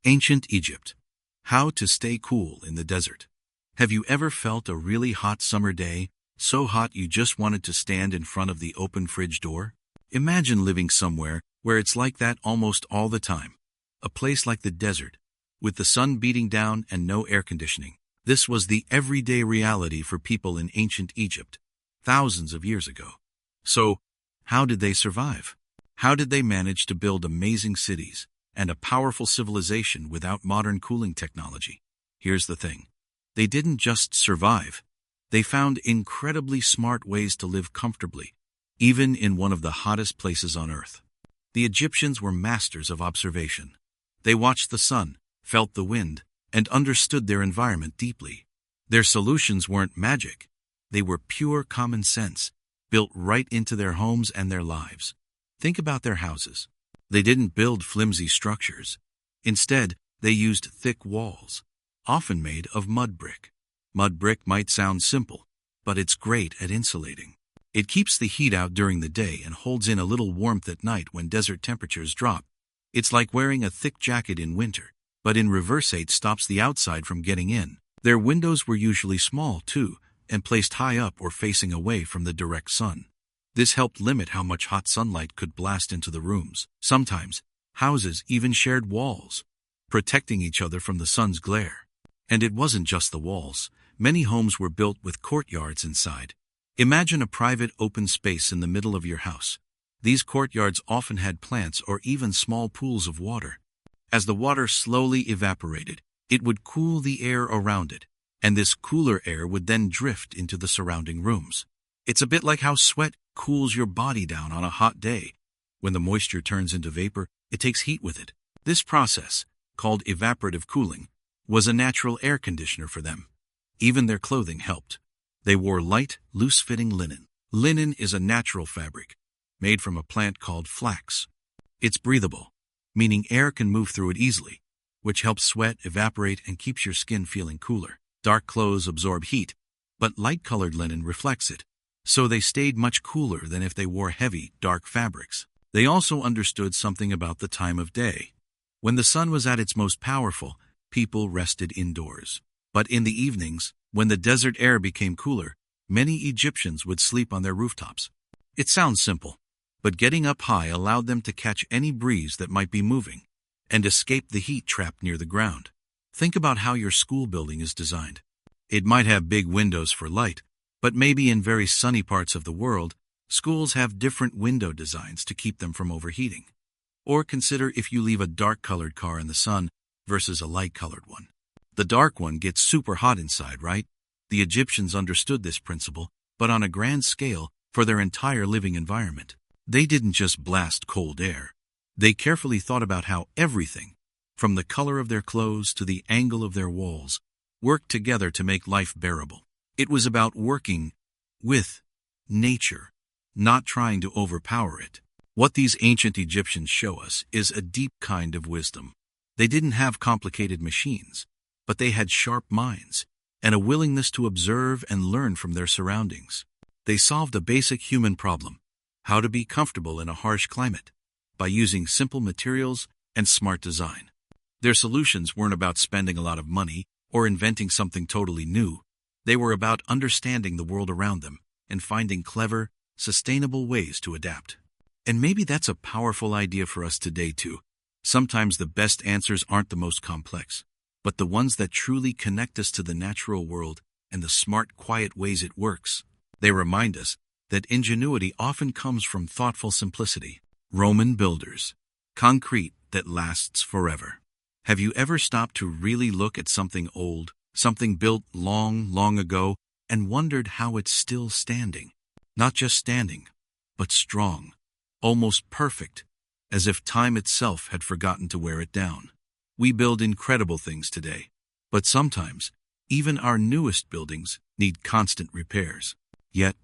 Ancient Egypt. How to stay cool in the desert. Have you ever felt a really hot summer day, so hot you just wanted to stand in front of the open fridge door? Imagine living somewhere where it's like that almost all the time. A place like the desert, with the sun beating down and no air conditioning. This was the everyday reality for people in ancient Egypt, thousands of years ago. So, how did they survive? How did they manage to build amazing cities and a powerful civilization without modern cooling technology? Here's the thing. They didn't just survive. They found incredibly smart ways to live comfortably, even in one of the hottest places on Earth. The Egyptians were masters of observation. They watched the sun, felt the wind, and understood their environment deeply. Their solutions weren't magic. They were pure common sense, built right into their homes and their lives. Think about their houses. They didn't build flimsy structures. Instead, they used thick walls, often made of mud brick. Mud brick might sound simple, but it's great at insulating. It keeps the heat out during the day and holds in a little warmth at night when desert temperatures drop. It's like wearing a thick jacket in winter, but in reverse it stops the outside from getting in. Their windows were usually small, too, and placed high up or facing away from the direct sun. This helped limit how much hot sunlight could blast into the rooms. Sometimes, houses even shared walls, protecting each other from the sun's glare. And it wasn't just the walls. Many homes were built with courtyards inside. Imagine a private open space in the middle of your house. These courtyards often had plants or even small pools of water. As the water slowly evaporated, it would cool the air around it, and this cooler air would then drift into the surrounding rooms. It's a bit like how sweat cools your body down on a hot day. When the moisture turns into vapor, it takes heat with it. This process, called evaporative cooling, was a natural air conditioner for them. Even their clothing helped. They wore light, loose-fitting linen. Linen is a natural fabric, made from a plant called flax. It's breathable, meaning air can move through it easily, which helps sweat evaporate and keeps your skin feeling cooler. Dark clothes absorb heat, but light-colored linen reflects it, so they stayed much cooler than if they wore heavy, dark fabrics. They also understood something about the time of day. When the sun was at its most powerful, people rested indoors. But in the evenings, when the desert air became cooler, many Egyptians would sleep on their rooftops. It sounds simple, but getting up high allowed them to catch any breeze that might be moving and escape the heat trapped near the ground. Think about how your school building is designed. It might have big windows for light, but maybe in very sunny parts of the world, schools have different window designs to keep them from overheating. Or consider if you leave a dark-colored car in the sun versus a light-colored one. The dark one gets super hot inside, right? The Egyptians understood this principle, but on a grand scale for their entire living environment. They didn't just blast cold air. They carefully thought about how everything, from the color of their clothes to the angle of their walls, worked together to make life bearable. It was about working with nature, not trying to overpower it. What these ancient Egyptians show us is a deep kind of wisdom. They didn't have complicated machines, but they had sharp minds and a willingness to observe and learn from their surroundings. They solved a basic human problem, how to be comfortable in a harsh climate, by using simple materials and smart design. Their solutions weren't about spending a lot of money or inventing something totally new. They were about understanding the world around them and finding clever, sustainable ways to adapt. And maybe that's a powerful idea for us today too. Sometimes the best answers aren't the most complex, but the ones that truly connect us to the natural world and the smart, quiet ways it works. They remind us that ingenuity often comes from thoughtful simplicity. Roman builders. Concrete that lasts forever. Have you ever stopped to really look at something old, something built long, long ago, and wondered how it's still standing? Not just standing, but strong, almost perfect, as if time itself had forgotten to wear it down. We build incredible things today, but sometimes even our newest buildings need constant repairs. Yet,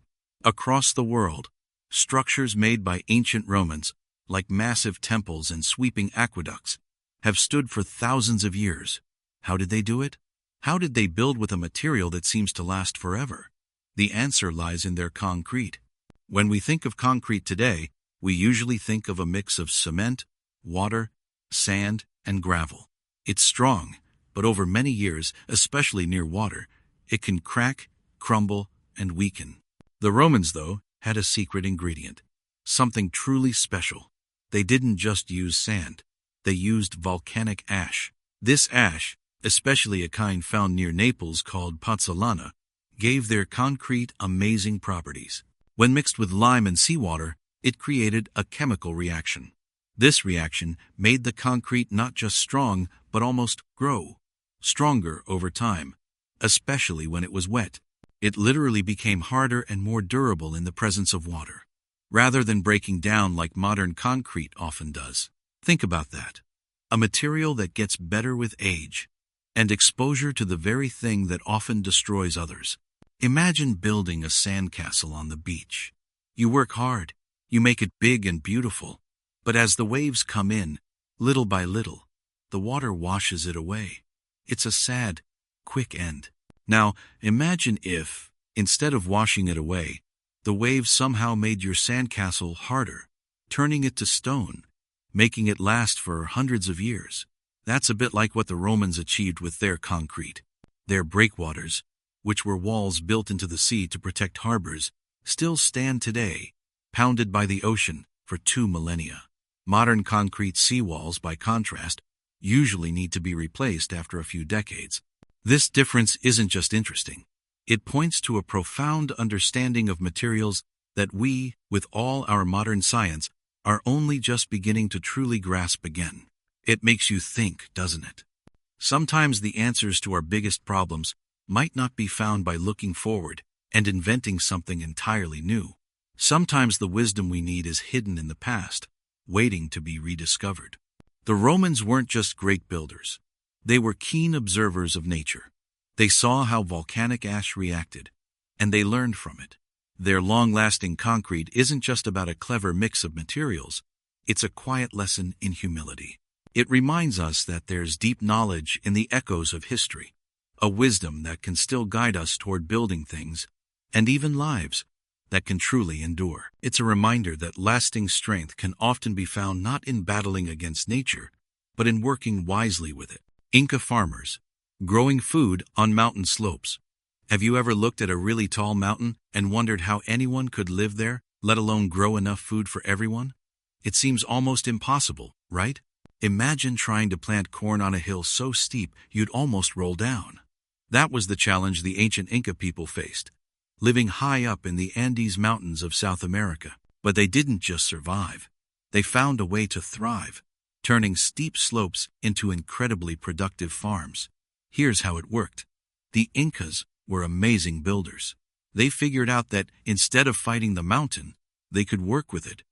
across the world, structures made by ancient Romans, like massive temples and sweeping aqueducts, have stood for thousands of years. How did they do it? How did they build with a material that seems to last forever? The answer lies in their concrete. When we think of concrete today, we usually think of a mix of cement, water, sand, and gravel. It's strong, but over many years, especially near water, it can crack, crumble, and weaken. The Romans, though, had a secret ingredient, something truly special. They didn't just use sand. They used volcanic ash. This ash, especially a kind found near Naples called pozzolana, gave their concrete amazing properties. When mixed with lime and seawater, it created a chemical reaction. This reaction made the concrete not just strong, but almost grow stronger over time, especially when it was wet. It literally became harder and more durable in the presence of water, rather than breaking down like modern concrete often does. Think about that. A material that gets better with age and exposure to the very thing that often destroys others. Imagine building a sandcastle on the beach. You work hard, you make it big and beautiful, but as the waves come in, little by little, the water washes it away. It's a sad, quick end. Now, imagine if, instead of washing it away, the waves somehow made your sandcastle harder, turning it to stone, making it last for hundreds of years. That's a bit like what the Romans achieved with their concrete. Their breakwaters, which were walls built into the sea to protect harbors, still stand today, pounded by the ocean for 2 millennia. Modern concrete seawalls, by contrast, usually need to be replaced after a few decades. This difference isn't just interesting. It points to a profound understanding of materials that we, with all our modern science, are only just beginning to truly grasp again. It makes you think, doesn't it? Sometimes the answers to our biggest problems might not be found by looking forward and inventing something entirely new. Sometimes the wisdom we need is hidden in the past, waiting to be rediscovered. The Romans weren't just great builders. They were keen observers of nature. They saw how volcanic ash reacted, and they learned from it. Their long-lasting concrete isn't just about a clever mix of materials. It's a quiet lesson in humility. It reminds us that there's deep knowledge in the echoes of history, a wisdom that can still guide us toward building things, and even lives, that can truly endure. It's a reminder that lasting strength can often be found not in battling against nature, but in working wisely with it. Inca farmers, growing food on mountain slopes. Have you ever looked at a really tall mountain and wondered how anyone could live there, let alone grow enough food for everyone? It seems almost impossible, right? Imagine trying to plant corn on a hill so steep you'd almost roll down. That was the challenge the ancient Inca people faced, living high up in the Andes Mountains of South America. But they didn't just survive. They found a way to thrive, turning steep slopes into incredibly productive farms. Here's how it worked. The Incas were amazing builders. They figured out that instead of fighting the mountain, they could work with it.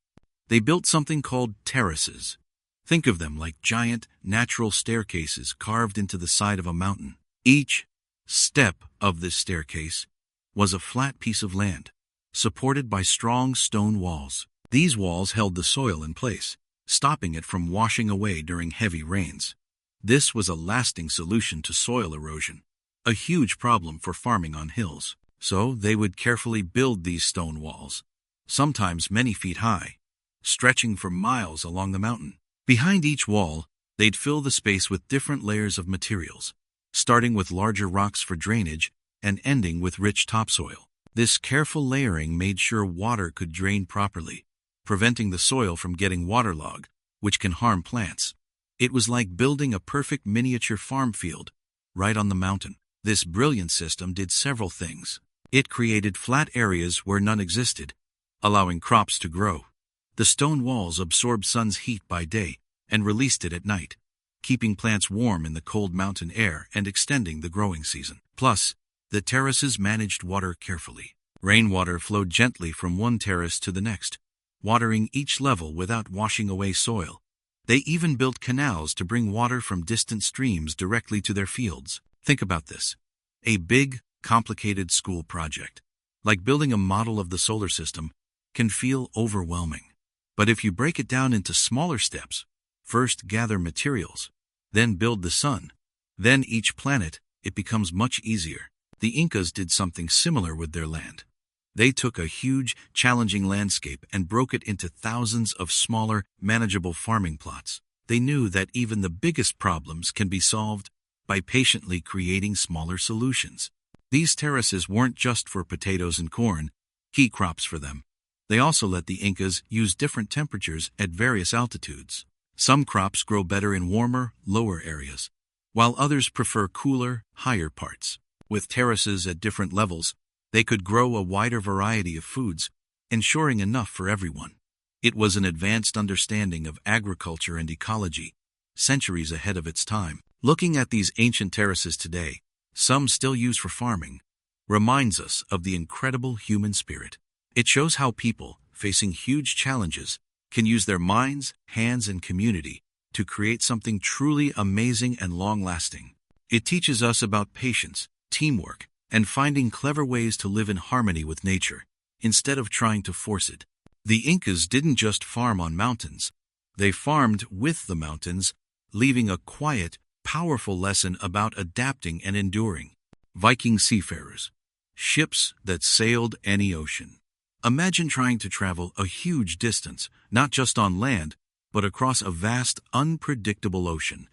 They built something called terraces. Think of them like giant, natural staircases carved into the side of a mountain. Each step of this staircase was a flat piece of land, supported by strong stone walls. These walls held the soil in place, stopping it from washing away during heavy rains. This was a lasting solution to soil erosion, a huge problem for farming on hills. So they would carefully build these stone walls, sometimes many feet high, stretching for miles along the mountain. Behind each wall, they'd fill the space with different layers of materials, starting with larger rocks for drainage and ending with rich topsoil. This careful layering made sure water could drain properly, preventing the soil from getting waterlogged, which can harm plants. It was like building a perfect miniature farm field right on the mountain. This brilliant system did several things. It created flat areas where none existed, allowing crops to grow. The stone walls absorbed sun's heat by day and released it at night, keeping plants warm in the cold mountain air and extending the growing season. Plus, the terraces managed water carefully. Rainwater flowed gently from one terrace to the next, watering each level without washing away soil. They even built canals to bring water from distant streams directly to their fields. Think about this. A big, complicated school project, like building a model of the solar system, can feel overwhelming. But if you break it down into smaller steps, first gather materials, then build the sun, then each planet, it becomes much easier. The Incas did something similar with their land. They took a huge, challenging landscape and broke it into thousands of smaller, manageable farming plots. They knew that even the biggest problems can be solved by patiently creating smaller solutions. These terraces weren't just for potatoes and corn, key crops for them. They also let the Incas use different temperatures at various altitudes. Some crops grow better in warmer, lower areas, while others prefer cooler, higher parts. With terraces at different levels, they could grow a wider variety of foods, ensuring enough for everyone. It was an advanced understanding of agriculture and ecology, centuries ahead of its time. Looking at these ancient terraces today, some still used for farming, reminds us of the incredible human spirit. It shows how people, facing huge challenges, can use their minds, hands, and community to create something truly amazing and long-lasting. It teaches us about patience, teamwork, and finding clever ways to live in harmony with nature, instead of trying to force it. The Incas didn't just farm on mountains. They farmed with the mountains, leaving a quiet, powerful lesson about adapting and enduring. Viking seafarers, ships that sailed any ocean. Imagine trying to travel a huge distance, not just on land, but across a vast, unpredictable ocean.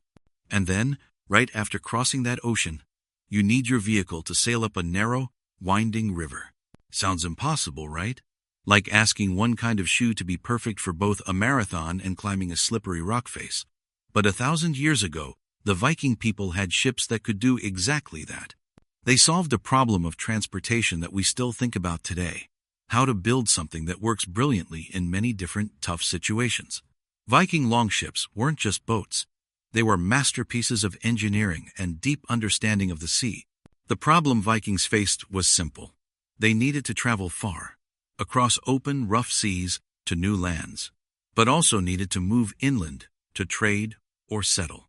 And then, right after crossing that ocean, you need your vehicle to sail up a narrow, winding river. Sounds impossible, right? Like asking one kind of shoe to be perfect for both a marathon and climbing a slippery rock face. But 1,000 years ago, the Viking people had ships that could do exactly that. They solved a problem of transportation that we still think about today. How to build something that works brilliantly in many different tough situations. Viking longships weren't just boats. They were masterpieces of engineering and deep understanding of the sea. The problem Vikings faced was simple. They needed to travel far, across open, rough seas to new lands, but also needed to move inland to trade or settle.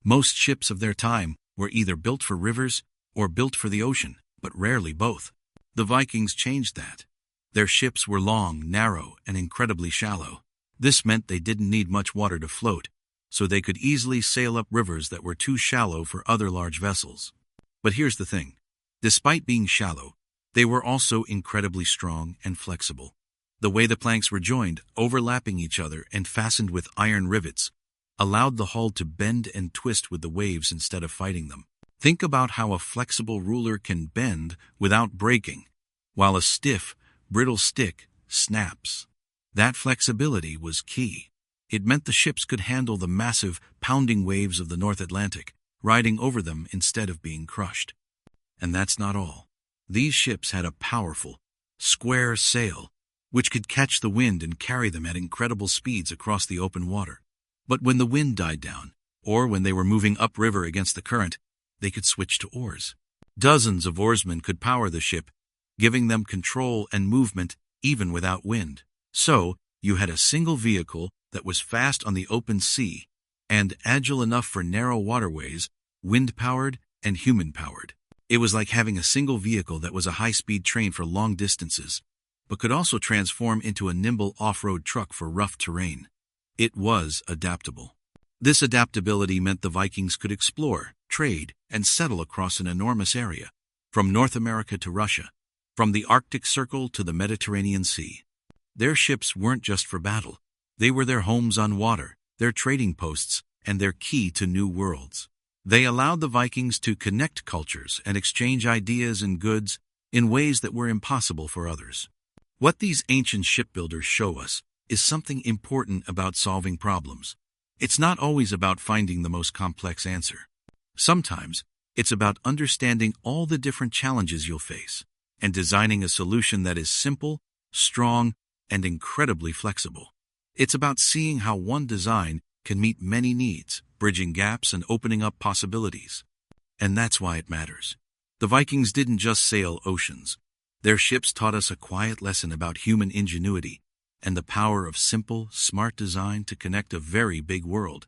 Most ships of their time were either built for rivers or built for the ocean, but rarely both. The Vikings changed that. Their ships were long, narrow, and incredibly shallow. This meant they didn't need much water to float, so they could easily sail up rivers that were too shallow for other large vessels. But here's the thing. Despite being shallow, they were also incredibly strong and flexible. The way the planks were joined, overlapping each other and fastened with iron rivets, allowed the hull to bend and twist with the waves instead of fighting them. Think about how a flexible ruler can bend without breaking, while a stiff, brittle stick snaps. That flexibility was key. It meant the ships could handle the massive, pounding waves of the North Atlantic, riding over them instead of being crushed. And that's not all. These ships had a powerful, square sail, which could catch the wind and carry them at incredible speeds across the open water. But when the wind died down, or when they were moving upriver against the current, they could switch to oars. Dozens of oarsmen could power the ship, giving them control and movement even without wind. So, you had a single vehicle that was fast on the open sea and agile enough for narrow waterways, wind-powered and human-powered. It was like having a single vehicle that was a high-speed train for long distances, but could also transform into a nimble off-road truck for rough terrain. It was adaptable. This adaptability meant the Vikings could explore, trade, and settle across an enormous area, from North America to Russia, from the Arctic Circle to the Mediterranean Sea. Their ships weren't just for battle. They were their homes on water, their trading posts, and their key to new worlds. They allowed the Vikings to connect cultures and exchange ideas and goods in ways that were impossible for others. What these ancient shipbuilders show us is something important about solving problems. It's not always about finding the most complex answer. Sometimes, it's about understanding all the different challenges you'll face and designing a solution that is simple, strong, and incredibly flexible. It's about seeing how one design can meet many needs, bridging gaps and opening up possibilities. And that's why it matters. The Vikings didn't just sail oceans. Their ships taught us a quiet lesson about human ingenuity and the power of simple, smart design to connect a very big world.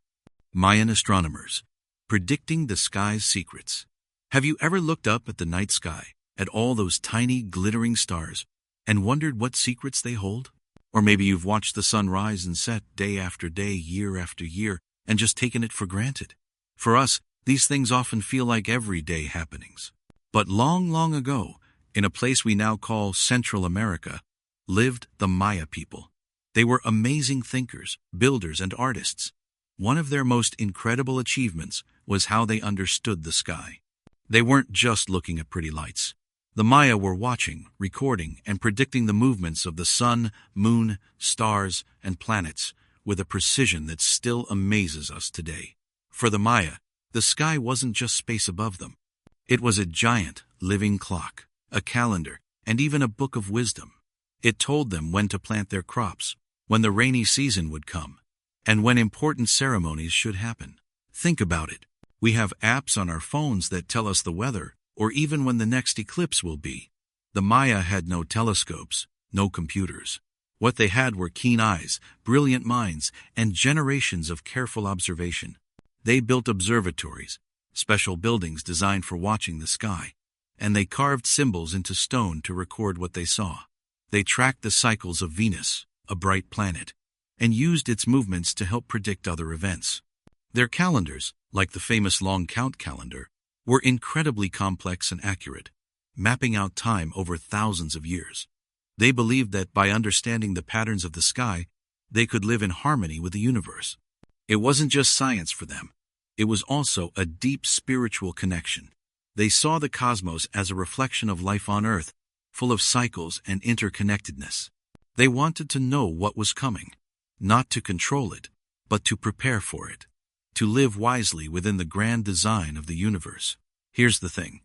Mayan astronomers, predicting the sky's secrets. Have you ever looked up at the night sky, at all those tiny, glittering stars, and wondered what secrets they hold? Or maybe you've watched the sun rise and set day after day, year after year, and just taken it for granted. For us, these things often feel like everyday happenings. But long, long ago, in a place we now call Central America, lived the Maya people. They were amazing thinkers, builders, and artists. One of their most incredible achievements was how they understood the sky. They weren't just looking at pretty lights. The Maya were watching, recording, and predicting the movements of the sun, moon, stars, and planets with a precision that still amazes us today. For the Maya, the sky wasn't just space above them. It was a giant, living clock, a calendar, and even a book of wisdom. It told them when to plant their crops, when the rainy season would come, and when important ceremonies should happen. Think about it. We have apps on our phones that tell us the weather, or even when the next eclipse will be. The Maya had no telescopes, no computers. What they had were keen eyes, brilliant minds, and generations of careful observation. They built observatories, special buildings designed for watching the sky, and they carved symbols into stone to record what they saw. They tracked the cycles of Venus, a bright planet, and used its movements to help predict other events. Their calendars, like the famous long count calendar, were incredibly complex and accurate, mapping out time over thousands of years. They believed that by understanding the patterns of the sky, they could live in harmony with the universe. It wasn't just science for them. It was also a deep spiritual connection. They saw the cosmos as a reflection of life on Earth, full of cycles and interconnectedness. They wanted to know what was coming, not to control it, but to prepare for it, to live wisely within the grand design of the universe. Here's the thing.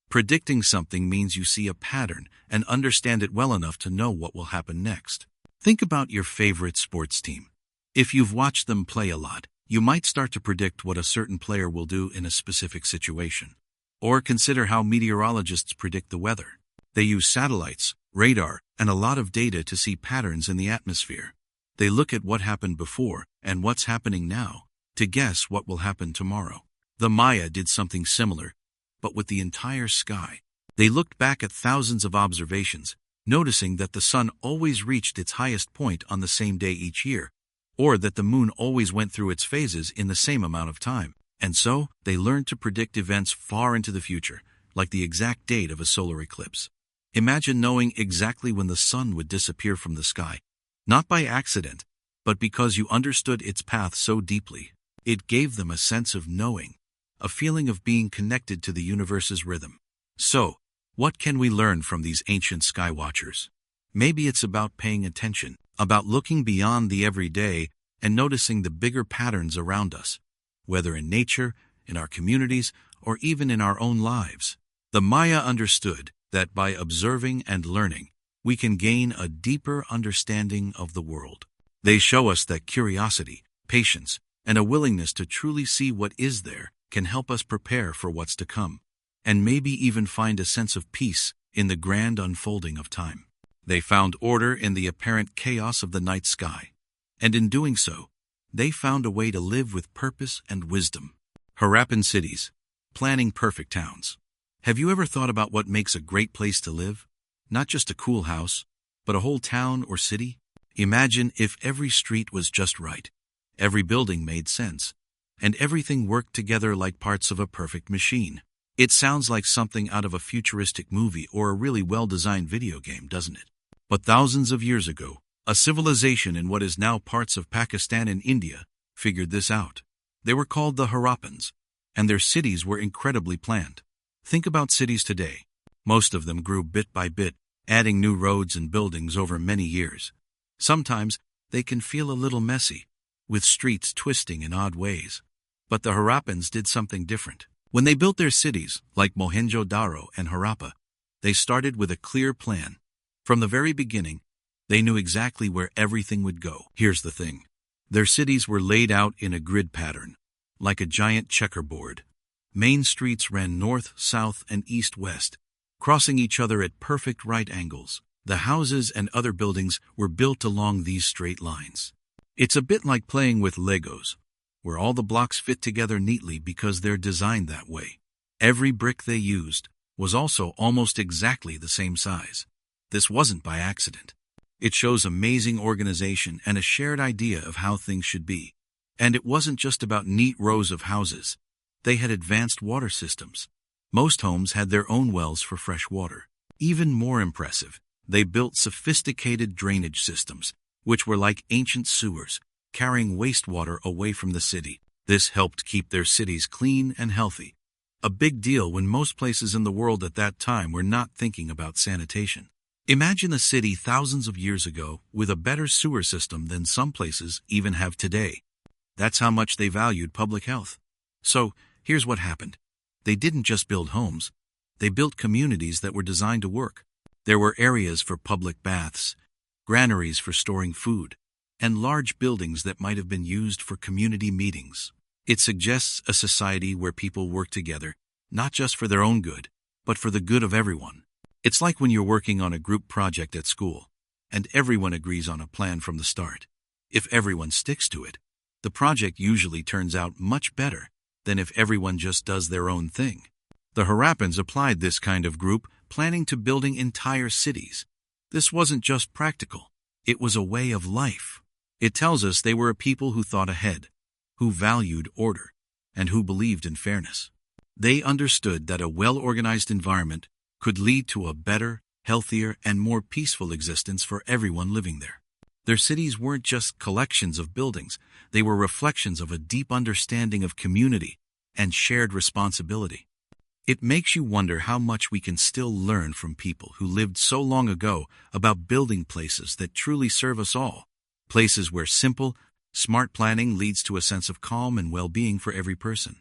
Predicting something means you see a pattern and understand it well enough to know what will happen next. Think about your favorite sports team. If you've watched them play a lot, you might start to predict what a certain player will do in a specific situation. Or consider how meteorologists predict the weather. They use satellites, radar, and a lot of data to see patterns in the atmosphere. They look at what happened before and what's happening now to guess what will happen tomorrow. The Maya did something similar, but with the entire sky. They looked back at thousands of observations, noticing that the sun always reached its highest point on the same day each year, or that the moon always went through its phases in the same amount of time. And so, they learned to predict events far into the future, like the exact date of a solar eclipse. Imagine knowing exactly when the sun would disappear from the sky, not by accident, but because you understood its path so deeply. It gave them a sense of knowing, a feeling of being connected to the universe's rhythm. So, what can we learn from these ancient sky watchers? Maybe it's about paying attention, about looking beyond the everyday and noticing the bigger patterns around us, whether in nature, in our communities, or even in our own lives. The Maya understood that by observing and learning, we can gain a deeper understanding of the world. They show us that curiosity, patience, and a willingness to truly see what is there can help us prepare for what's to come, and maybe even find a sense of peace in the grand unfolding of time. They found order in the apparent chaos of the night sky, and in doing so, they found a way to live with purpose and wisdom. Harappan Cities, planning perfect towns. Have you ever thought about what makes a great place to live? Not just a cool house, but a whole town or city? Imagine if every street was just right, every building made sense, and everything worked together like parts of a perfect machine. It sounds like something out of a futuristic movie or a really well-designed video game, doesn't it? But thousands of years ago, a civilization in what is now parts of Pakistan and India figured this out. They were called the Harappans, and their cities were incredibly planned. Think about cities today. Most of them grew bit by bit, adding new roads and buildings over many years. Sometimes they can feel a little messy, with streets twisting in odd ways. But the Harappans did something different. When they built their cities, like Mohenjo-Daro and Harappa, they started with a clear plan. From the very beginning, they knew exactly where everything would go. Here's the thing. Their cities were laid out in a grid pattern, like a giant checkerboard. Main streets ran north, south, and east-west, crossing each other at perfect right angles. The houses and other buildings were built along these straight lines. It's a bit like playing with Legos, where all the blocks fit together neatly because they're designed that way. Every brick they used was also almost exactly the same size. This wasn't by accident. It shows amazing organization and a shared idea of how things should be. And it wasn't just about neat rows of houses. They had advanced water systems. Most homes had their own wells for fresh water. Even more impressive, they built sophisticated drainage systems, which were like ancient sewers, carrying wastewater away from the city. This helped keep their cities clean and healthy. A big deal when most places in the world at that time were not thinking about sanitation. Imagine a city thousands of years ago with a better sewer system than some places even have today. That's how much they valued public health. So, here's what happened. They didn't just build homes. They built communities that were designed to work. There were areas for public baths, granaries for storing food, and large buildings that might have been used for community meetings. It suggests a society where people work together, not just for their own good, but for the good of everyone. It's like when you're working on a group project at school, and everyone agrees on a plan from the start. If everyone sticks to it, the project usually turns out much better than if everyone just does their own thing. The Harappans applied this kind of group planning to building entire cities. This wasn't just practical, it was a way of life. It tells us they were a people who thought ahead, who valued order, and who believed in fairness. They understood that a well-organized environment could lead to a better, healthier, and more peaceful existence for everyone living there. Their cities weren't just collections of buildings, they were reflections of a deep understanding of community and shared responsibility. It makes you wonder how much we can still learn from people who lived so long ago about building places that truly serve us all. Places where simple, smart planning leads to a sense of calm and well-being for every person.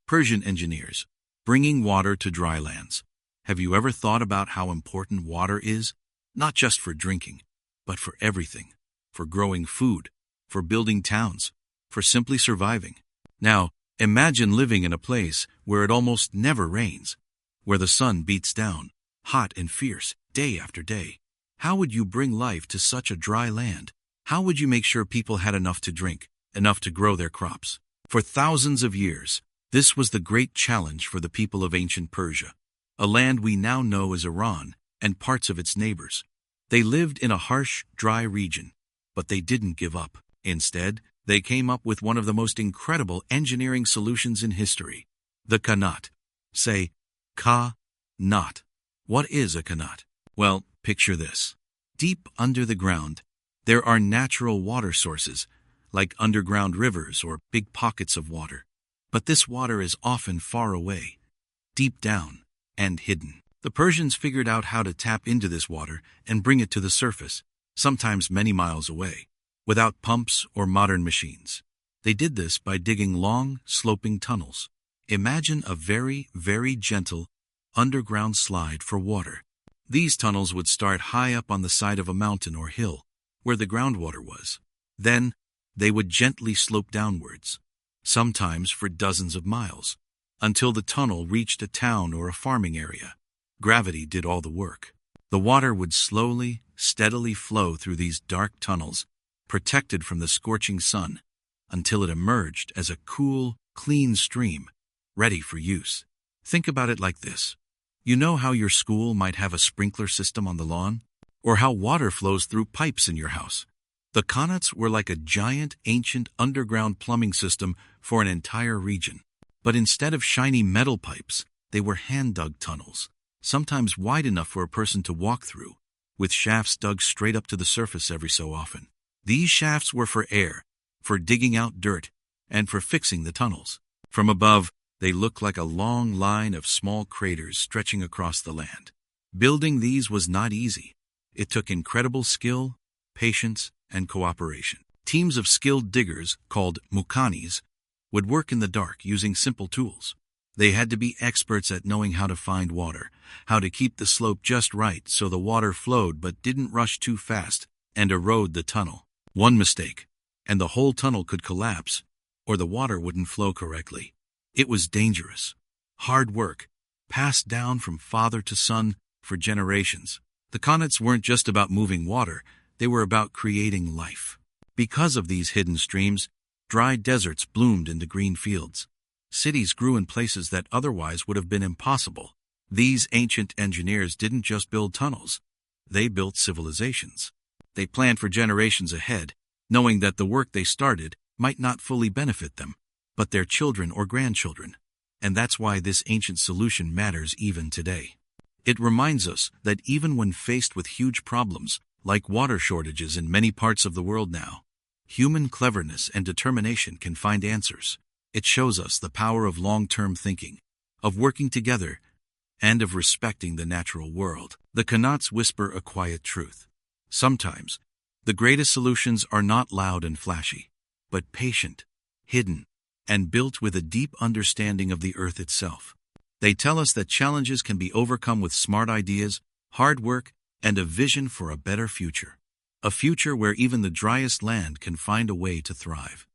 Persian engineers, bringing water to drylands. Have you ever thought about how important water is? Not just for drinking, but for everything. For growing food, for building towns, for simply surviving. Now, imagine living in a place where it almost never rains, where the sun beats down, hot and fierce, day after day. How would you bring life to such a dry land? How would you make sure people had enough to drink, enough to grow their crops? For thousands of years, this was the great challenge for the people of ancient Persia, a land we now know as Iran and parts of its neighbors. They lived in a harsh, dry region, but they didn't give up. Instead, they came up with one of the most incredible engineering solutions in history, the kanat. Say, ka-nat. What is a kanat? Well, picture this. Deep under the ground, there are natural water sources, like underground rivers or big pockets of water. But this water is often far away, deep down, and hidden. The Persians figured out how to tap into this water and bring it to the surface, sometimes many miles away, without pumps or modern machines. They did this by digging long, sloping tunnels. Imagine a very, very gentle, underground slide for water. These tunnels would start high up on the side of a mountain or hill, where the groundwater was. Then, they would gently slope downwards, sometimes for dozens of miles, until the tunnel reached a town or a farming area. Gravity did all the work. The water would slowly, steadily flow through these dark tunnels, protected from the scorching sun, until it emerged as a cool, clean stream, ready for use. Think about it like this. You know how your school might have a sprinkler system on the lawn? Or how water flows through pipes in your house? The kanats were like a giant, ancient underground plumbing system for an entire region. But instead of shiny metal pipes, they were hand-dug tunnels, sometimes wide enough for a person to walk through, with shafts dug straight up to the surface every so often. These shafts were for air, for digging out dirt, and for fixing the tunnels. From above, they looked like a long line of small craters stretching across the land. Building these was not easy. It took incredible skill, patience, and cooperation. Teams of skilled diggers, called mukanis, would work in the dark using simple tools. They had to be experts at knowing how to find water, how to keep the slope just right so the water flowed but didn't rush too fast and erode the tunnel. One mistake, and the whole tunnel could collapse, or the water wouldn't flow correctly. It was dangerous. Hard work, passed down from father to son for generations. The kanats weren't just about moving water, they were about creating life. Because of these hidden streams, dry deserts bloomed into green fields. Cities grew in places that otherwise would have been impossible. These ancient engineers didn't just build tunnels, they built civilizations. They planned for generations ahead, knowing that the work they started might not fully benefit them, but their children or grandchildren. And that's why this ancient solution matters even today. It reminds us that even when faced with huge problems, like water shortages in many parts of the world now, Human cleverness and determination can find answers. It shows us the power of long-term thinking, of working together, and of respecting the natural world. The kanats whisper a quiet truth. Sometimes, the greatest solutions are not loud and flashy, but patient, hidden, and built with a deep understanding of the earth itself. They tell us that challenges can be overcome with smart ideas, hard work, and a vision for a better future. A future where even the driest land can find a way to thrive.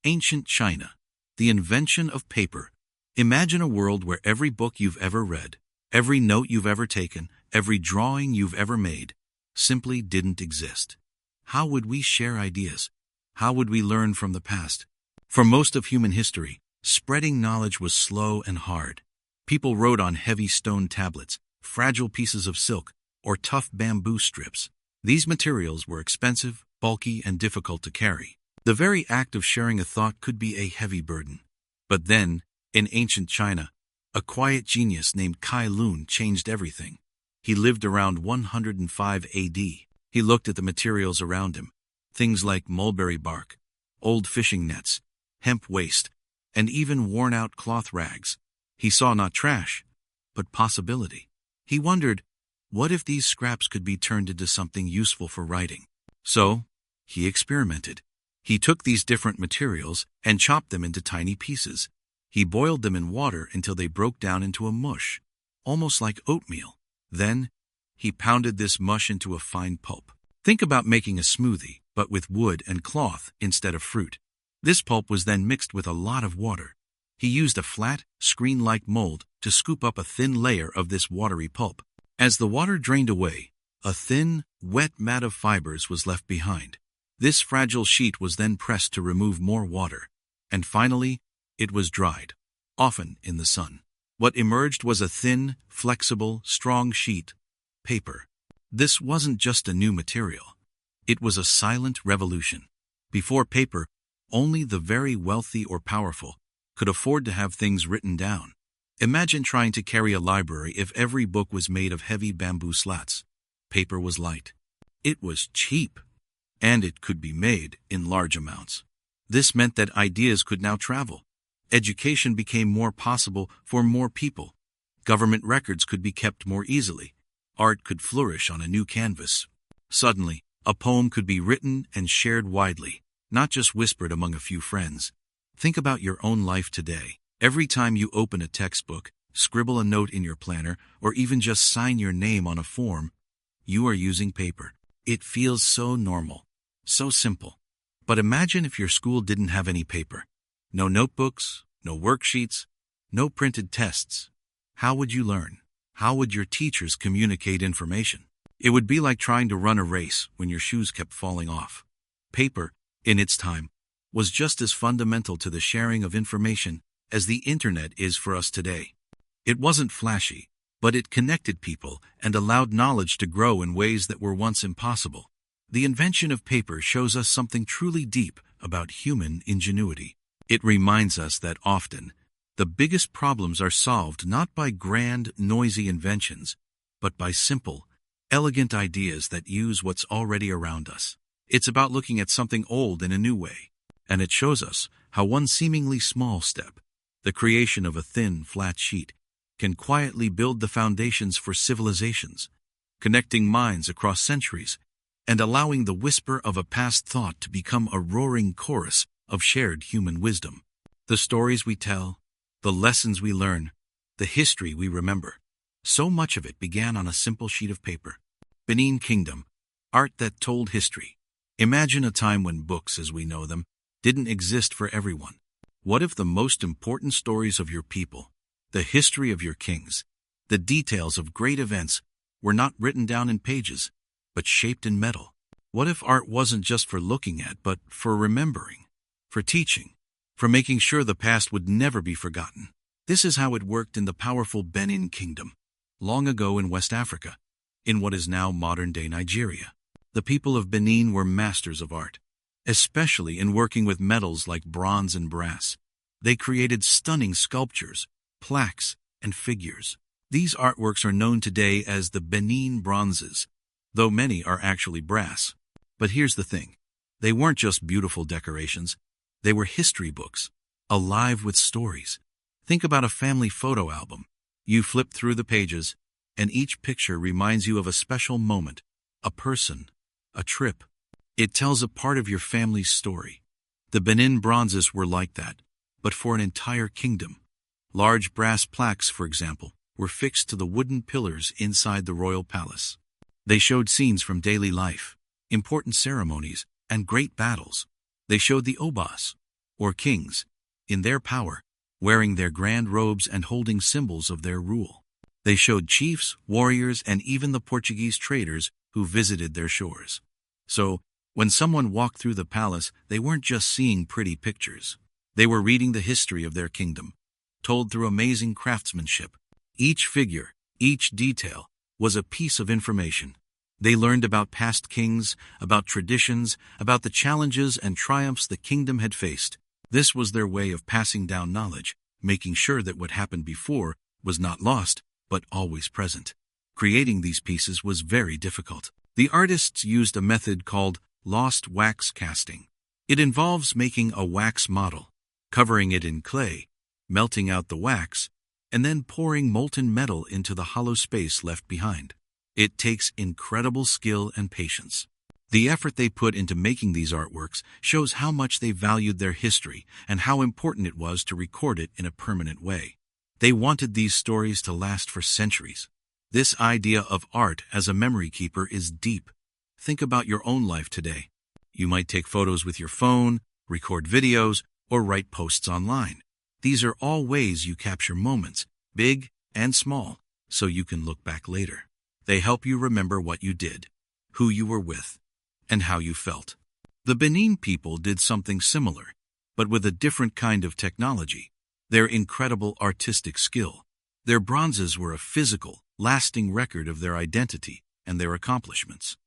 Ancient China, the invention of paper. Imagine a world where every book you've ever read, every note you've ever taken, every drawing you've ever made, simply didn't exist. How would we share ideas? How would we learn from the past? For most of human history, spreading knowledge was slow and hard. People wrote on heavy stone tablets, fragile pieces of silk, or tough bamboo strips. These materials were expensive, bulky, and difficult to carry. The very act of sharing a thought could be a heavy burden. But then, in ancient China, a quiet genius named Kai Lun changed everything. He lived around 105 AD. He looked at the materials around him, things like mulberry bark, old fishing nets, hemp waste, and even worn-out cloth rags. He saw not trash, but possibility. He wondered, what if these scraps could be turned into something useful for writing? So, he experimented. He took these different materials and chopped them into tiny pieces. He boiled them in water until they broke down into a mush, almost like oatmeal. Then, he pounded this mush into a fine pulp. Think about making a smoothie, but with wood and cloth instead of fruit. This pulp was then mixed with a lot of water. He used a flat, screen-like mold to scoop up a thin layer of this watery pulp. As the water drained away, a thin, wet mat of fibers was left behind. This fragile sheet was then pressed to remove more water, and finally, it was dried, often in the sun. What emerged was a thin, flexible, strong sheet, paper. This wasn't just a new material. It was a silent revolution. Before paper, only the very wealthy or powerful could afford to have things written down. Imagine trying to carry a library if every book was made of heavy bamboo slats. Paper was light. It was cheap. And it could be made in large amounts. This meant that ideas could now travel. Education became more possible for more people. Government records could be kept more easily. Art could flourish on a new canvas. Suddenly, a poem could be written and shared widely, not just whispered among a few friends. Think about your own life today. Every time you open a textbook, scribble a note in your planner, or even just sign your name on a form, you are using paper. It feels so normal, so simple. But imagine if your school didn't have any paper. No notebooks, no worksheets, no printed tests. How would you learn? How would your teachers communicate information? It would be like trying to run a race when your shoes kept falling off. Paper, in its time, was just as fundamental to the sharing of information as the internet is for us today. It wasn't flashy, but it connected people and allowed knowledge to grow in ways that were once impossible. The invention of paper shows us something truly deep about human ingenuity. It reminds us that often, the biggest problems are solved not by grand, noisy inventions, but by simple, elegant ideas that use what's already around us. It's about looking at something old in a new way, and it shows us how one seemingly small step, the creation of a thin, flat sheet, can quietly build the foundations for civilizations, connecting minds across centuries, and allowing the whisper of a past thought to become a roaring chorus of shared human wisdom. The stories we tell, the lessons we learn, the history we remember, so much of it began on a simple sheet of paper. Benin Kingdom, art that told history. Imagine a time when books, as we know them, didn't exist for everyone. What if the most important stories of your people, the history of your kings, the details of great events were not written down in pages, but shaped in metal? What if art wasn't just for looking at, but for remembering, for teaching, for making sure the past would never be forgotten? This is how it worked in the powerful Benin Kingdom, long ago in West Africa, in what is now modern-day Nigeria. The people of Benin were masters of art, especially in working with metals like bronze and brass. They created stunning sculptures, plaques, and figures. These artworks are known today as the Benin Bronzes, though many are actually brass. But here's the thing. They weren't just beautiful decorations, they were history books, alive with stories. Think about a family photo album. You flip through the pages, and each picture reminds you of a special moment, a person, a trip. It tells a part of your family's story. The Benin Bronzes were like that, but for an entire kingdom. Large brass plaques, for example, were fixed to the wooden pillars inside the royal palace. They showed scenes from daily life, important ceremonies, and great battles. They showed the obas, or kings, in their power, wearing their grand robes and holding symbols of their rule. They showed chiefs, warriors, and even the Portuguese traders who visited their shores. So, when someone walked through the palace, they weren't just seeing pretty pictures. They were reading the history of their kingdom, told through amazing craftsmanship. Each figure, each detail, was a piece of information. They learned about past kings, about traditions, about the challenges and triumphs the kingdom had faced. This was their way of passing down knowledge, making sure that what happened before was not lost, but always present. Creating these pieces was very difficult. The artists used a method called lost wax casting. It involves making a wax model, covering it in clay, melting out the wax, and then pouring molten metal into the hollow space left behind. It takes incredible skill and patience. The effort they put into making these artworks shows how much they valued their history and how important it was to record it in a permanent way. They wanted these stories to last for centuries. This idea of art as a memory keeper is deep. Think about your own life today. You might take photos with your phone, record videos, or write posts online. These are all ways you capture moments, big and small, so you can look back later. They help you remember what you did, who you were with, and how you felt. The Benin people did something similar, but with a different kind of technology. Their incredible artistic skill. Their bronzes were a physical, lasting record of their identity and their accomplishments.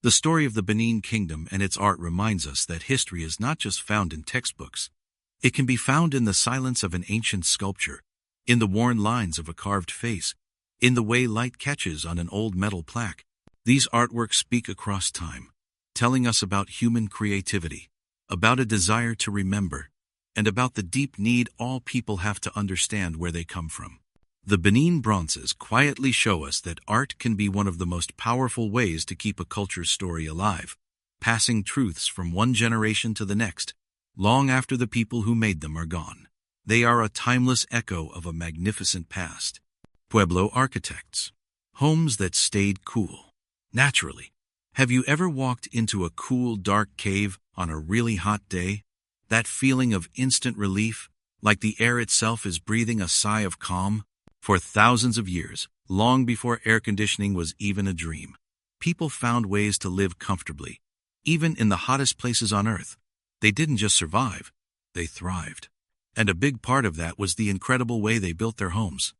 The story of the Benin Kingdom and its art reminds us that history is not just found in textbooks. It can be found in the silence of an ancient sculpture, in the worn lines of a carved face, in the way light catches on an old metal plaque. These artworks speak across time, telling us about human creativity, about a desire to remember, and about the deep need all people have to understand where they come from. The Benin Bronzes quietly show us that art can be one of the most powerful ways to keep a culture's story alive, passing truths from one generation to the next, long after the people who made them are gone. They are a timeless echo of a magnificent past. Pueblo architects. Homes that stayed cool. Naturally. Have you ever walked into a cool, dark cave on a really hot day? That feeling of instant relief, like the air itself is breathing a sigh of calm? For thousands of years, long before air conditioning was even a dream, people found ways to live comfortably, even in the hottest places on Earth. They didn't just survive, they thrived. And a big part of that was the incredible way they built their homes.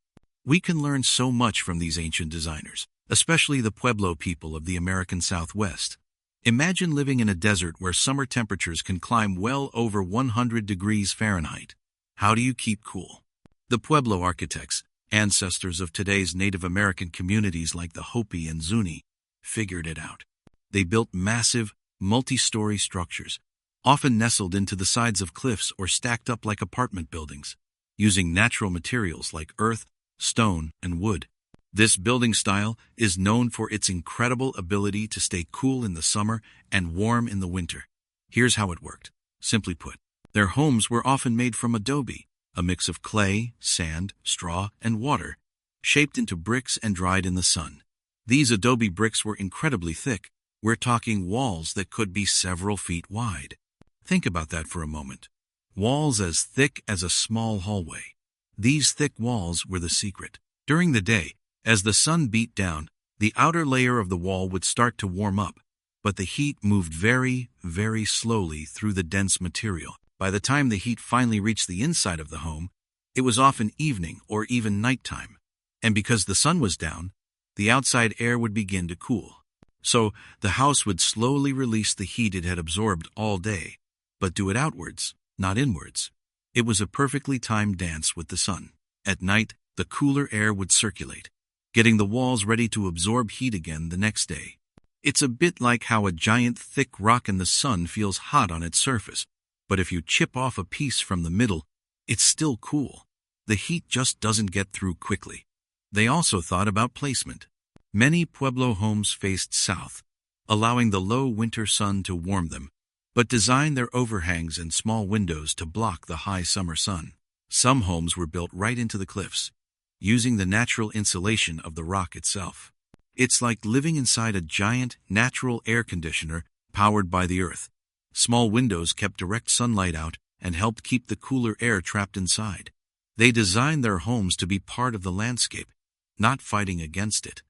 We can learn so much from these ancient designers, especially the Pueblo people of the American Southwest. Imagine living in a desert where summer temperatures can climb well over 100 degrees Fahrenheit. How do you keep cool? The Pueblo architects, ancestors of today's Native American communities like the Hopi and Zuni, figured it out. They built massive, multi-story structures, often nestled into the sides of cliffs or stacked up like apartment buildings, using natural materials like earth, stone, and wood. This building style is known for its incredible ability to stay cool in the summer and warm in the winter. Here's how it worked. Simply put, their homes were often made from adobe, a mix of clay, sand, straw, and water, shaped into bricks and dried in the sun. These adobe bricks were incredibly thick. We're talking walls that could be several feet wide. Think about that for a moment. Walls as thick as a small hallway. These thick walls were the secret. During the day, as the sun beat down, the outer layer of the wall would start to warm up, but the heat moved very, very slowly through the dense material. By the time the heat finally reached the inside of the home, it was often evening or even nighttime. And because the sun was down, the outside air would begin to cool. So the house would slowly release the heat it had absorbed all day, but do it outwards, not inwards. It was a perfectly timed dance with the sun. At night, the cooler air would circulate, getting the walls ready to absorb heat again the next day. It's a bit like how a giant thick rock in the sun feels hot on its surface, but if you chip off a piece from the middle, it's still cool. The heat just doesn't get through quickly. They also thought about placement. Many Pueblo homes faced south, allowing the low winter sun to warm them, but designed their overhangs and small windows to block the high summer sun. Some homes were built right into the cliffs, using the natural insulation of the rock itself. It's like living inside a giant, natural air conditioner powered by the earth. Small windows kept direct sunlight out and helped keep the cooler air trapped inside. They designed their homes to be part of the landscape, not fighting against it.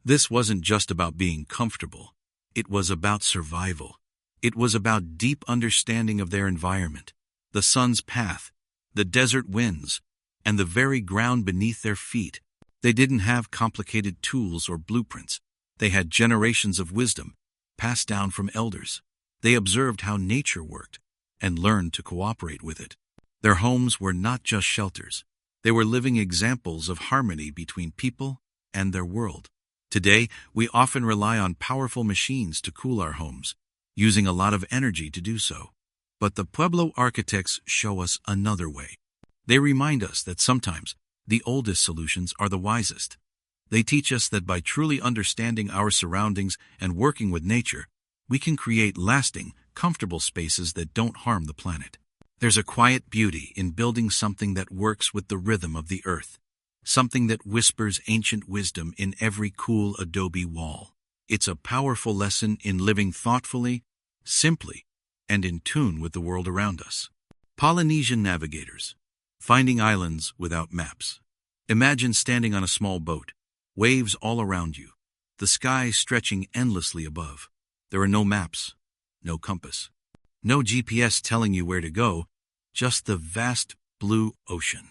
This wasn't just about being comfortable. It was about survival. It was about deep understanding of their environment, the sun's path, the desert winds, and the very ground beneath their feet. They didn't have complicated tools or blueprints. They had generations of wisdom, passed down from elders. They observed how nature worked and learned to cooperate with it. Their homes were not just shelters. They were living examples of harmony between people and their world. Today, we often rely on powerful machines to cool our homes, using a lot of energy to do so. But the Pueblo architects show us another way. They remind us that sometimes the oldest solutions are the wisest. They teach us that by truly understanding our surroundings and working with nature, we can create lasting, comfortable spaces that don't harm the planet. There's a quiet beauty in building something that works with the rhythm of the earth, something that whispers ancient wisdom in every cool adobe wall. It's a powerful lesson in living thoughtfully, simply, and in tune with the world around us. Polynesian navigators, finding islands without maps. Imagine standing on a small boat, waves all around you, the sky stretching endlessly above. There are no maps, no compass, no GPS telling you where to go, just the vast blue ocean.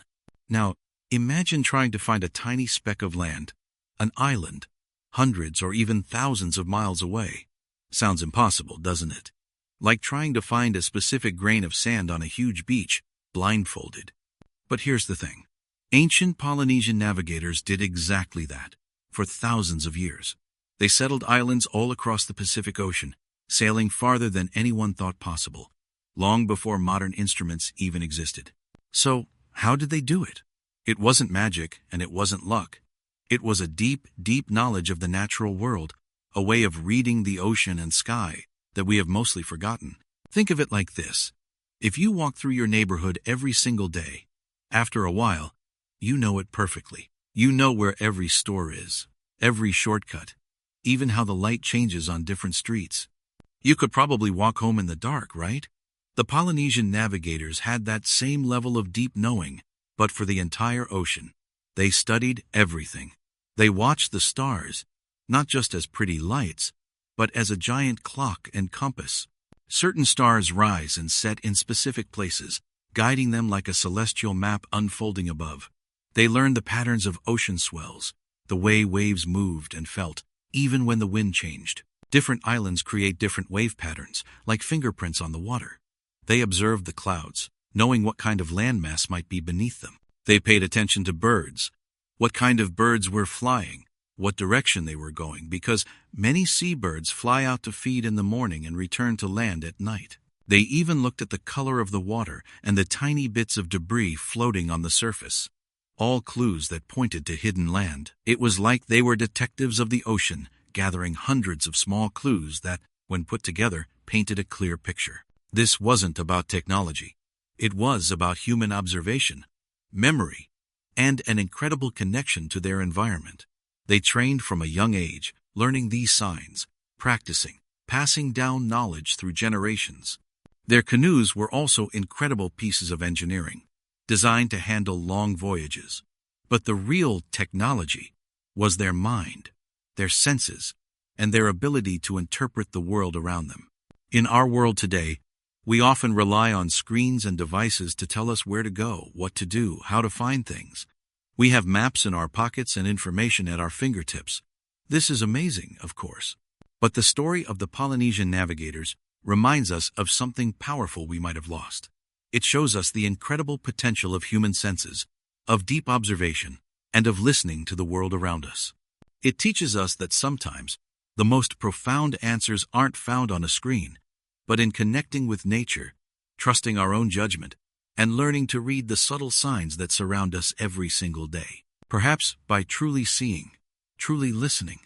Now, imagine trying to find a tiny speck of land, an island, hundreds or even thousands of miles away. Sounds impossible, doesn't it? Like trying to find a specific grain of sand on a huge beach, blindfolded. But here's the thing. Ancient Polynesian navigators did exactly that for thousands of years. They settled islands all across the Pacific Ocean, sailing farther than anyone thought possible, long before modern instruments even existed. So, how did they do it? It wasn't magic and it wasn't luck. It was a deep, deep knowledge of the natural world, a way of reading the ocean and sky that we have mostly forgotten. Think of it like this. If you walk through your neighborhood every single day, after a while, you know it perfectly. You know where every store is, every shortcut, even how the light changes on different streets. You could probably walk home in the dark, right? The Polynesian navigators had that same level of deep knowing, but for the entire ocean. They studied everything. They watched the stars, not just as pretty lights, but as a giant clock and compass. Certain stars rise and set in specific places, guiding them like a celestial map unfolding above. They learned the patterns of ocean swells, the way waves moved and felt, even when the wind changed. Different islands create different wave patterns, like fingerprints on the water. They observed the clouds, knowing what kind of landmass might be beneath them. They paid attention to birds, what kind of birds were flying, what direction they were going, because many seabirds fly out to feed in the morning and return to land at night. They even looked at the color of the water and the tiny bits of debris floating on the surface, all clues that pointed to hidden land. It was like they were detectives of the ocean, gathering hundreds of small clues that, when put together, painted a clear picture. This wasn't about technology. It was about human observation, memory, and an incredible connection to their environment. They trained from a young age, learning these signs, practicing, passing down knowledge through generations. Their canoes were also incredible pieces of engineering, designed to handle long voyages. But the real technology was their mind, their senses, and their ability to interpret the world around them. In our world today, we often rely on screens and devices to tell us where to go, what to do, how to find things. We have maps in our pockets and information at our fingertips. This is amazing, of course. But the story of the Polynesian navigators reminds us of something powerful we might have lost. It shows us the incredible potential of human senses, of deep observation, and of listening to the world around us. It teaches us that sometimes The most profound answers aren't found on a screen, but in connecting with nature, trusting our own judgment, and learning to read the subtle signs that surround us every single day. Perhaps by truly seeing, truly listening,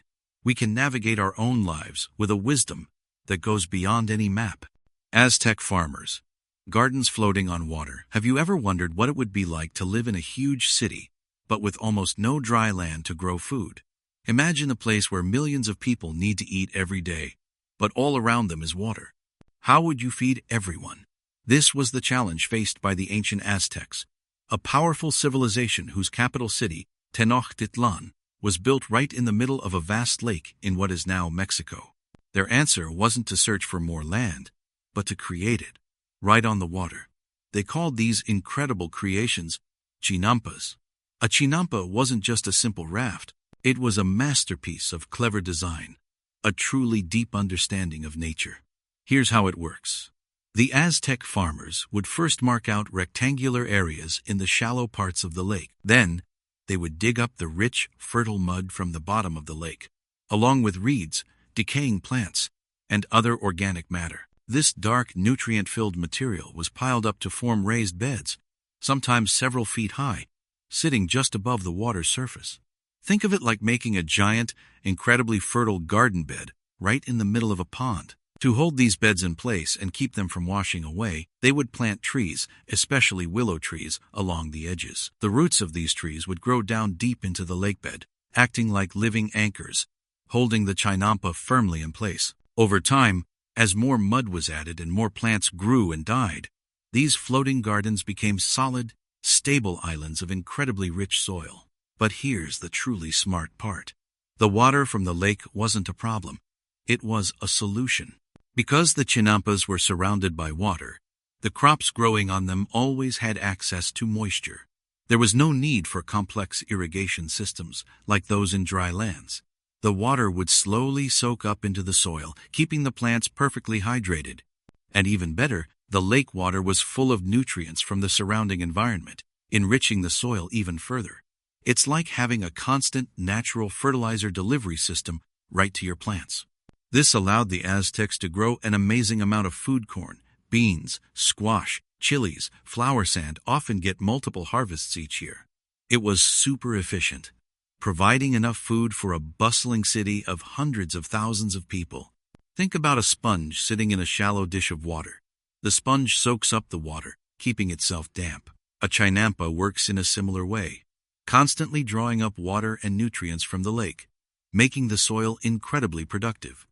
we can navigate our own lives with a wisdom that goes beyond any map. Aztec farmers, gardens floating on water. Have you ever wondered what it would be like to live in a huge city, but with almost no dry land to grow food? Imagine a place where millions of people need to eat every day, but all around them is water. How would you feed everyone? This was the challenge faced by the ancient Aztecs, a powerful civilization whose capital city, Tenochtitlan, was built right in the middle of a vast lake in what is now Mexico. Their answer wasn't to search for more land, but to create it, right on the water. They called these incredible creations chinampas. A chinampa wasn't just a simple raft, it was a masterpiece of clever design, a truly deep understanding of nature. Here's how it works. The Aztec farmers would first mark out rectangular areas in the shallow parts of the lake. Then, they would dig up the rich, fertile mud from the bottom of the lake, along with reeds, decaying plants, and other organic matter. This dark, nutrient-filled material was piled up to form raised beds, sometimes several feet high, sitting just above the water's surface. Think of it like making a giant, incredibly fertile garden bed right in the middle of a pond. To hold these beds in place and keep them from washing away, they would plant trees, especially willow trees, along the edges. The roots of these trees would grow down deep into the lakebed, acting like living anchors, holding the chinampa firmly in place. Over time, as more mud was added and more plants grew and died, these floating gardens became solid, stable islands of incredibly rich soil. But here's the truly smart part. The water from the lake wasn't a problem. It was a solution. Because the chinampas were surrounded by water, the crops growing on them always had access to moisture. There was no need for complex irrigation systems like those in dry lands. The water would slowly soak up into the soil, keeping the plants perfectly hydrated. And even better, the lake water was full of nutrients from the surrounding environment, enriching the soil even further. It's like having a constant natural fertilizer delivery system right to your plants. This allowed the Aztecs to grow an amazing amount of food: corn, beans, squash, chilies, flour sand, often get multiple harvests each year. It was super efficient, providing enough food for a bustling city of hundreds of thousands of people. Think about a sponge sitting in a shallow dish of water. The sponge soaks up the water, keeping itself damp. A chinampa works in a similar way, constantly drawing up water and nutrients from the lake, making the soil incredibly productive.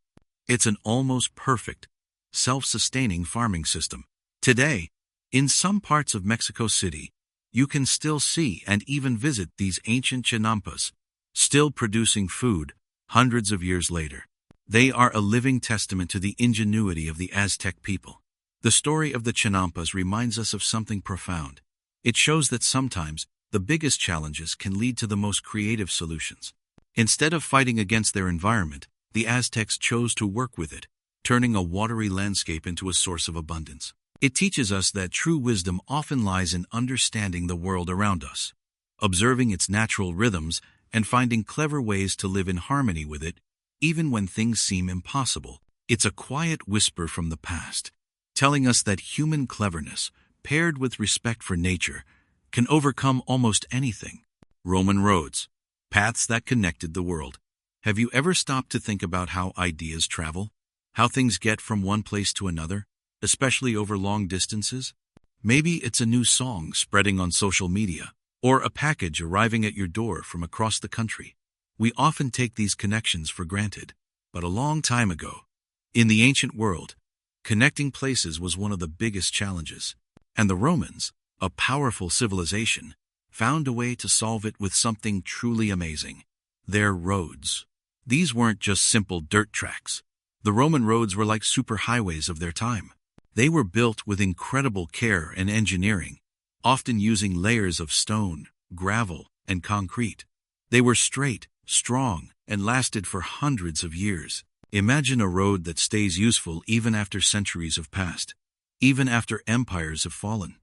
It's an almost perfect, self-sustaining farming system. Today, in some parts of Mexico City, you can still see and even visit these ancient chinampas, still producing food hundreds of years later. They are a living testament to the ingenuity of the Aztec people. The story of the chinampas reminds us of something profound. It shows that sometimes the biggest challenges can lead to the most creative solutions. Instead of fighting against their environment, the Aztecs chose to work with it, turning a watery landscape into a source of abundance. It teaches us that true wisdom often lies in understanding the world around us, observing its natural rhythms, and finding clever ways to live in harmony with it, even when things seem impossible. It's a quiet whisper from the past, telling us that human cleverness, paired with respect for nature, can overcome almost anything. Roman roads, paths that connected the world. Have you ever stopped to think about how ideas travel? How things get from one place to another, especially over long distances? Maybe it's a new song spreading on social media, or a package arriving at your door from across the country. We often take these connections for granted, but a long time ago, in the ancient world, connecting places was one of the biggest challenges. And the Romans, a powerful civilization, found a way to solve it with something truly amazing: their roads. These weren't just simple dirt tracks. The Roman roads were like superhighways of their time. They were built with incredible care and engineering, often using layers of stone, gravel, and concrete. They were straight, strong, and lasted for hundreds of years. Imagine a road that stays useful even after centuries have passed, even after empires have fallen.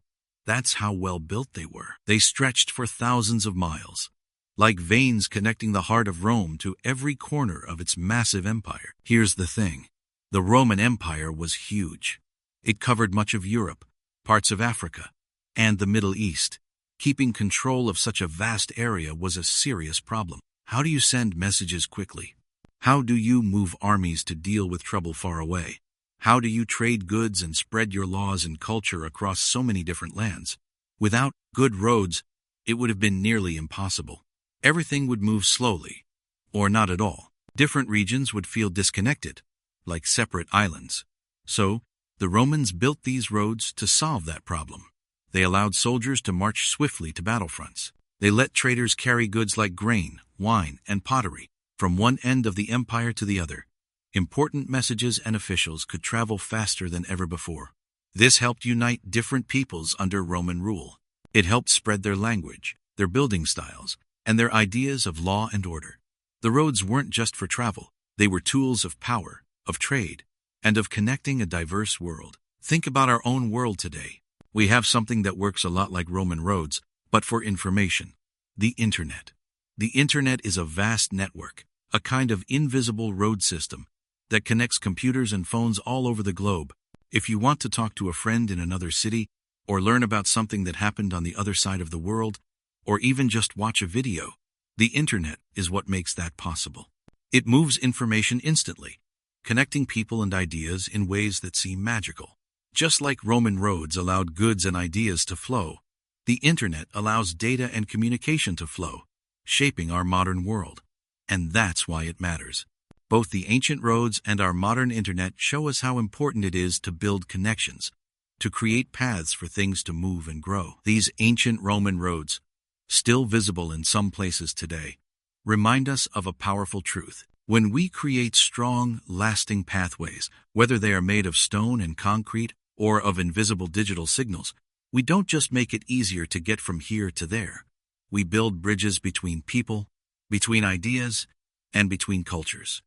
That's how well built they were. They stretched for thousands of miles, like veins connecting the heart of Rome to every corner of its massive empire. Here's the thing. The Roman Empire was huge. It covered much of Europe, parts of Africa, and the Middle East. Keeping control of such a vast area was a serious problem. How do you send messages quickly? How do you move armies to deal with trouble far away? How do you trade goods and spread your laws and culture across so many different lands? Without good roads, it would have been nearly impossible. Everything would move slowly, or not at all. Different regions would feel disconnected, like separate islands. So, the Romans built these roads to solve that problem. They allowed soldiers to march swiftly to battlefronts. They let traders carry goods like grain, wine, and pottery from one end of the empire to the other. Important messages and officials could travel faster than ever before. This helped unite different peoples under Roman rule. It helped spread their language, their building styles, and their ideas of law and order. The roads weren't just for travel. They were tools of power, of trade, and of connecting a diverse world. Think about our own world today. We have something that works a lot like Roman roads, but for information. The Internet. The Internet is a vast network, a kind of invisible road system that connects computers and phones all over the globe. If you want to talk to a friend in another city, or learn about something that happened on the other side of the world, or even just watch a video, the Internet is what makes that possible. It moves information instantly, connecting people and ideas in ways that seem magical. Just like Roman roads allowed goods and ideas to flow, the Internet allows data and communication to flow, shaping our modern world. And that's why it matters. Both the ancient roads and our modern Internet show us how important it is to build connections, to create paths for things to move and grow. These ancient Roman roads, still visible in some places today, remind us of a powerful truth. When we create strong, lasting pathways, whether they are made of stone and concrete or of invisible digital signals, we don't just make it easier to get from here to there. We build bridges between people, between ideas, and between cultures.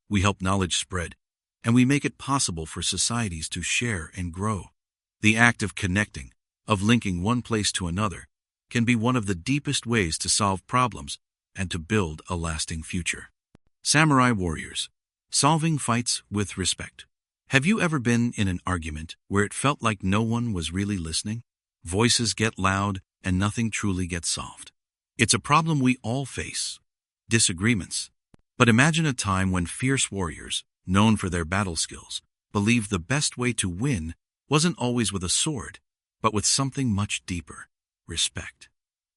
We help knowledge spread, and we make it possible for societies to share and grow. The act of connecting, of linking one place to another, can be one of the deepest ways to solve problems and to build a lasting future. Samurai warriors, solving fights with respect. Have you ever been in an argument where it felt like no one was really listening? Voices get loud and nothing truly gets solved. It's a problem we all face, disagreements. But imagine a time when fierce warriors, known for their battle skills, believed the best way to win wasn't always with a sword, but with something much deeper: respect.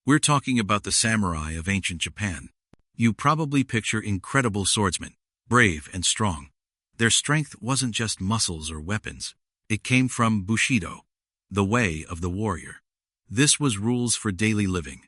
We're talking about the samurai of ancient Japan. You probably picture incredible swordsmen, brave and strong. Their strength wasn't just muscles or weapons. It came from Bushido, the way of the warrior. This was rules for daily living,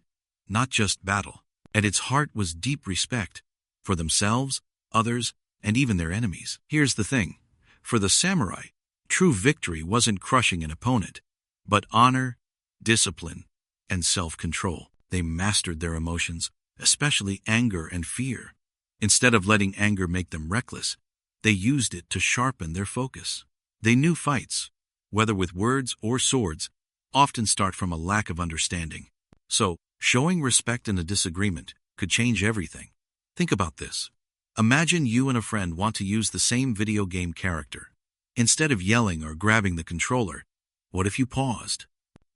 not just battle. At its heart was deep respect for themselves, others, and even their enemies. Here's the thing. For the samurai, true victory wasn't crushing an opponent, but honor, discipline, and self-control. They mastered their emotions, especially anger and fear. Instead of letting anger make them reckless, they used it to sharpen their focus. They knew fights, whether with words or swords, often start from a lack of understanding. So, showing respect in a disagreement could change everything. Think about this. Imagine you and a friend want to use the same video game character. Instead of yelling or grabbing the controller, what if you paused?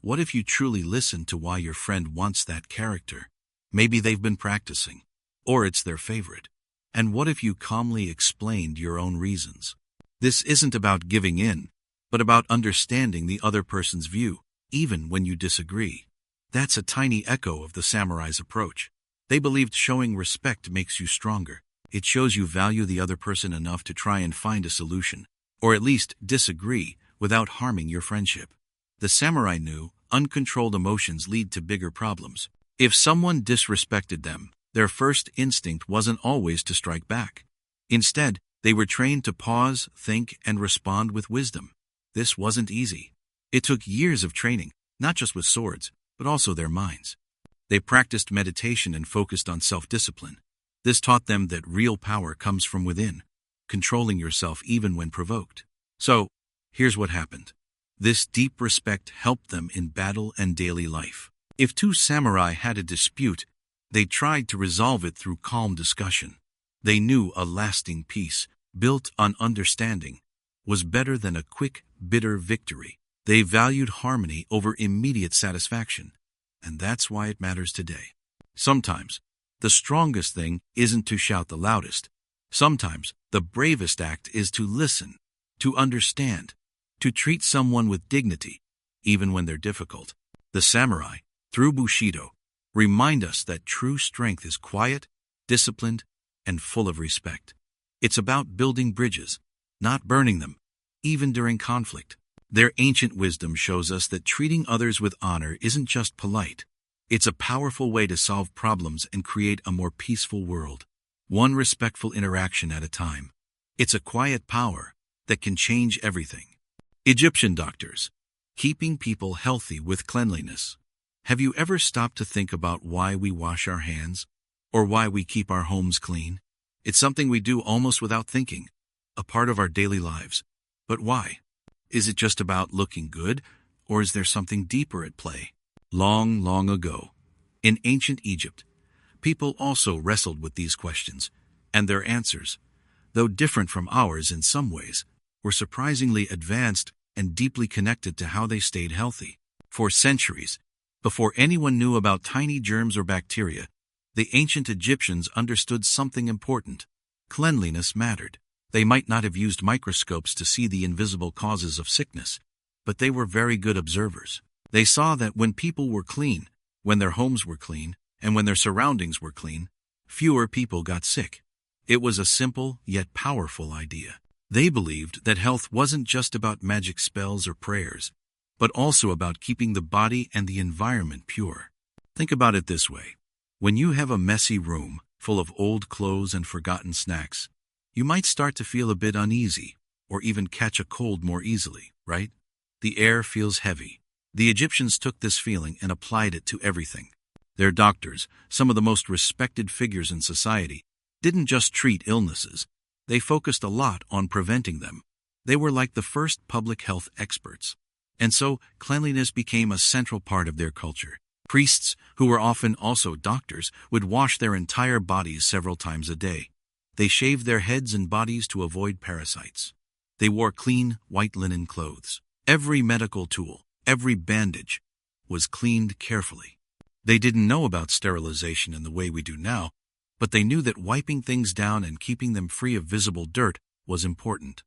What if you truly listened to why your friend wants that character? Maybe they've been practicing, or it's their favorite. And what if you calmly explained your own reasons? This isn't about giving in, but about understanding the other person's view, even when you disagree. That's a tiny echo of the samurai's approach. They believed showing respect makes you stronger. It shows you value the other person enough to try and find a solution, or at least disagree without harming your friendship. The samurai knew uncontrolled emotions lead to bigger problems. If someone disrespected them, their first instinct wasn't always to strike back. Instead, they were trained to pause, think, and respond with wisdom. This wasn't easy. It took years of training, not just with swords, but also their minds. They practiced meditation and focused on self-discipline. This taught them that real power comes from within, controlling yourself even when provoked. So, here's what happened. This deep respect helped them in battle and daily life. If two samurai had a dispute, They tried to resolve it through calm discussion. They knew a lasting peace, built on understanding, was better than a quick, bitter victory. They valued harmony over immediate satisfaction, and that's why it matters today. Sometimes, the strongest thing isn't to shout the loudest. Sometimes, the bravest act is to listen, to understand, to treat someone with dignity, even when they're difficult. The samurai, through Bushido, remind us that true strength is quiet, disciplined, and full of respect. It's about building bridges, not burning them, even during conflict. Their ancient wisdom shows us that treating others with honor isn't just polite. It's a powerful way to solve problems and create a more peaceful world, one respectful interaction at a time. It's a quiet power that can change everything. Egyptian doctors, keeping people healthy with cleanliness. Have you ever stopped to think about why we wash our hands, or why we keep our homes clean? It's something we do almost without thinking, a part of our daily lives. But why? Is it just about looking good, or is there something deeper at play? Long, long ago, in ancient Egypt, people also wrestled with these questions, and their answers, though different from ours in some ways, were surprisingly advanced and deeply connected to how they stayed healthy. For centuries, before anyone knew about tiny germs or bacteria, the ancient Egyptians understood something important. Cleanliness mattered. They might not have used microscopes to see the invisible causes of sickness, but they were very good observers. They saw that when people were clean, when their homes were clean, and when their surroundings were clean, fewer people got sick. It was a simple yet powerful idea. They believed that health wasn't just about magic spells or prayers, but also about keeping the body and the environment pure. Think about it this way. When you have a messy room full of old clothes and forgotten snacks, you might start to feel a bit uneasy, or even catch a cold more easily, right? The air feels heavy. The Egyptians took this feeling and applied it to everything. Their doctors, some of the most respected figures in society, didn't just treat illnesses. They focused a lot on preventing them. They were like the first public health experts. And so, cleanliness became a central part of their culture. Priests, who were often also doctors, would wash their entire bodies several times a day. They shaved their heads and bodies to avoid parasites. They wore clean, white linen clothes. Every medical tool, every bandage, was cleaned carefully. They didn't know about sterilization in the way we do now, but they knew that wiping things down and keeping them free of visible dirt was important.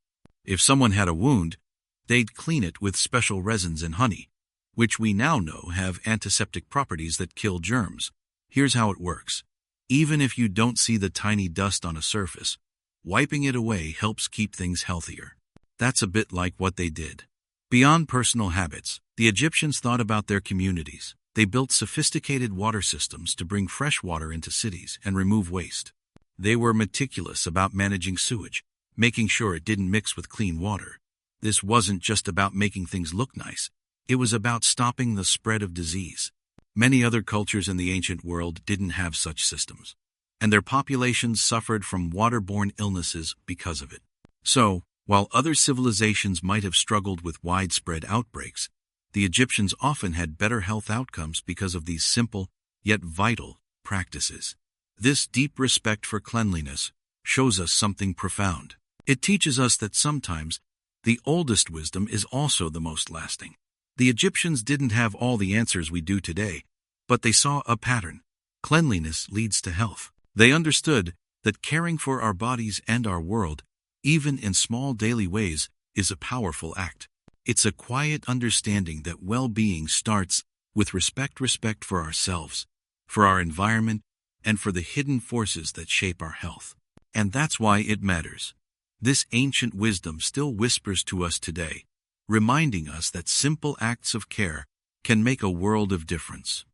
If someone had a wound, they'd clean it with special resins and honey, which we now know have antiseptic properties that kill germs. Here's how it works. Even if you don't see the tiny dust on a surface, wiping it away helps keep things healthier. That's a bit like what they did. Beyond personal habits, the Egyptians thought about their communities. They built sophisticated water systems to bring fresh water into cities and remove waste. They were meticulous about managing sewage, making sure it didn't mix with clean water. This wasn't just about making things look nice. It was about stopping the spread of disease. Many other cultures in the ancient world didn't have such systems, and their populations suffered from waterborne illnesses because of it. So, while other civilizations might have struggled with widespread outbreaks, the Egyptians often had better health outcomes because of these simple, yet vital, practices. This deep respect for cleanliness shows us something profound. It teaches us that sometimes the oldest wisdom is also the most lasting. The Egyptians didn't have all the answers we do today, but they saw a pattern. Cleanliness leads to health. They understood that caring for our bodies and our world, even in small daily ways, is a powerful act. It's a quiet understanding that well-being starts with respect for ourselves, for our environment, and for the hidden forces that shape our health. And that's why it matters. This ancient wisdom still whispers to us today, reminding us that simple acts of care can make a world of difference.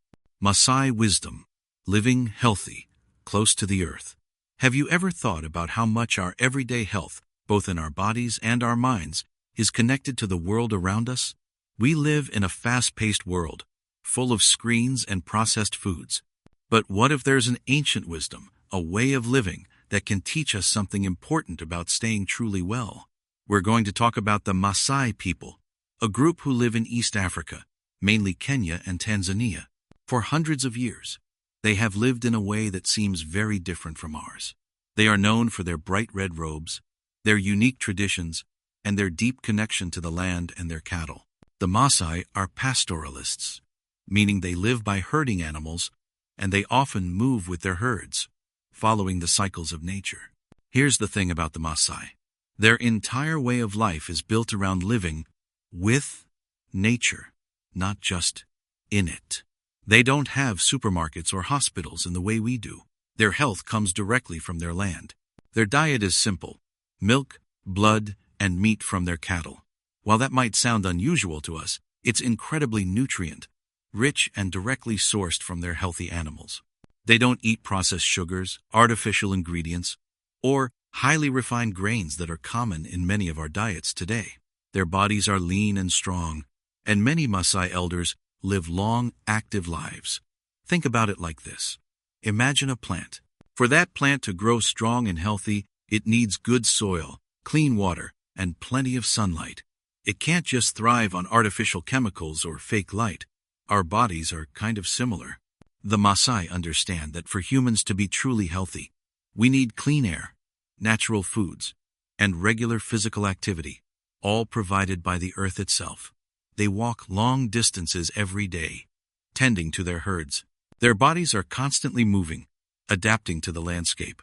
Maasai wisdom, living healthy, close to the earth. Have you ever thought about how much our everyday health, both in our bodies and our minds, is connected to the world around us? We live in a fast-paced world, full of screens and processed foods. But what if there's an ancient wisdom, a way of living, that can teach us something important about staying truly well? We're going to talk about the Maasai people, a group who live in East Africa, mainly Kenya and Tanzania. For hundreds of years, They have lived in a way that seems very different from ours. They are known for their bright red robes, their unique traditions, and their deep connection to the land and their cattle. The Maasai are pastoralists, meaning they live by herding animals, and they often move with their herds, following the cycles of nature. Here's the thing about the Maasai. Their entire way of life is built around living with nature, not just in it. They don't have supermarkets or hospitals in the way we do. Their health comes directly from their land. Their diet is simple: milk, blood, and meat from their cattle. While that might sound unusual to us, it's incredibly nutrient-rich and directly sourced from their healthy animals. They don't eat processed sugars, artificial ingredients, or highly refined grains that are common in many of our diets today. Their bodies are lean and strong, and many Maasai elders live long, active lives. Think about it like this. Imagine a plant. For that plant to grow strong and healthy, it needs good soil, clean water, and plenty of sunlight. It can't just thrive on artificial chemicals or fake light. Our bodies are kind of similar. The Maasai understand that for humans to be truly healthy, we need clean air, natural foods, and regular physical activity, all provided by the earth itself. They walk long distances every day, tending to their herds. Their bodies are constantly moving, adapting to the landscape.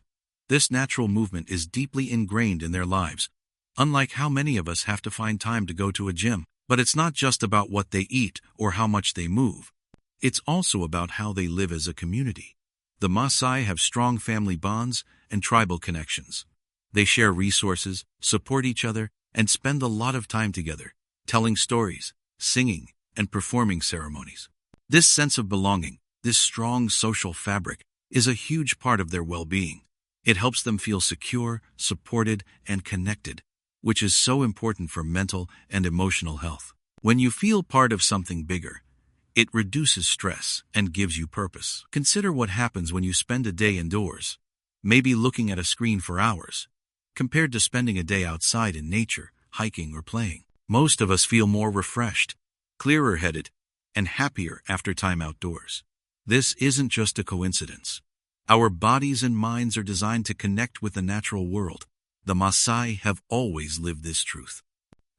This natural movement is deeply ingrained in their lives, unlike how many of us have to find time to go to a gym. But it's not just about what they eat or how much they move. It's also about how they live as a community. The Maasai have strong family bonds and tribal connections. They share resources, support each other, and spend a lot of time together, telling stories, singing, and performing ceremonies. This sense of belonging, this strong social fabric, is a huge part of their well-being. It helps them feel secure, supported, and connected, which is so important for mental and emotional health. When you feel part of something bigger, it reduces stress and gives you purpose. Consider what happens when you spend a day indoors, maybe looking at a screen for hours, compared to spending a day outside in nature, hiking or playing. Most of us feel more refreshed, clearer-headed, and happier after time outdoors. This isn't just a coincidence. Our bodies and minds are designed to connect with the natural world. The Maasai have always lived this truth.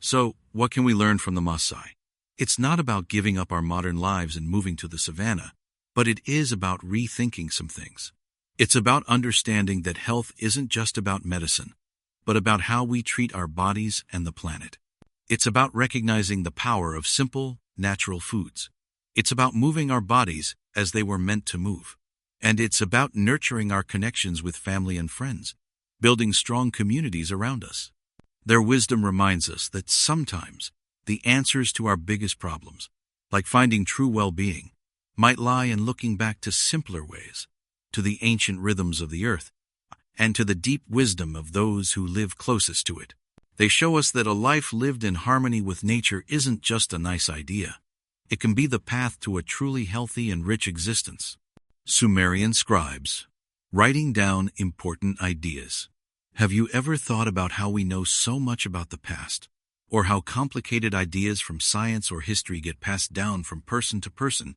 So, what can we learn from the Maasai? It's not about giving up our modern lives and moving to the savannah, but it is about rethinking some things. It's about understanding that health isn't just about medicine, but about how we treat our bodies and the planet. It's about recognizing the power of simple, natural foods. It's about moving our bodies as they were meant to move. And it's about nurturing our connections with family and friends, building strong communities around us. Their wisdom reminds us that sometimes the answers to our biggest problems, like finding true well-being, might lie in looking back to simpler ways, to the ancient rhythms of the earth, and to the deep wisdom of those who live closest to it. They show us that a life lived in harmony with nature isn't just a nice idea. It can be the path to a truly healthy and rich existence. Sumerian scribes, writing down important ideas. Have you ever thought about how we know so much about the past, or how complicated ideas from science or history get passed down from person to person,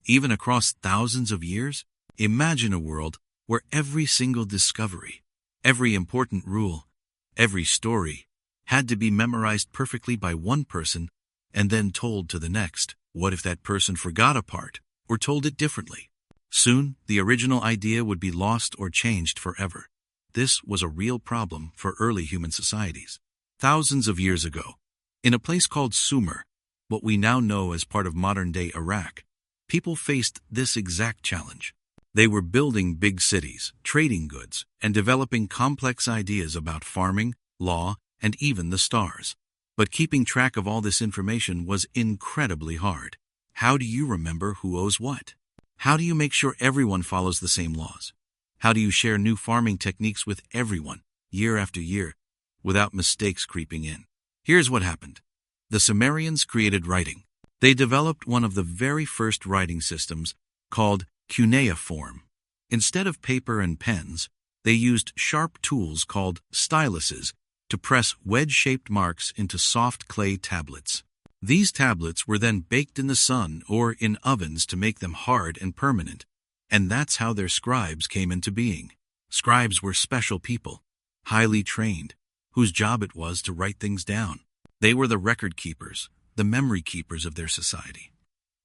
even across thousands of years? Imagine a world where every single discovery, every important rule, every story had to be memorized perfectly by one person and then told to the next. What if that person forgot a part or told it differently? Soon, the original idea would be lost or changed forever. This was a real problem for early human societies. Thousands of years ago, in a place called Sumer, what we now know as part of modern-day Iraq, people faced this exact challenge. They were building big cities, trading goods, and developing complex ideas about farming, law, and even the stars. But keeping track of all this information was incredibly hard. How do you remember who owes what? How do you make sure everyone follows the same laws? How do you share new farming techniques with everyone, year after year, without mistakes creeping in? Here's what happened. The Sumerians created writing. They developed one of the very first writing systems, called cuneiform. Instead of paper and pens, they used sharp tools called styluses to press wedge-shaped marks into soft clay tablets. These tablets were then baked in the sun or in ovens to make them hard and permanent. And that's how their scribes came into being. Scribes were special people, highly trained, whose job it was to write things down. They were the record keepers, the memory keepers of their society.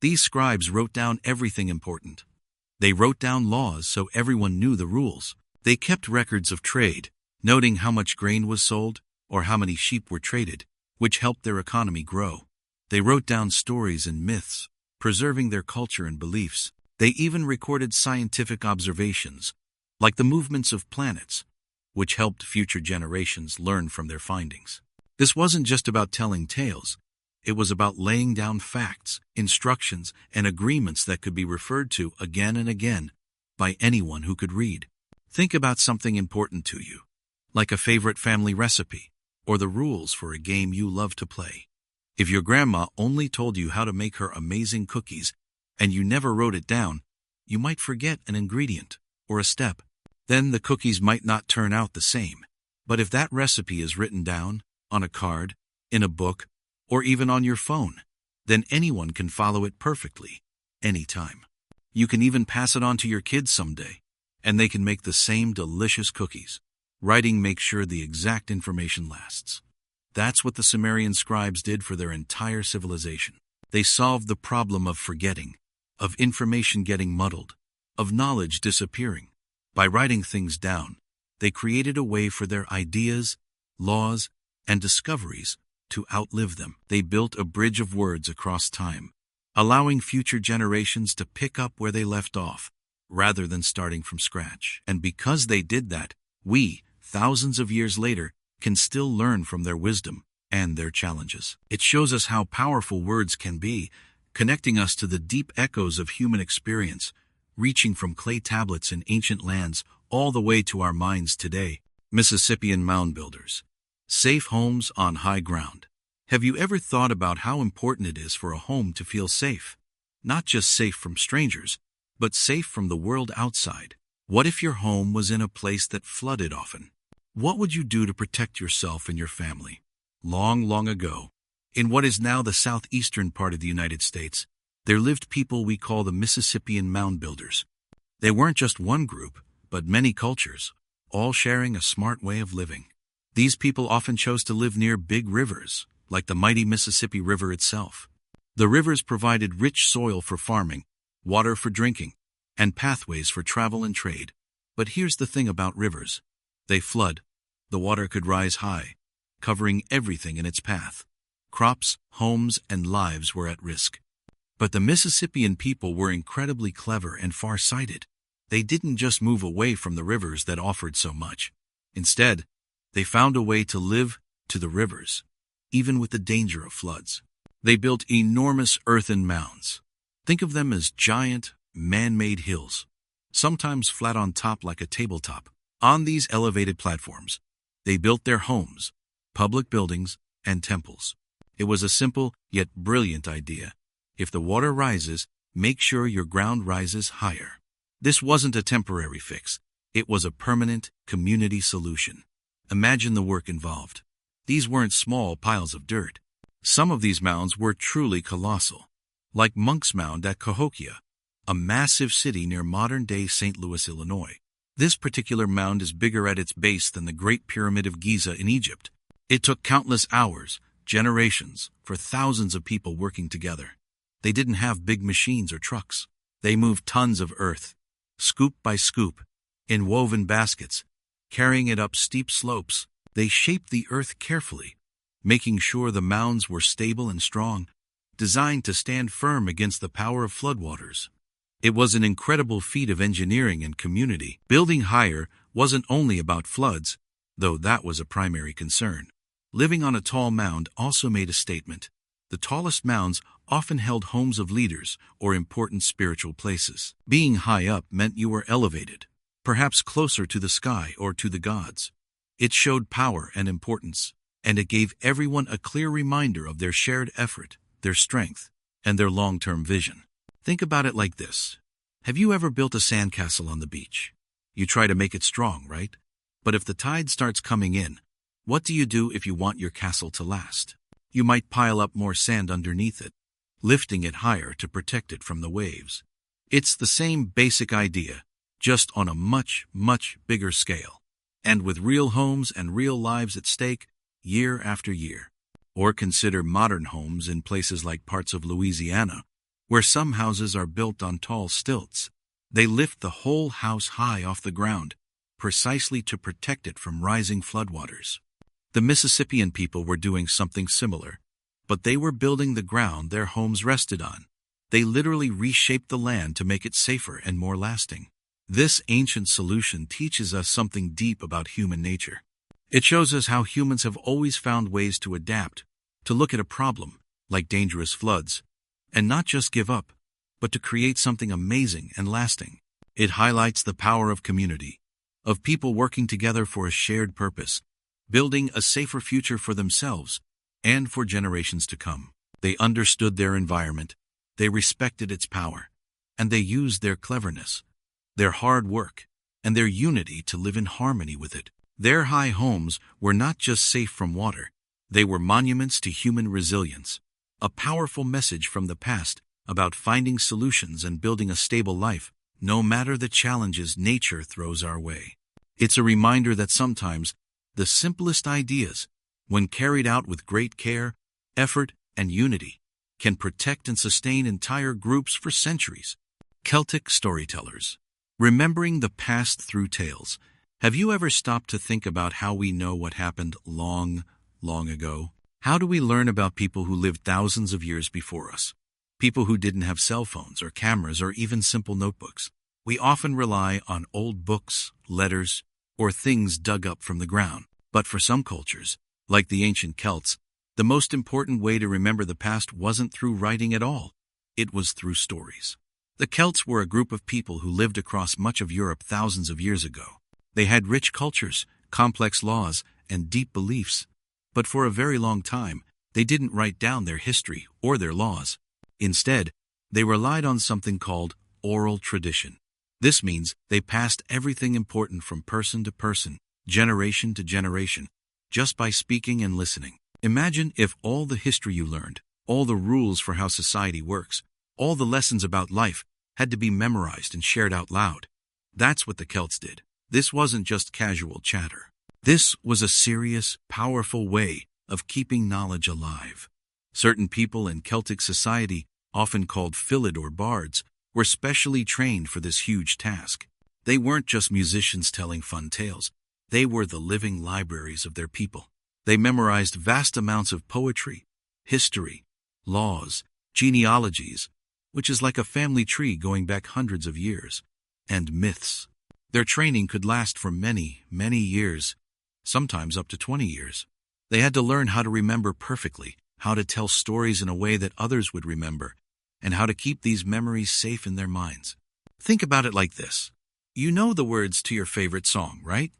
These scribes wrote down everything important. They wrote down laws so everyone knew the rules. They kept records of trade, noting how much grain was sold or how many sheep were traded, which helped their economy grow. They wrote down stories and myths, preserving their culture and beliefs. They even recorded scientific observations, like the movements of planets, which helped future generations learn from their findings. This wasn't just about telling tales. It was about laying down facts, instructions, and agreements that could be referred to again and again by anyone who could read. Think about something important to you, like a favorite family recipe, or the rules for a game you love to play. If your grandma only told you how to make her amazing cookies, and you never wrote it down, you might forget an ingredient or a step. Then the cookies might not turn out the same. But if that recipe is written down, on a card, in a book, or even on your phone, then anyone can follow it perfectly, anytime. You can even pass it on to your kids someday, and they can make the same delicious cookies. Writing makes sure the exact information lasts. That's what the Sumerian scribes did for their entire civilization. They solved the problem of forgetting, of information getting muddled, of knowledge disappearing. By writing things down, they created a way for their ideas, laws, and discoveries to outlive them. They built a bridge of words across time, allowing future generations to pick up where they left off, rather than starting from scratch. And because they did that, we, thousands of years later, can still learn from their wisdom and their challenges. It shows us how powerful words can be, connecting us to the deep echoes of human experience, reaching from clay tablets in ancient lands all the way to our minds today. Mississippian mound builders. Safe homes on high ground. Have you ever thought about how important it is for a home to feel safe? Not just safe from strangers, but safe from the world outside. What if your home was in a place that flooded often? What would you do to protect yourself and your family? Long, long ago, in what is now the southeastern part of the United States, there lived people we call the Mississippian mound builders. They weren't just one group, but many cultures, all sharing a smart way of living. These people often chose to live near big rivers, like the mighty Mississippi River itself. The rivers provided rich soil for farming, water for drinking, and pathways for travel and trade. But here's the thing about rivers. They flood. The water could rise high, covering everything in its path. Crops, homes, and lives were at risk. But the Mississippian people were incredibly clever and far-sighted. They didn't just move away from the rivers that offered so much. Instead, they found a way to live to the rivers, even with the danger of floods. They built enormous earthen mounds. Think of them as giant, man-made hills, sometimes flat on top like a tabletop. On these elevated platforms, they built their homes, public buildings, and temples. It was a simple yet brilliant idea. If the water rises, make sure your ground rises higher. This wasn't a temporary fix. It was a permanent community solution. Imagine the work involved. These weren't small piles of dirt. Some of these mounds were truly colossal, like Monk's Mound at Cahokia, a massive city near modern-day St. Louis, Illinois. This particular mound is bigger at its base than the Great Pyramid of Giza in Egypt. It took countless hours, generations, for thousands of people working together. They didn't have big machines or trucks. They moved tons of earth, scoop by scoop, in woven baskets, carrying it up steep slopes. They shaped the earth carefully, making sure the mounds were stable and strong, designed to stand firm against the power of floodwaters. It was an incredible feat of engineering and community. Building higher wasn't only about floods, though that was a primary concern. Living on a tall mound also made a statement. The tallest mounds often held homes of leaders or important spiritual places. Being high up meant you were elevated, perhaps closer to the sky or to the gods. It showed power and importance, and it gave everyone a clear reminder of their shared effort, their strength, and their long-term vision. Think about it like this. Have you ever built a sandcastle on the beach? You try to make it strong, right? But if the tide starts coming in, what do you do if you want your castle to last? You might pile up more sand underneath it, lifting it higher to protect it from the waves. It's the same basic idea, just on a much, much bigger scale, and with real homes and real lives at stake year after year. Or consider modern homes in places like parts of Louisiana, where some houses are built on tall stilts. They lift the whole house high off the ground, precisely to protect it from rising floodwaters. The Mississippian people were doing something similar, but they were building the ground their homes rested on. They literally reshaped the land to make it safer and more lasting. This ancient solution teaches us something deep about human nature. It shows us how humans have always found ways to adapt, to look at a problem, like dangerous floods, and not just give up, but to create something amazing and lasting. It highlights the power of community, of people working together for a shared purpose, building a safer future for themselves and for generations to come. They understood their environment, they respected its power, and they used their cleverness, their hard work, and their unity to live in harmony with it. Their high homes were not just safe from water, they were monuments to human resilience, a powerful message from the past about finding solutions and building a stable life, no matter the challenges nature throws our way. It's a reminder that sometimes the simplest ideas, when carried out with great care, effort, and unity, can protect and sustain entire groups for centuries. Celtic Storytellers. Remembering the past through tales. Have you ever stopped to think about how we know what happened long, long ago? How do we learn about people who lived thousands of years before us? People who didn't have cell phones or cameras or even simple notebooks. We often rely on old books, letters, or things dug up from the ground. But for some cultures, like the ancient Celts, the most important way to remember the past wasn't through writing at all. It was through stories. The Celts were a group of people who lived across much of Europe thousands of years ago. They had rich cultures, complex laws, and deep beliefs. But for a very long time, they didn't write down their history or their laws. Instead, they relied on something called oral tradition. This means they passed everything important from person to person, generation to generation, just by speaking and listening. Imagine if all the history you learned, all the rules for how society works, all the lessons about life had to be memorized and shared out loud. That's what the Celts did. This wasn't just casual chatter. This was a serious, powerful way of keeping knowledge alive. Certain people in Celtic society, often called Philid or bards, were specially trained for this huge task. They weren't just musicians telling fun tales. They were the living libraries of their people. They memorized vast amounts of poetry, history, laws, genealogies, which is like a family tree going back hundreds of years, and myths. Their training could last for many, many years, sometimes up to 20 years. They had to learn how to remember perfectly, how to tell stories in a way that others would remember, and how to keep these memories safe in their minds. Think about it like this. You know the words to your favorite song, right?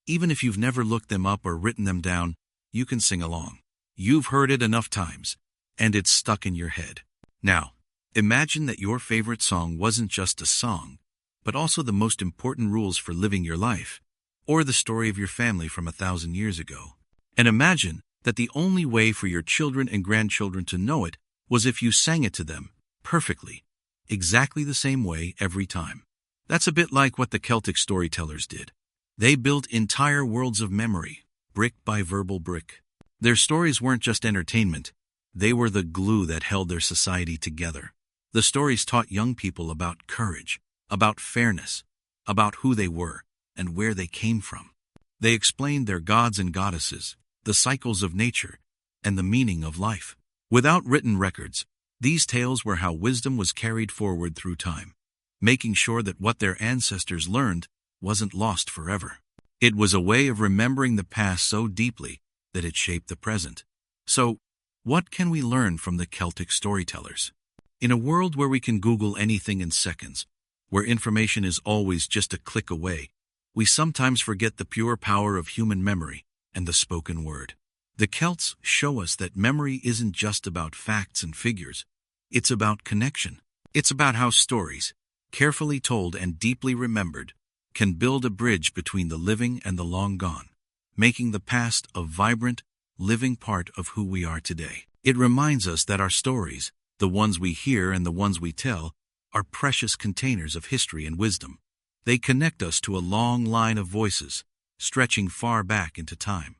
Even if you've never looked them up or written them down, you can sing along. You've heard it enough times, and it's stuck in your head. Now, imagine that your favorite song wasn't just a song, but also the most important rules for living your life, or the story of your family from 1,000 years ago. And imagine that the only way for your children and grandchildren to know it was if you sang it to them, perfectly, exactly the same way every time. That's a bit like what the Celtic storytellers did. They built entire worlds of memory, brick by verbal brick. Their stories weren't just entertainment, they were the glue that held their society together. The stories taught young people about courage, about fairness, about who they were and where they came from. They explained their gods and goddesses, the cycles of nature, and the meaning of life. Without written records, these tales were how wisdom was carried forward through time, making sure that what their ancestors learned wasn't lost forever. It was a way of remembering the past so deeply that it shaped the present. So, what can we learn from the Celtic storytellers? In a world where we can Google anything in seconds, where information is always just a click away, we sometimes forget the pure power of human memory and the spoken word. The Celts show us that memory isn't just about facts and figures. It's about connection. It's about how stories, carefully told and deeply remembered, can build a bridge between the living and the long gone, making the past a vibrant, living part of who we are today. It reminds us that our stories, the ones we hear and the ones we tell, are precious containers of history and wisdom. They connect us to a long line of voices, stretching far back into time.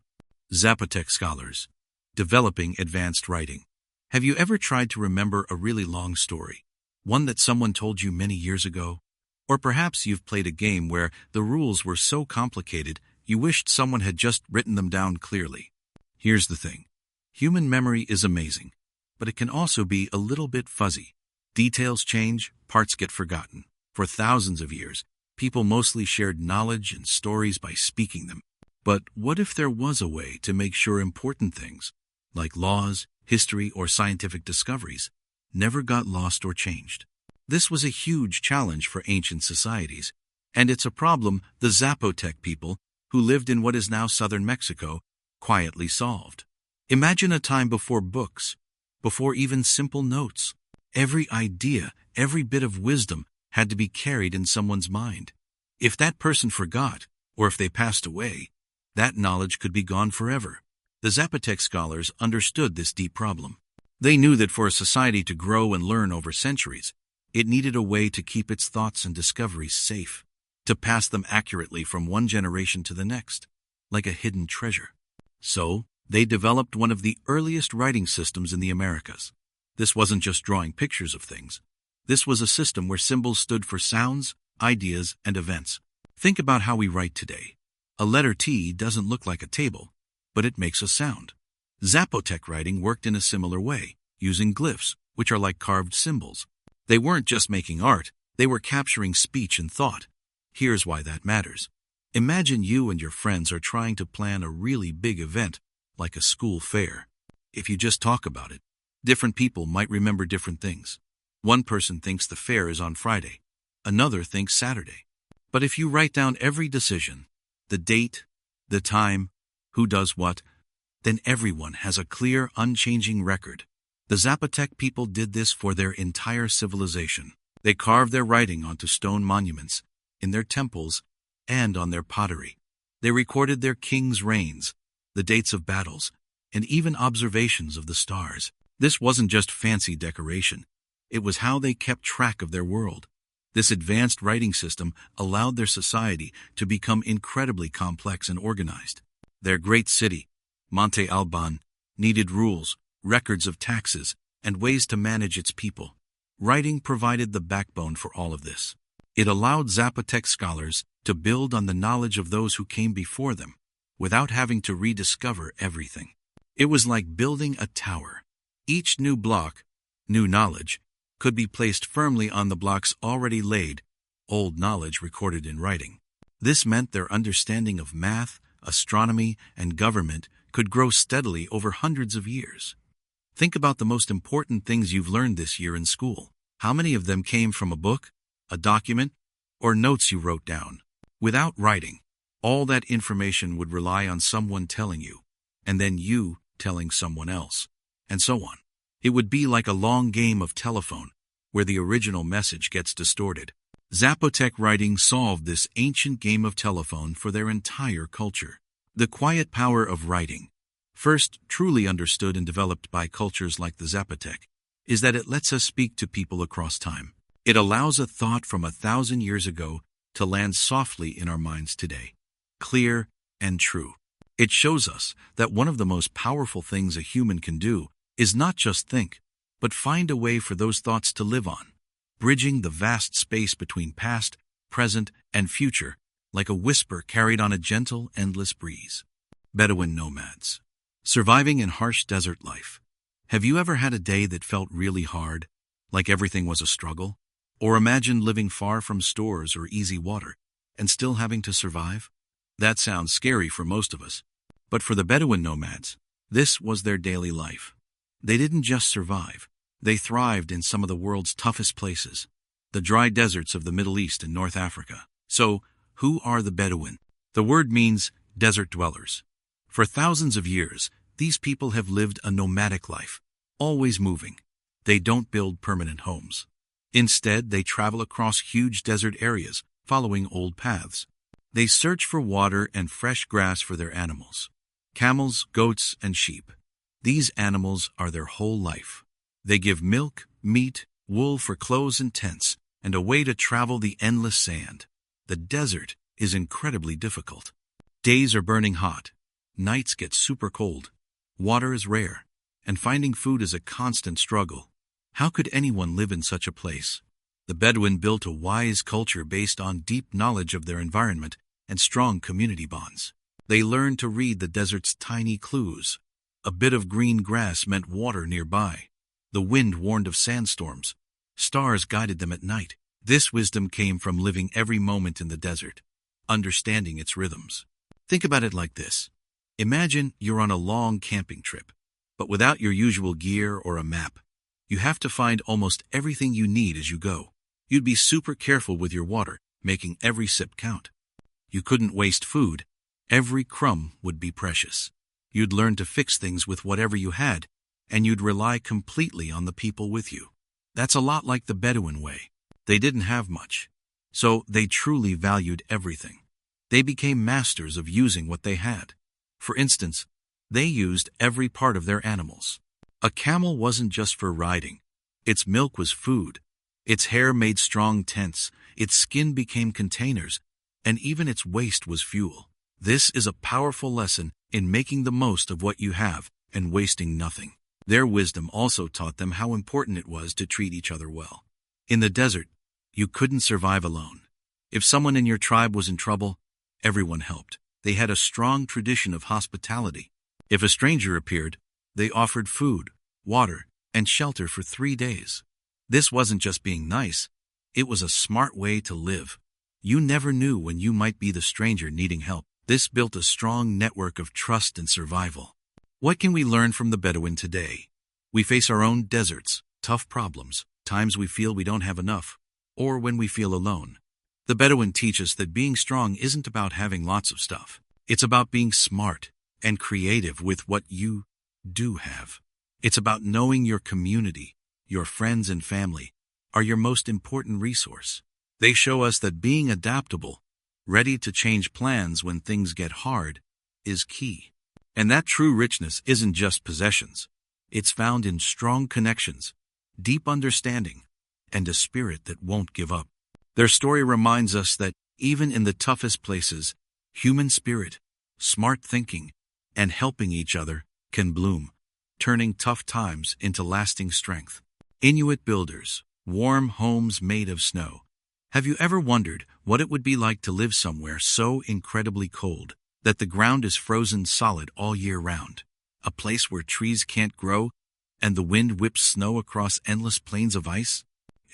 Zapotec Scholars, developing advanced writing. Have you ever tried to remember a really long story? One that someone told you many years ago? Or perhaps you've played a game where the rules were so complicated you wished someone had just written them down clearly. Here's the thing. Human memory is amazing, but it can also be a little bit fuzzy. Details change, parts get forgotten. For thousands of years, people mostly shared knowledge and stories by speaking them. But what if there was a way to make sure important things, like laws, history, or scientific discoveries, never got lost or changed? This was a huge challenge for ancient societies, and it's a problem the Zapotec people, who lived in what is now southern Mexico, quietly solved. Imagine a time before books, before even simple notes. Every idea, every bit of wisdom had to be carried in someone's mind. If that person forgot, or if they passed away, that knowledge could be gone forever. The Zapotec scholars understood this deep problem. They knew that for a society to grow and learn over centuries, it needed a way to keep its thoughts and discoveries safe, to pass them accurately from one generation to the next, like a hidden treasure. So, they developed one of the earliest writing systems in the Americas. This wasn't just drawing pictures of things. This was a system where symbols stood for sounds, ideas, and events. Think about how we write today. A letter T doesn't look like a table, but it makes a sound. Zapotec writing worked in a similar way, using glyphs, which are like carved symbols. They weren't just making art, they were capturing speech and thought. Here's why that matters. Imagine you and your friends are trying to plan a really big event, like a school fair. If you just talk about it, different people might remember different things. One person thinks the fair is on Friday, another thinks Saturday. But if you write down every decision, the date, the time, who does what, then everyone has a clear, unchanging record. The Zapotec people did this for their entire civilization. They carved their writing onto stone monuments, in their temples, and on their pottery. They recorded their kings' reigns, the dates of battles, and even observations of the stars. This wasn't just fancy decoration. It was how they kept track of their world. This advanced writing system allowed their society to become incredibly complex and organized. Their great city, Monte Alban, needed rules, records of taxes, and ways to manage its people. Writing provided the backbone for all of this. It allowed Zapotec scholars to build on the knowledge of those who came before them, without having to rediscover everything. It was like building a tower. Each new block, new knowledge, could be placed firmly on the blocks already laid, old knowledge recorded in writing. This meant their understanding of math, astronomy, and government could grow steadily over hundreds of years. Think about the most important things you've learned this year in school. How many of them came from a book, a document, or notes you wrote down? Without writing, all that information would rely on someone telling you, and then you telling someone else, and so on. It would be like a long game of telephone, where the original message gets distorted. Zapotec writing solved this ancient game of telephone for their entire culture. The quiet power of writing, first truly understood and developed by cultures like the Zapotec, is that it lets us speak to people across time. It allows a thought from 1,000 years ago to land softly in our minds today, clear and true. It shows us that one of the most powerful things a human can do is not just think, but find a way for those thoughts to live on, bridging the vast space between past, present, and future, like a whisper carried on a gentle, endless breeze. Bedouin nomads. Surviving in harsh desert life. Have you ever had a day that felt really hard, like everything was a struggle? Or imagine living far from stores or easy water, and still having to survive? That sounds scary for most of us. But for the Bedouin nomads, this was their daily life. They didn't just survive. They thrived in some of the world's toughest places, the dry deserts of the Middle East and North Africa. So, who are the Bedouin? The word means desert dwellers. For thousands of years, these people have lived a nomadic life, always moving. They don't build permanent homes. Instead, they travel across huge desert areas, following old paths. They search for water and fresh grass for their animals. Camels, goats, and sheep. These animals are their whole life. They give milk, meat, wool for clothes and tents, and a way to travel the endless sand. The desert is incredibly difficult. Days are burning hot, nights get super cold, water is rare, and finding food is a constant struggle. How could anyone live in such a place? The Bedouin built a wise culture based on deep knowledge of their environment and strong community bonds. They learned to read the desert's tiny clues. A bit of green grass meant water nearby. The wind warned of sandstorms. Stars guided them at night. This wisdom came from living every moment in the desert, understanding its rhythms. Think about it like this. Imagine you're on a long camping trip, but without your usual gear or a map. You have to find almost everything you need as you go. You'd be super careful with your water, making every sip count. You couldn't waste food. Every crumb would be precious. You'd learn to fix things with whatever you had, and you'd rely completely on the people with you. That's a lot like the Bedouin way. They didn't have much, so they truly valued everything. They became masters of using what they had. For instance, they used every part of their animals. A camel wasn't just for riding. Its milk was food. Its hair made strong tents. Its skin became containers, and even its waste was fuel. This is a powerful lesson in making the most of what you have and wasting nothing. Their wisdom also taught them how important it was to treat each other well. In the desert, you couldn't survive alone. If someone in your tribe was in trouble, everyone helped. They had a strong tradition of hospitality. If a stranger appeared, they offered food, water, and shelter for 3 days. This wasn't just being nice, it was a smart way to live. You never knew when you might be the stranger needing help. This built a strong network of trust and survival. What can we learn from the Bedouin today? We face our own deserts, tough problems, times we feel we don't have enough, or when we feel alone. The Bedouin teach us that being strong isn't about having lots of stuff. It's about being smart and creative with what you do have. It's about knowing your community, your friends and family, are your most important resource. They show us that being adaptable, ready to change plans when things get hard, is key. And that true richness isn't just possessions. It's found in strong connections, deep understanding, and a spirit that won't give up. Their story reminds us that even in the toughest places, human spirit, smart thinking, and helping each other can bloom, turning tough times into lasting strength. Inuit builders, warm homes made of snow. Have you ever wondered what it would be like to live somewhere so incredibly cold that the ground is frozen solid all year round? A place where trees can't grow and the wind whips snow across endless plains of ice?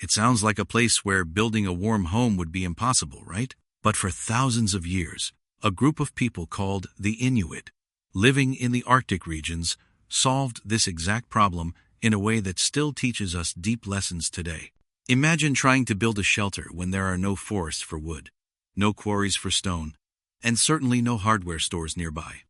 It sounds like a place where building a warm home would be impossible, right? But for thousands of years, a group of people called the Inuit, living in the Arctic regions, solved this exact problem in a way that still teaches us deep lessons today. Imagine trying to build a shelter when there are no forests for wood, no quarries for stone, and certainly no hardware stores nearby.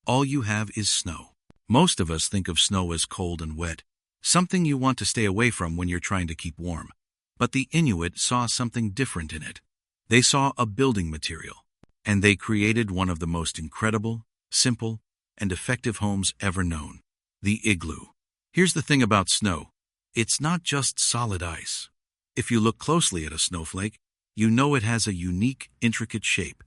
All you have is snow. Most of us think of snow as cold and wet, something you want to stay away from when you're trying to keep warm. But the Inuit saw something different in it. They saw a building material, and they created one of the most incredible, simple, and effective homes ever known: the igloo. Here's the thing about snow. It's not just solid ice. If you look closely at a snowflake, you know it has a unique, intricate shape.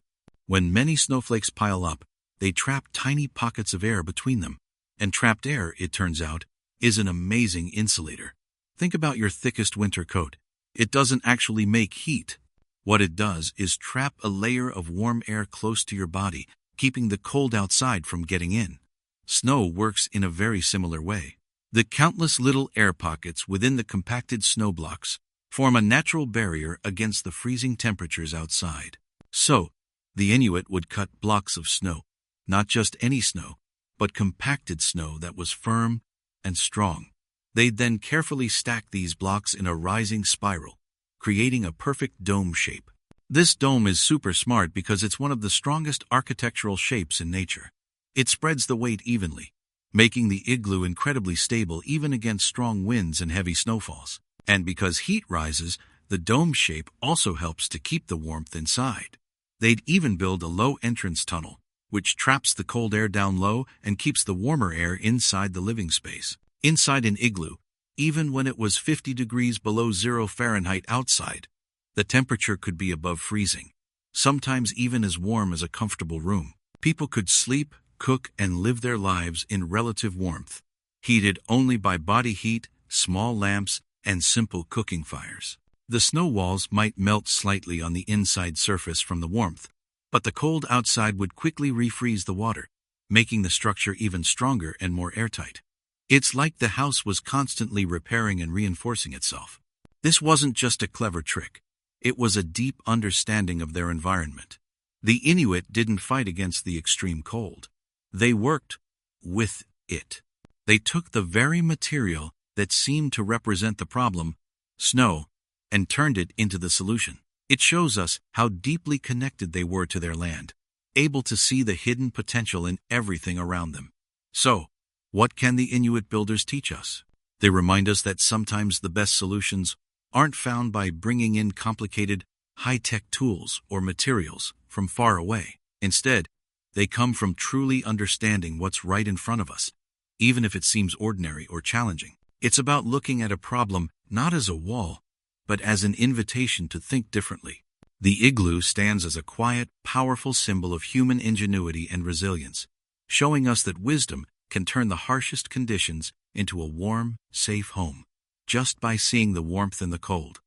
When many snowflakes pile up, they trap tiny pockets of air between them. And trapped air, it turns out, is an amazing insulator. Think about your thickest winter coat. It doesn't actually make heat. What it does is trap a layer of warm air close to your body, keeping the cold outside from getting in. Snow works in a very similar way. The countless little air pockets within the compacted snow blocks form a natural barrier against the freezing temperatures outside. So, the Inuit would cut blocks of snow, not just any snow, but compacted snow that was firm and strong. They'd then carefully stack these blocks in a rising spiral, creating a perfect dome shape. This dome is super smart because it's one of the strongest architectural shapes in nature. It spreads the weight evenly, making the igloo incredibly stable even against strong winds and heavy snowfalls. And because heat rises, the dome shape also helps to keep the warmth inside. They'd even build a low entrance tunnel, which traps the cold air down low and keeps the warmer air inside the living space. Inside an igloo, Even when it was 50 degrees below 0 Fahrenheit outside, the temperature could be above freezing, sometimes even as warm as a comfortable room. People could sleep, cook, and live their lives in relative warmth, heated only by body heat, small lamps, and simple cooking fires. The snow walls might melt slightly on the inside surface from the warmth, but the cold outside would quickly refreeze the water, making the structure even stronger and more airtight. It's like the house was constantly repairing and reinforcing itself. This wasn't just a clever trick. It was a deep understanding of their environment. The Inuit didn't fight against the extreme cold. They worked with it. They took the very material that seemed to represent the problem, snow, and turned it into the solution. It shows us how deeply connected they were to their land, able to see the hidden potential in everything around them. So, what can the Inuit builders teach us? They remind us that sometimes the best solutions aren't found by bringing in complicated, high-tech tools or materials from far away. Instead, they come from truly understanding what's right in front of us, even if it seems ordinary or challenging. It's about looking at a problem not as a wall, but as an invitation to think differently. The igloo stands as a quiet, powerful symbol of human ingenuity and resilience, showing us that wisdom can turn the harshest conditions into a warm, safe home, just by seeing the warmth in the cold.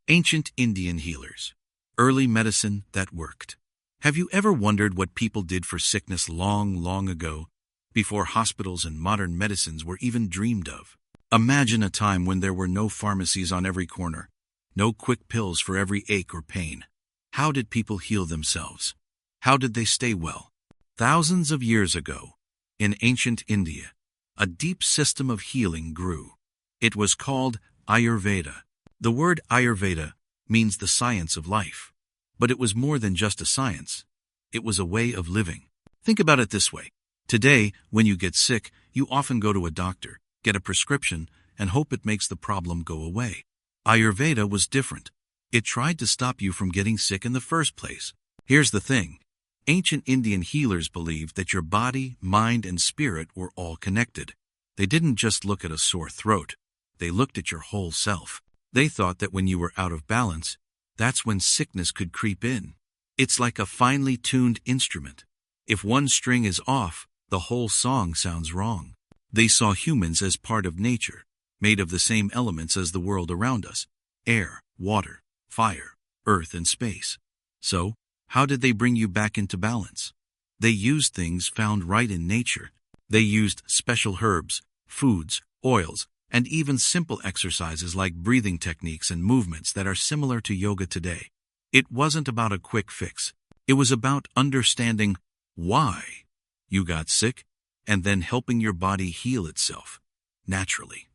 Ancient Indian healers. Early medicine that worked. Have you ever wondered what people did for sickness long, long ago, before hospitals and modern medicines were even dreamed of? Imagine a time when there were no pharmacies on every corner, no quick pills for every ache or pain. How did people heal themselves? How did they stay well? Thousands of years ago, in ancient India, a deep system of healing grew. It was called Ayurveda. The word Ayurveda means the science of life. But it was more than just a science. It was a way of living. Think about it this way. Today, when you get sick, you often go to a doctor, get a prescription, and hope it makes the problem go away. Ayurveda was different. It tried to stop you from getting sick in the first place. Here's the thing. Ancient Indian healers believed that your body, mind, and spirit were all connected. They didn't just look at a sore throat. They looked at your whole self. They thought that when you were out of balance, that's when sickness could creep in. It's like a finely tuned instrument. If one string is off, the whole song sounds wrong. They saw humans as part of nature, made of the same elements as the world around us: air, water, fire, earth, and space. So, how did they bring you back into balance? They used things found right in nature. They used special herbs, foods, oils, and even simple exercises like breathing techniques and movements that are similar to yoga today. It wasn't about a quick fix. It was about understanding why you got sick and then helping your body heal itself naturally.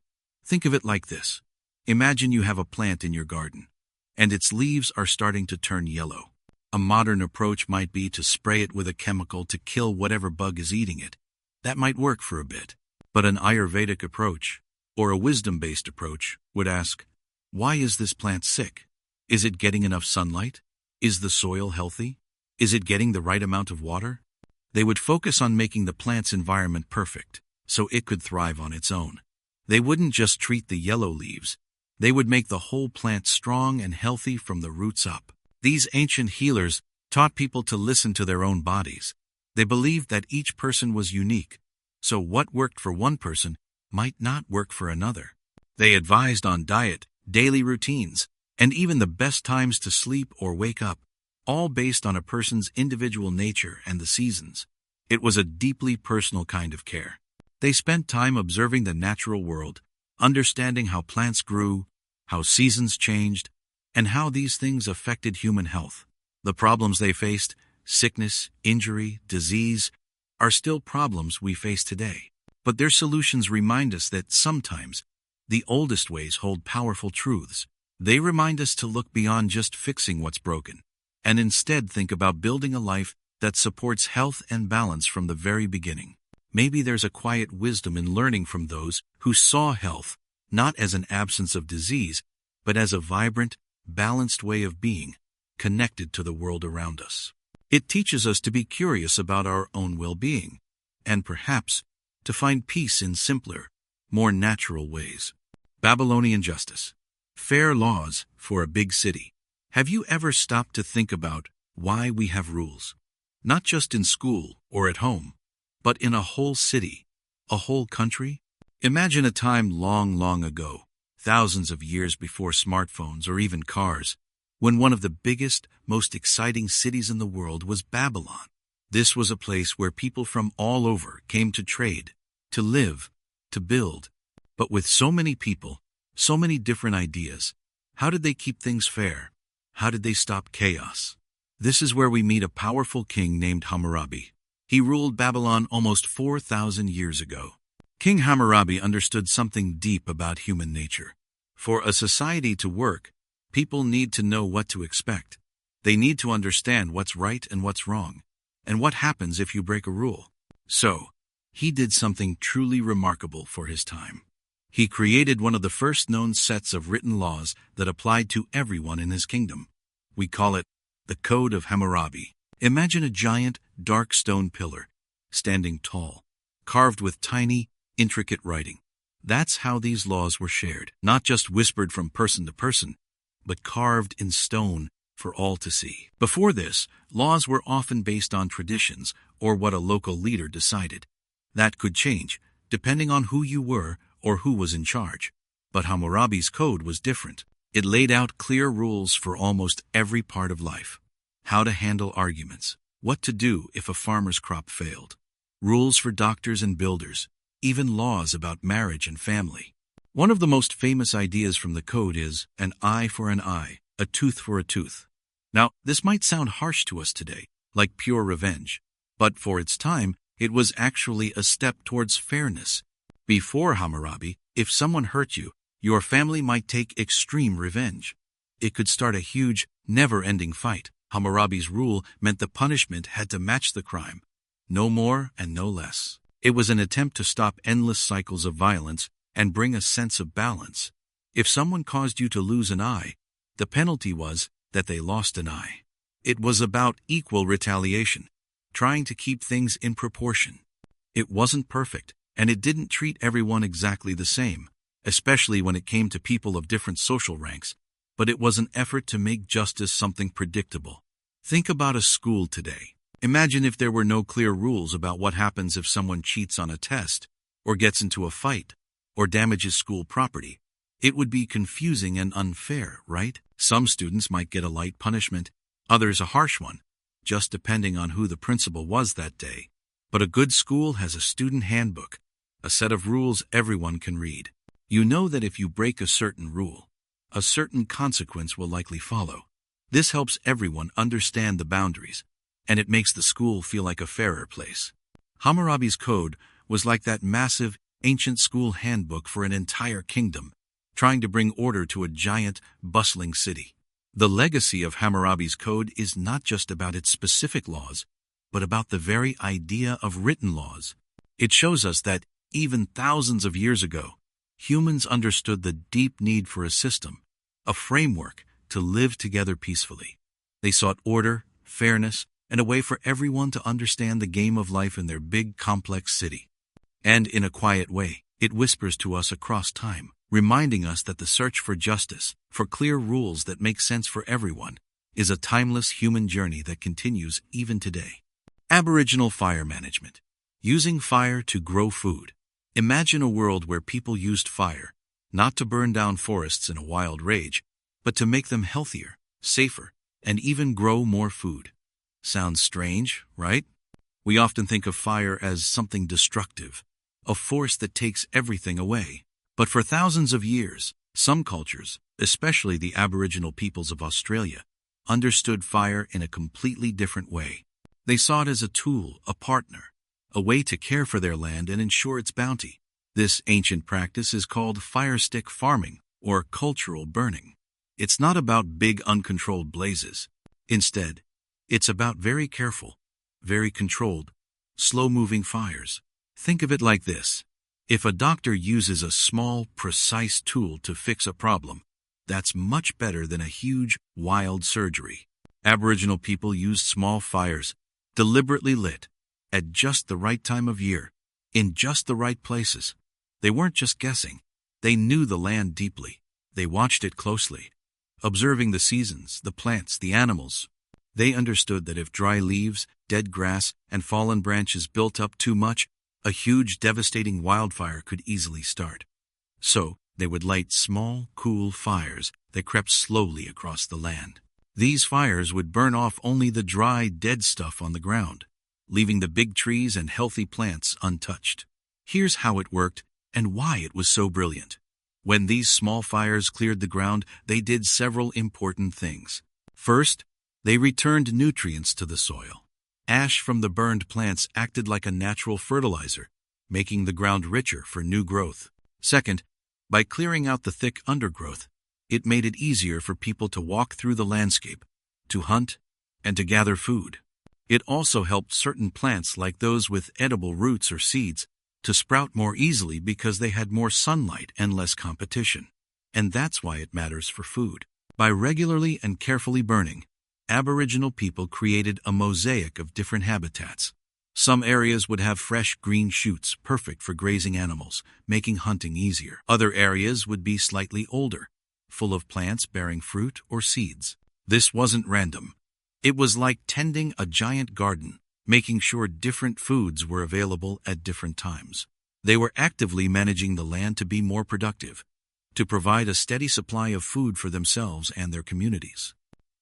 Think of it like this. Imagine you have a plant in your garden, and its leaves are starting to turn yellow. A modern approach might be to spray it with a chemical to kill whatever bug is eating it. That might work for a bit. But an Ayurvedic approach, or a wisdom-based approach, would ask, why is this plant sick? Is it getting enough sunlight? Is the soil healthy? Is it getting the right amount of water? They would focus on making the plant's environment perfect, so it could thrive on its own. They wouldn't just treat the yellow leaves. They would make the whole plant strong and healthy from the roots up. These ancient healers taught people to listen to their own bodies. They believed that each person was unique, so what worked for one person might not work for another. They advised on diet, daily routines, and even the best times to sleep or wake up, all based on a person's individual nature and the seasons. It was a deeply personal kind of care. They spent time observing the natural world, understanding how plants grew, how seasons changed, and how these things affected human health. The problems they faced, sickness, injury, disease, are still problems we face today. But their solutions remind us that sometimes the oldest ways hold powerful truths. They remind us to look beyond just fixing what's broken, and instead think about building a life that supports health and balance from the very beginning. Maybe there's a quiet wisdom in learning from those who saw health not as an absence of disease, but as a vibrant, balanced way of being, connected to the world around us. It teaches us to be curious about our own well-being, and perhaps to find peace in simpler, more natural ways. Babylonian justice. Fair laws for a big city. Have you ever stopped to think about why we have rules? Not just in school or at home, but in a whole city, a whole country? Imagine a time long, long ago, thousands of years before smartphones or even cars, when one of the biggest, most exciting cities in the world was Babylon. This was a place where people from all over came to trade, to live, to build. But with so many people, so many different ideas, how did they keep things fair? How did they stop chaos? This is where we meet a powerful king named Hammurabi. He ruled Babylon almost 4,000 years ago. King Hammurabi understood something deep about human nature. For a society to work, people need to know what to expect. They need to understand what's right and what's wrong, and what happens if you break a rule. So, he did something truly remarkable for his time. He created one of the first known sets of written laws that applied to everyone in his kingdom. We call it the Code of Hammurabi. Imagine a giant, dark stone pillar, standing tall, carved with tiny, intricate writing. That's how these laws were shared, not just whispered from person to person, but carved in stone for all to see. Before this, laws were often based on traditions or what a local leader decided. That could change, depending on who you were or who was in charge. But Hammurabi's code was different. It laid out clear rules for almost every part of life. How to handle arguments, what to do if a farmer's crop failed, rules for doctors and builders, even laws about marriage and family. One of the most famous ideas from the code is an eye for an eye, a tooth for a tooth. Now, this might sound harsh to us today, like pure revenge, but for its time, it was actually a step towards fairness. Before Hammurabi, if someone hurt you, your family might take extreme revenge. It could start a huge, never-ending fight. Hammurabi's rule meant the punishment had to match the crime. No more and no less. It was an attempt to stop endless cycles of violence and bring a sense of balance. If someone caused you to lose an eye, the penalty was that they lost an eye. It was about equal retaliation, trying to keep things in proportion. It wasn't perfect, and it didn't treat everyone exactly the same, especially when it came to people of different social ranks, but it was an effort to make justice something predictable. Think about a school today. Imagine if there were no clear rules about what happens if someone cheats on a test, or gets into a fight, or damages school property. It would be confusing and unfair, right? Some students might get a light punishment, others a harsh one, just depending on who the principal was that day. But a good school has a student handbook, a set of rules everyone can read. You know that if you break a certain rule, a certain consequence will likely follow. This helps everyone understand the boundaries, and it makes the school feel like a fairer place. Hammurabi's code was like that massive, ancient school handbook for an entire kingdom, trying to bring order to a giant, bustling city. The legacy of Hammurabi's code is not just about its specific laws, but about the very idea of written laws. It shows us that, even thousands of years ago, humans understood the deep need for a system, a framework to live together peacefully. They sought order, fairness, and a way for everyone to understand the game of life in their big, complex city. And in a quiet way, it whispers to us across time, reminding us that the search for justice, for clear rules that make sense for everyone, is a timeless human journey that continues even today. Aboriginal fire management. Using fire to grow food. Imagine a world where people used fire, not to burn down forests in a wild rage, but to make them healthier, safer, and even grow more food. Sounds strange, right? We often think of fire as something destructive, a force that takes everything away. But for thousands of years, some cultures, especially the Aboriginal peoples of Australia, understood fire in a completely different way. They saw it as a tool, a partner, a way to care for their land and ensure its bounty. This ancient practice is called fire stick farming or cultural burning. It's not about big uncontrolled blazes. Instead, it's about very careful, very controlled, slow-moving fires. Think of it like this. If a doctor uses a small, precise tool to fix a problem, that's much better than a huge, wild surgery. Aboriginal people used small fires, deliberately lit, at just the right time of year, in just the right places. They weren't just guessing. They knew the land deeply. They watched it closely, observing the seasons, the plants, the animals. They understood that if dry leaves, dead grass, and fallen branches built up too much, a huge, devastating wildfire could easily start. So, they would light small, cool fires that crept slowly across the land. These fires would burn off only the dry, dead stuff on the ground, leaving the big trees and healthy plants untouched. Here's how it worked and why it was so brilliant. When these small fires cleared the ground, they did several important things. First, they returned nutrients to the soil. Ash from the burned plants acted like a natural fertilizer, making the ground richer for new growth. Second, by clearing out the thick undergrowth, it made it easier for people to walk through the landscape, to hunt, and to gather food. It also helped certain plants, like those with edible roots or seeds, to sprout more easily because they had more sunlight and less competition. And that's why it matters for food. By regularly and carefully burning, Aboriginal people created a mosaic of different habitats. Some areas would have fresh green shoots, perfect for grazing animals, making hunting easier. Other areas would be slightly older, full of plants bearing fruit or seeds. This wasn't random. It was like tending a giant garden, making sure different foods were available at different times. They were actively managing the land to be more productive, to provide a steady supply of food for themselves and their communities.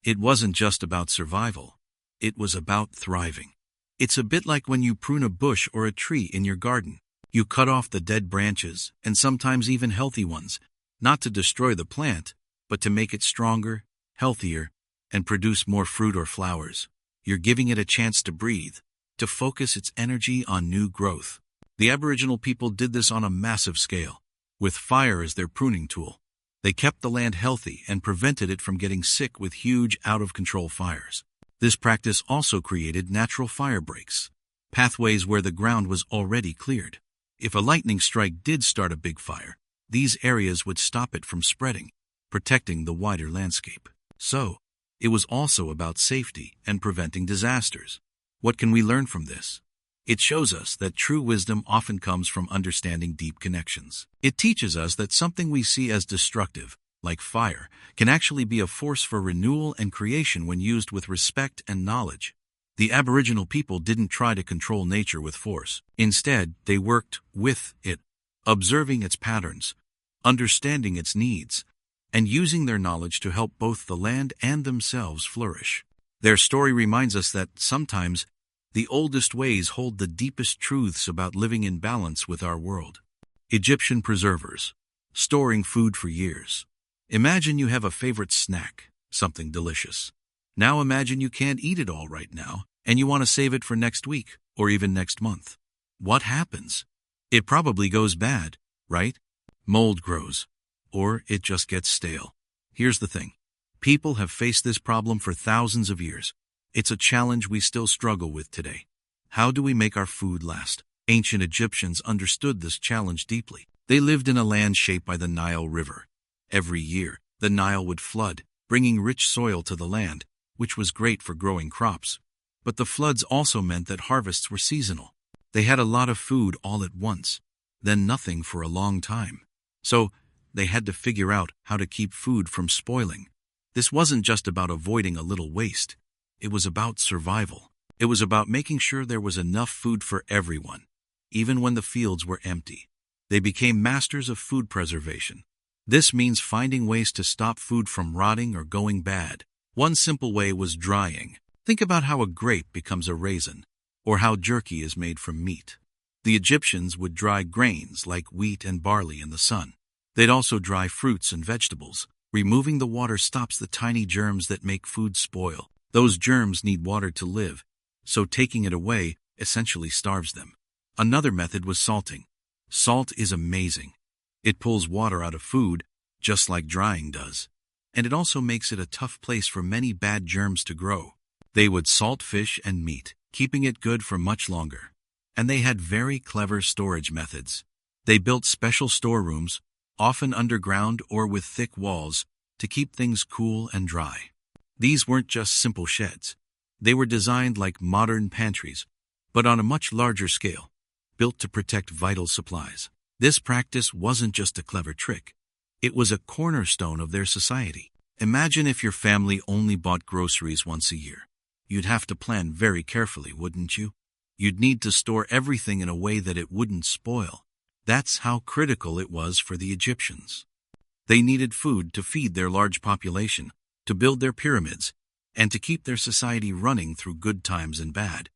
It wasn't just about survival. It was about thriving. It's a bit like when you prune a bush or a tree in your garden. You cut off the dead branches, and sometimes even healthy ones, not to destroy the plant, but to make it stronger, healthier, and produce more fruit or flowers. You're giving it a chance to breathe, to focus its energy on new growth. The Aboriginal people did this on a massive scale, with fire as their pruning tool. They kept the land healthy and prevented it from getting sick with huge, out-of-control fires. This practice also created natural fire breaks, pathways where the ground was already cleared. If a lightning strike did start a big fire, these areas would stop it from spreading, protecting the wider landscape. So, it was also about safety and preventing disasters. What can we learn from this? It shows us that true wisdom often comes from understanding deep connections. It teaches us that something we see as destructive, like fire, can actually be a force for renewal and creation when used with respect and knowledge. The Aboriginal people didn't try to control nature with force. Instead, they worked with it, observing its patterns, understanding its needs, and using their knowledge to help both the land and themselves flourish. Their story reminds us that sometimes the oldest ways hold the deepest truths about living in balance with our world. Egyptian preservers, storing food for years. Imagine you have a favorite snack, something delicious. Now imagine you can't eat it all right now, and you want to save it for next week, or even next month. What happens? It probably goes bad, right? Mold grows, or it just gets stale. Here's the thing. People have faced this problem for thousands of years. It's a challenge we still struggle with today. How do we make our food last? Ancient Egyptians understood this challenge deeply. They lived in a land shaped by the Nile River. Every year, the Nile would flood, bringing rich soil to the land, which was great for growing crops. But the floods also meant that harvests were seasonal. They had a lot of food all at once, then nothing for a long time. So, they had to figure out how to keep food from spoiling. This wasn't just about avoiding a little waste. It was about survival. It was about making sure there was enough food for everyone, even when the fields were empty. They became masters of food preservation. This means finding ways to stop food from rotting or going bad. One simple way was drying. Think about how a grape becomes a raisin, or how jerky is made from meat. The Egyptians would dry grains like wheat and barley in the sun. They'd also dry fruits and vegetables. Removing the water stops the tiny germs that make food spoil. Those germs need water to live, so taking it away essentially starves them. Another method was salting. Salt is amazing. It pulls water out of food, just like drying does. And it also makes it a tough place for many bad germs to grow. They would salt fish and meat, keeping it good for much longer. And they had very clever storage methods. They built special storerooms, often underground or with thick walls, to keep things cool and dry. These weren't just simple sheds. They were designed like modern pantries, but on a much larger scale, built to protect vital supplies. This practice wasn't just a clever trick. It was a cornerstone of their society. Imagine if your family only bought groceries once a year. You'd have to plan very carefully, wouldn't you? You'd need to store everything in a way that it wouldn't spoil. That's how critical it was for the Egyptians. They needed food to feed their large population, to build their pyramids, and to keep their society running through good times and bad.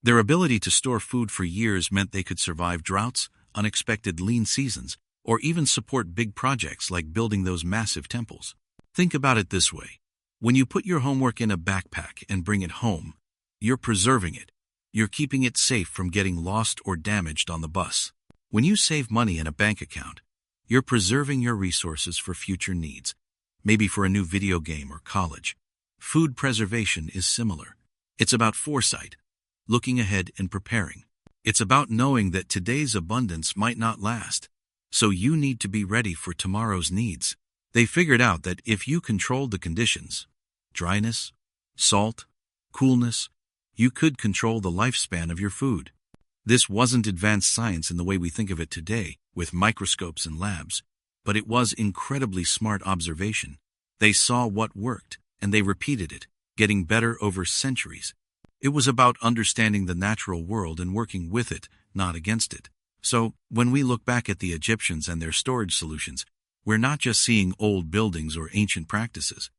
Their ability to store food for years meant they could survive droughts, unexpected lean seasons, or even support big projects like building those massive temples. Think about it this way. When you put your homework in a backpack and bring it home, you're preserving it. You're keeping it safe from getting lost or damaged on the bus. When you save money in a bank account, you're preserving your resources for future needs, maybe for a new video game or college. Food preservation is similar. It's about foresight, looking ahead and preparing. It's about knowing that today's abundance might not last, so you need to be ready for tomorrow's needs. They figured out that if you controlled the conditions, dryness, salt, coolness, you could control the lifespan of your food. This wasn't advanced science in the way we think of it today, with microscopes and labs, but it was incredibly smart observation. They saw what worked, and they repeated it, getting better over centuries. It was about understanding the natural world and working with it, not against it. So, when we look back at the Egyptians and their storage solutions, we're not just seeing old buildings or ancient practices.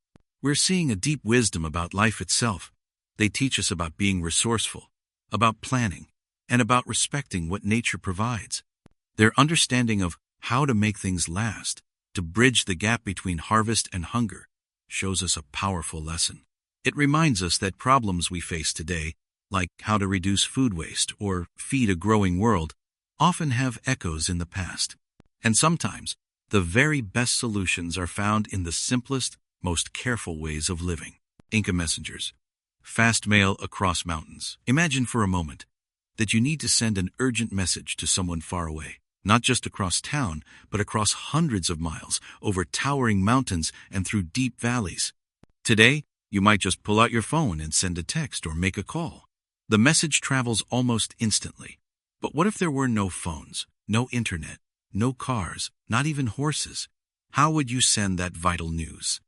We're seeing a deep wisdom about life itself. They teach us about being resourceful, about planning, and about respecting what nature provides. Their understanding of how to make things last, to bridge the gap between harvest and hunger, shows us a powerful lesson. It reminds us that problems we face today, like how to reduce food waste or feed a growing world, often have echoes in the past. And sometimes, the very best solutions are found in the simplest, most careful ways of living. Inca Messengers. Fast mail across mountains. Imagine for a moment that you need to send an urgent message to someone far away, not just across town, but across hundreds of miles, over towering mountains and through deep valleys. Today, you might just pull out your phone and send a text or make a call. The message travels almost instantly. But what if there were no phones, no internet, no cars, not even horses? How would you send that vital news?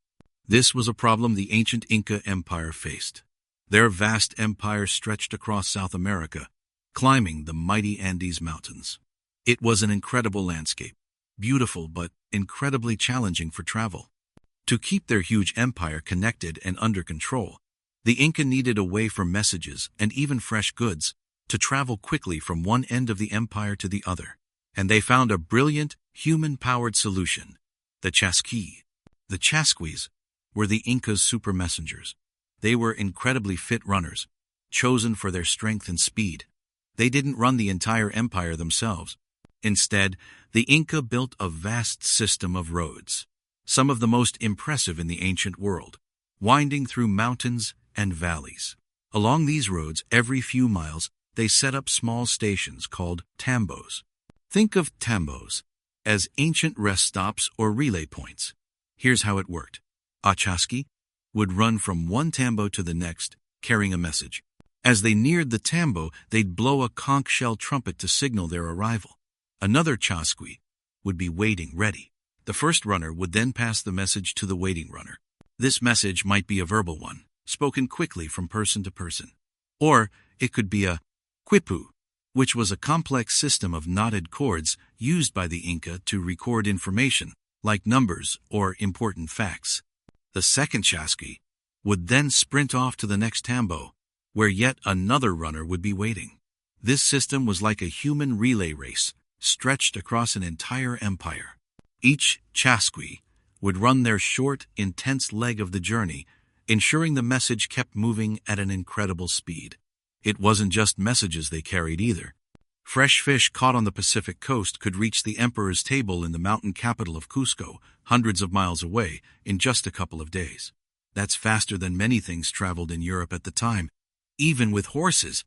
This was a problem the ancient Inca Empire faced. Their vast empire stretched across South America, climbing the mighty Andes Mountains. It was an incredible landscape, beautiful but incredibly challenging for travel. To keep their huge empire connected and under control, the Inca needed a way for messages and even fresh goods to travel quickly from one end of the empire to the other. And they found a brilliant, human-powered solution, the chasqui. The chasquis were the Inca's super messengers. They were incredibly fit runners, chosen for their strength and speed. They didn't run the entire empire themselves. Instead, the Inca built a vast system of roads, some of the most impressive in the ancient world, winding through mountains and valleys. Along these roads, every few miles, they set up small stations called tambos. Think of tambos as ancient rest stops or relay points. Here's how it worked. A chasqui would run from one tambo to the next, carrying a message. As they neared the tambo, they'd blow a conch shell trumpet to signal their arrival. Another chasqui would be waiting ready. The first runner would then pass the message to the waiting runner. This message might be a verbal one, spoken quickly from person to person. Or it could be a quipu, which was a complex system of knotted cords used by the Inca to record information, like numbers or important facts. The second chasqui would then sprint off to the next tambo, where yet another runner would be waiting. This system was like a human relay race, stretched across an entire empire. Each chasqui would run their short, intense leg of the journey, ensuring the message kept moving at an incredible speed. It wasn't just messages they carried either. Fresh fish caught on the Pacific coast could reach the emperor's table in the mountain capital of Cusco, hundreds of miles away, in just a couple of days. That's faster than many things traveled in Europe at the time, even with horses.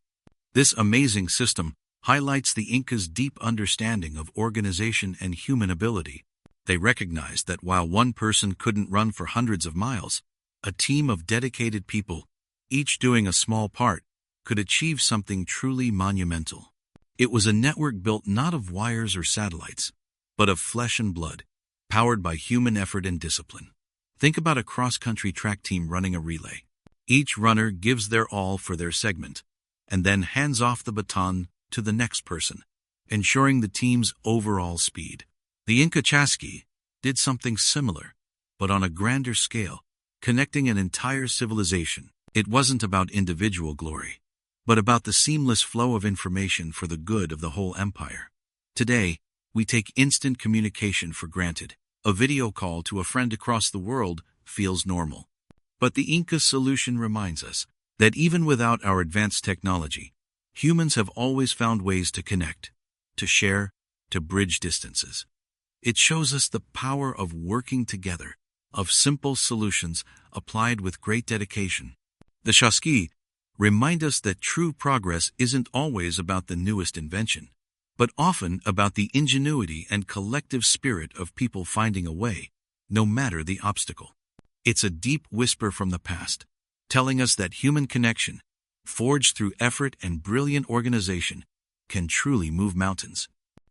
This amazing system highlights the Incas' deep understanding of organization and human ability. They recognized that while one person couldn't run for hundreds of miles, a team of dedicated people, each doing a small part, could achieve something truly monumental. It was a network built not of wires or satellites, but of flesh and blood, powered by human effort and discipline. Think about a cross-country track team running a relay. Each runner gives their all for their segment, and then hands off the baton to the next person, ensuring the team's overall speed. The Inca Chasqui did something similar, but on a grander scale, connecting an entire civilization. It wasn't about individual glory, but about the seamless flow of information for the good of the whole empire. Today, we take instant communication for granted. A video call to a friend across the world feels normal. But the Inca solution reminds us that even without our advanced technology, humans have always found ways to connect, to share, to bridge distances. It shows us the power of working together, of simple solutions applied with great dedication. The Chasqui remind us that true progress isn't always about the newest invention, but often about the ingenuity and collective spirit of people finding a way, no matter the obstacle. It's a deep whisper from the past, telling us that human connection, forged through effort and brilliant organization, can truly move mountains.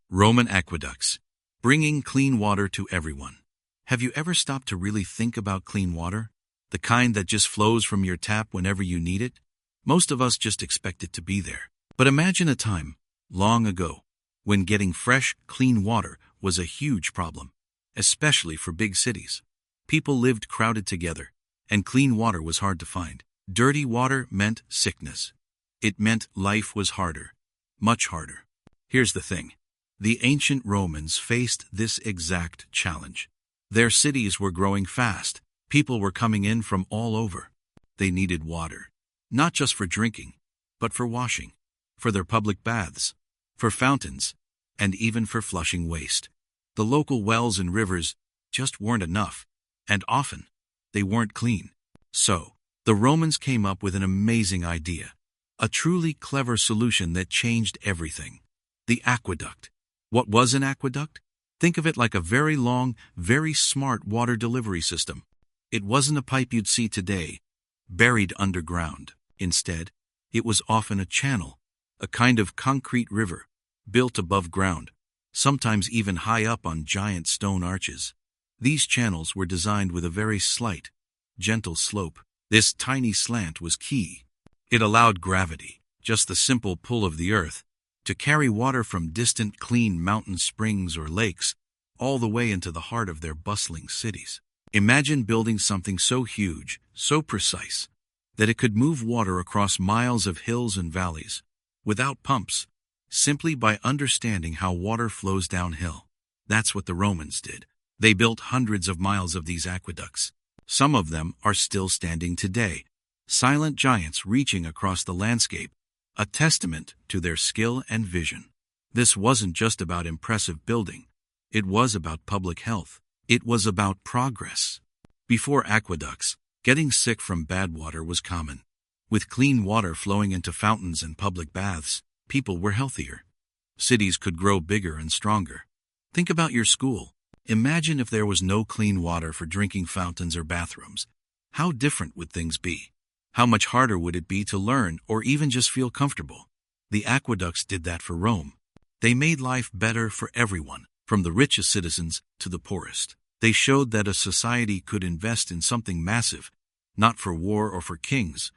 Roman aqueducts, bringing clean water to everyone. Have you ever stopped to really think about clean water? The kind that just flows from your tap whenever you need it? Most of us just expect it to be there. But imagine a time, long ago, when getting fresh, clean water was a huge problem, especially for big cities. People lived crowded together, and clean water was hard to find. Dirty water meant sickness. It meant life was harder, much harder. Here's the thing. The ancient Romans faced this exact challenge. Their cities were growing fast. People were coming in from all over. They needed water, not just for drinking, but for washing, for their public baths, for fountains, and even for flushing waste. The local wells and rivers just weren't enough, and often they weren't clean. So, the Romans came up with an amazing idea, a truly clever solution that changed everything. The aqueduct. What was an aqueduct? Think of it like a very long, very smart water delivery system. It wasn't a pipe you'd see today, buried underground. Instead, it was often a channel, a kind of concrete river, built above ground, sometimes even high up on giant stone arches. These channels were designed with a very slight, gentle slope. This tiny slant was key. It allowed gravity, just the simple pull of the earth, to carry water from distant clean mountain springs or lakes all the way into the heart of their bustling cities. Imagine building something so huge, so precise, that it could move water across miles of hills and valleys, without pumps, simply by understanding how water flows downhill. That's what the Romans did. They built hundreds of miles of these aqueducts. Some of them are still standing today, silent giants reaching across the landscape, a testament to their skill and vision. This wasn't just about impressive building. It was about public health. It was about progress. Before aqueducts, getting sick from bad water was common. With clean water flowing into fountains and public baths, people were healthier. Cities could grow bigger and stronger. Think about your school. Imagine if there was no clean water for drinking fountains or bathrooms. How different would things be? How much harder would it be to learn or even just feel comfortable? The aqueducts did that for Rome. They made life better for everyone, from the richest citizens to the poorest. They showed that a society could invest in something massive, not for war or for kings,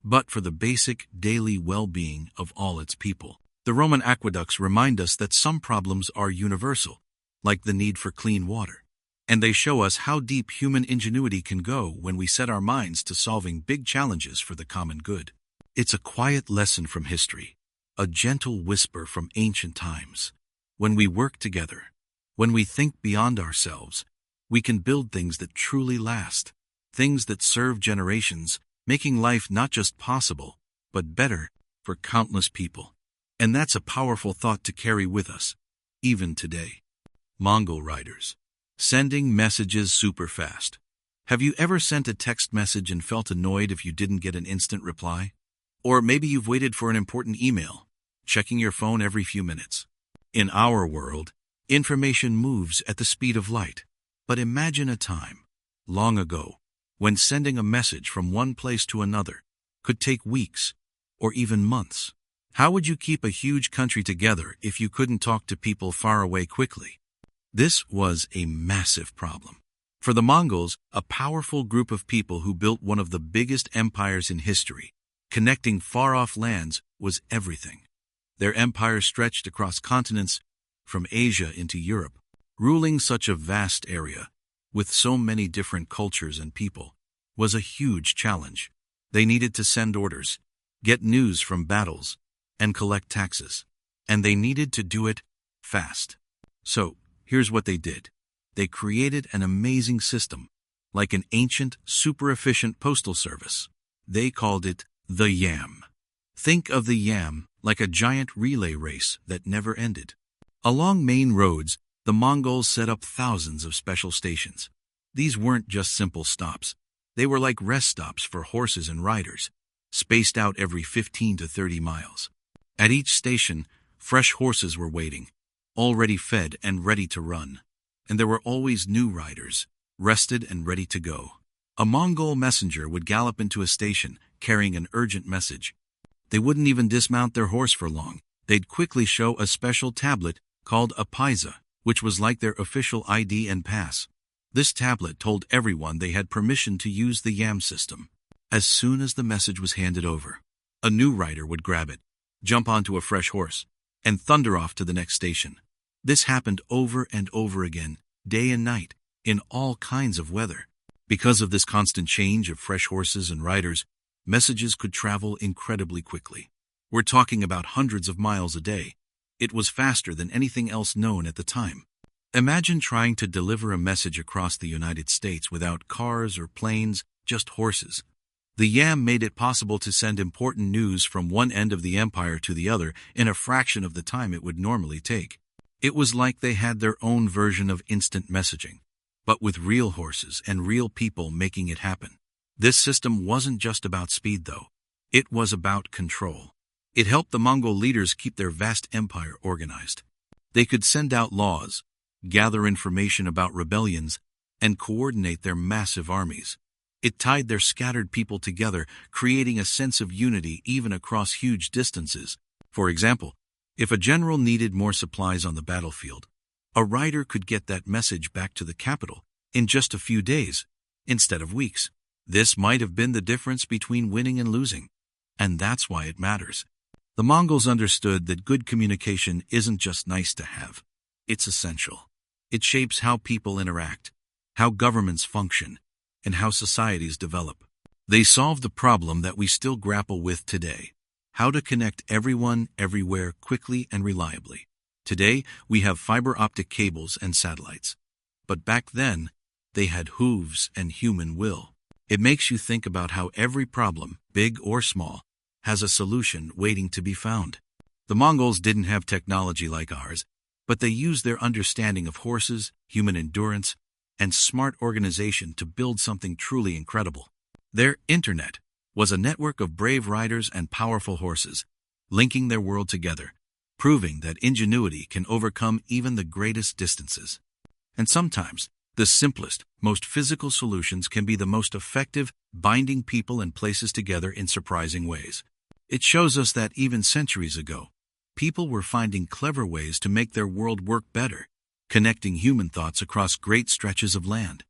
but for the basic daily well-being of all its people. The Roman aqueducts remind us that some problems are universal, like the need for clean water. And they show us how deep human ingenuity can go when we set our minds to solving big challenges for the common good. It's a quiet lesson from history, a gentle whisper from ancient times. When we work together, when we think beyond ourselves, we can build things that truly last, things that serve generations, making life not just possible, but better for countless people. And that's a powerful thought to carry with us, even today. Mongol riders. Sending messages super fast. Have you ever sent a text message and felt annoyed if you didn't get an instant reply? Or maybe you've waited for an important email, checking your phone every few minutes. In our world, information moves at the speed of light. But imagine a time, long ago, when sending a message from one place to another could take weeks or even months. How would you keep a huge country together if you couldn't talk to people far away quickly? This was a massive problem. For the Mongols, a powerful group of people who built one of the biggest empires in history, connecting far-off lands was everything. Their empire stretched across continents, from Asia into Europe. Ruling such a vast area, with so many different cultures and people, was a huge challenge. They needed to send orders, get news from battles, and collect taxes. And they needed to do it fast. So, here's what they did. They created an amazing system, like an ancient, super-efficient postal service. They called it the Yam. Think of the Yam like a giant relay race that never ended. Along main roads, the Mongols set up thousands of special stations. These weren't just simple stops. They were like rest stops for horses and riders, spaced out every 15 to 30 miles. At each station, fresh horses were waiting, already fed and ready to run. And there were always new riders, rested and ready to go. A Mongol messenger would gallop into a station, carrying an urgent message. They wouldn't even dismount their horse for long. They'd quickly show a special tablet called a paisa, which was like their official ID and pass. This tablet told everyone they had permission to use the Yam system. As soon as the message was handed over, a new rider would grab it, jump onto a fresh horse, and thunder off to the next station. This happened over and over again, day and night, in all kinds of weather. Because of this constant change of fresh horses and riders, messages could travel incredibly quickly. We're talking about hundreds of miles a day. It was faster than anything else known at the time. Imagine trying to deliver a message across the United States without cars or planes, just horses. The Yam made it possible to send important news from one end of the empire to the other in a fraction of the time it would normally take. It was like they had their own version of instant messaging, but with real horses and real people making it happen. This system wasn't just about speed, though. It was about control. It helped the Mongol leaders keep their vast empire organized. They could send out laws, gather information about rebellions, and coordinate their massive armies. It tied their scattered people together, creating a sense of unity even across huge distances. For example, if a general needed more supplies on the battlefield, a rider could get that message back to the capital in just a few days, instead of weeks. This might have been the difference between winning and losing. And that's why it matters. The Mongols understood that good communication isn't just nice to have. It's essential. It shapes how people interact, how governments function, and how societies develop. They solved the problem that we still grapple with today: how to connect everyone, everywhere, quickly and reliably. Today, we have fiber optic cables and satellites. But back then, they had hooves and human will. It makes you think about how every problem, big or small, has a solution waiting to be found. The Mongols didn't have technology like ours, but they used their understanding of horses, human endurance, and smart organization to build something truly incredible. Their internet was a network of brave riders and powerful horses, linking their world together, proving that ingenuity can overcome even the greatest distances. And sometimes, the simplest, most physical solutions can be the most effective, binding people and places together in surprising ways. It shows us that even centuries ago, people were finding clever ways to make their world work better, connecting human thoughts across great stretches of land.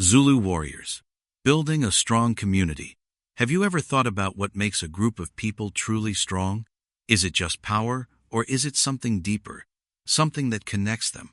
Zulu warriors. Building a strong community. Have you ever thought about what makes a group of people truly strong? Is it just power, or is it something deeper, something that connects them?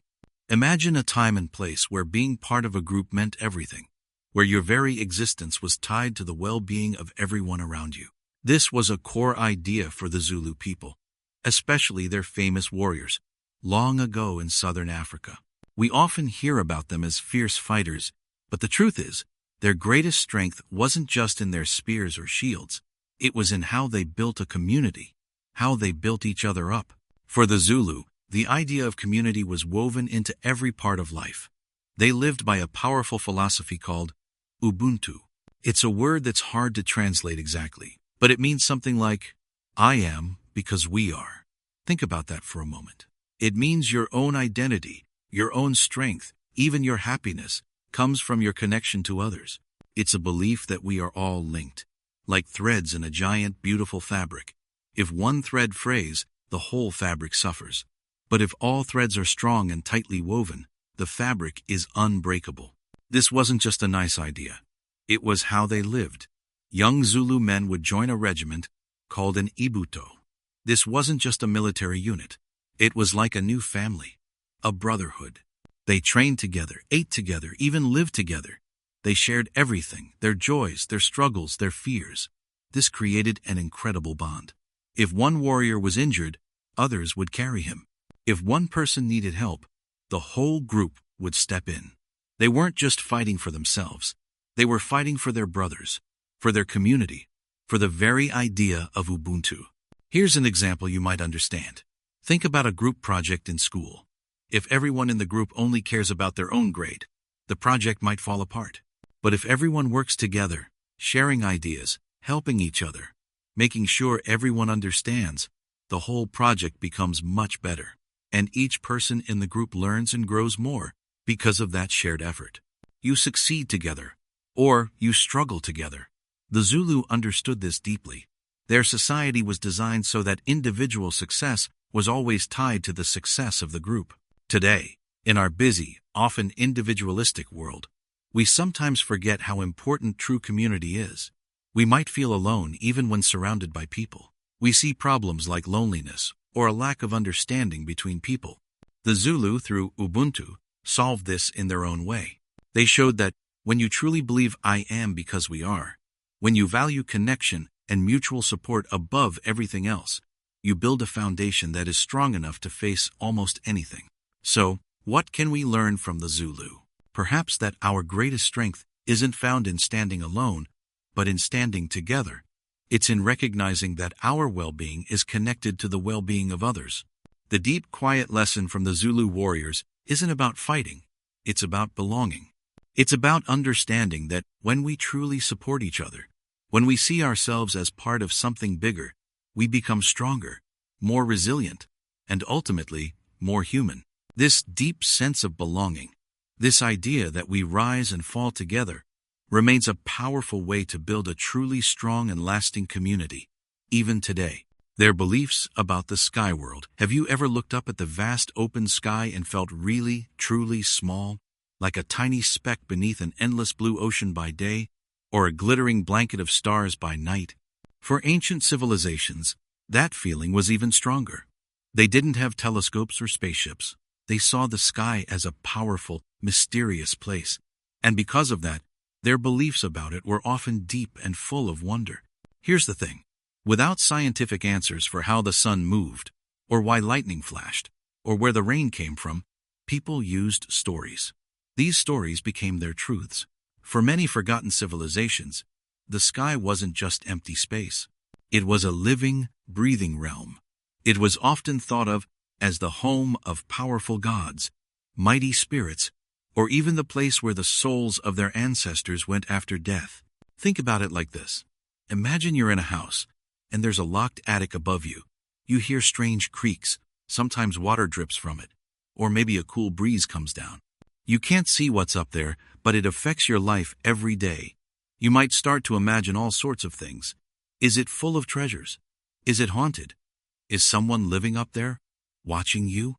Imagine a time and place where being part of a group meant everything, where your very existence was tied to the well-being of everyone around you. This was a core idea for the Zulu people, especially their famous warriors, long ago in southern Africa. We often hear about them as fierce fighters, but the truth is, their greatest strength wasn't just in their spears or shields. It was in how they built a community, how they built each other up. For the Zulu, the idea of community was woven into every part of life. They lived by a powerful philosophy called Ubuntu. It's a word that's hard to translate exactly, but it means something like, I am because we are. Think about that for a moment. It means your own identity, your own strength, even your happiness, comes from your connection to others. It's a belief that we are all linked, like threads in a giant, beautiful fabric. If one thread frays, the whole fabric suffers. But if all threads are strong and tightly woven, the fabric is unbreakable. This wasn't just a nice idea. It was how they lived. Young Zulu men would join a regiment called an ibuto. This wasn't just a military unit. It was like a new family, a brotherhood. They trained together, ate together, even lived together. They shared everything, their joys, their struggles, their fears. This created an incredible bond. If one warrior was injured, others would carry him. If one person needed help, the whole group would step in. They weren't just fighting for themselves. They were fighting for their brothers, for their community, for the very idea of Ubuntu. Here's an example you might understand. Think about a group project in school. If everyone in the group only cares about their own grade, the project might fall apart. But if everyone works together, sharing ideas, helping each other, making sure everyone understands, the whole project becomes much better. And each person in the group learns and grows more because of that shared effort. You succeed together, or you struggle together. The Zulu understood this deeply. Their society was designed so that individual success was always tied to the success of the group. Today, in our busy, often individualistic world, we sometimes forget how important true community is. We might feel alone even when surrounded by people. We see problems like loneliness or a lack of understanding between people. The Zulu, through Ubuntu, solved this in their own way. They showed that when you truly believe I am because we are, when you value connection and mutual support above everything else, you build a foundation that is strong enough to face almost anything. So, what can we learn from the Zulu? Perhaps that our greatest strength isn't found in standing alone, but in standing together. It's in recognizing that our well-being is connected to the well-being of others. The deep, quiet lesson from the Zulu warriors isn't about fighting. It's about belonging. It's about understanding that when we truly support each other, when we see ourselves as part of something bigger, we become stronger, more resilient, and ultimately, more human. This deep sense of belonging, this idea that we rise and fall together, remains a powerful way to build a truly strong and lasting community, even today. Their beliefs about the sky world. Have you ever looked up at the vast open sky and felt really, truly small, like a tiny speck beneath an endless blue ocean by day, or a glittering blanket of stars by night? For ancient civilizations, that feeling was even stronger. They didn't have telescopes or spaceships. They saw the sky as a powerful, mysterious place, and because of that, their beliefs about it were often deep and full of wonder. Here's the thing. Without scientific answers for how the sun moved, or why lightning flashed, or where the rain came from, people used stories. These stories became their truths. For many forgotten civilizations, the sky wasn't just empty space. It was a living, breathing realm. It was often thought of as the home of powerful gods, mighty spirits, or even the place where the souls of their ancestors went after death. Think about it like this. Imagine you're in a house, and there's a locked attic above you. You hear strange creaks, sometimes water drips from it, or maybe a cool breeze comes down. You can't see what's up there, but it affects your life every day. You might start to imagine all sorts of things. Is it full of treasures? Is it haunted? Is someone living up there, watching you?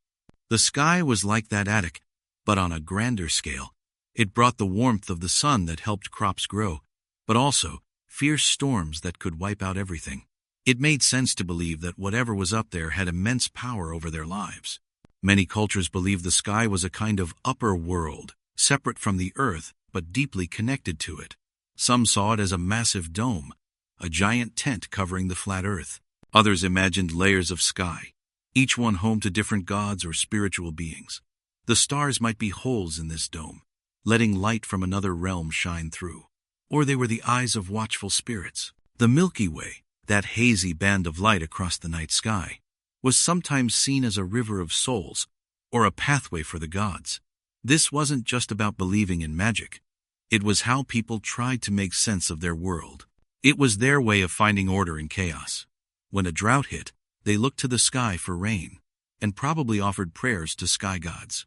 The sky was like that attic, but on a grander scale. It brought the warmth of the sun that helped crops grow, but also fierce storms that could wipe out everything. It made sense to believe that whatever was up there had immense power over their lives. Many cultures believed the sky was a kind of upper world, separate from the earth, but deeply connected to it. Some saw it as a massive dome, a giant tent covering the flat earth. Others imagined layers of sky, each one home to different gods or spiritual beings. The stars might be holes in this dome, letting light from another realm shine through. Or they were the eyes of watchful spirits. The Milky Way, that hazy band of light across the night sky, was sometimes seen as a river of souls, or a pathway for the gods. This wasn't just about believing in magic. It was how people tried to make sense of their world. It was their way of finding order in chaos. When a drought hit, they looked to the sky for rain, and probably offered prayers to sky gods.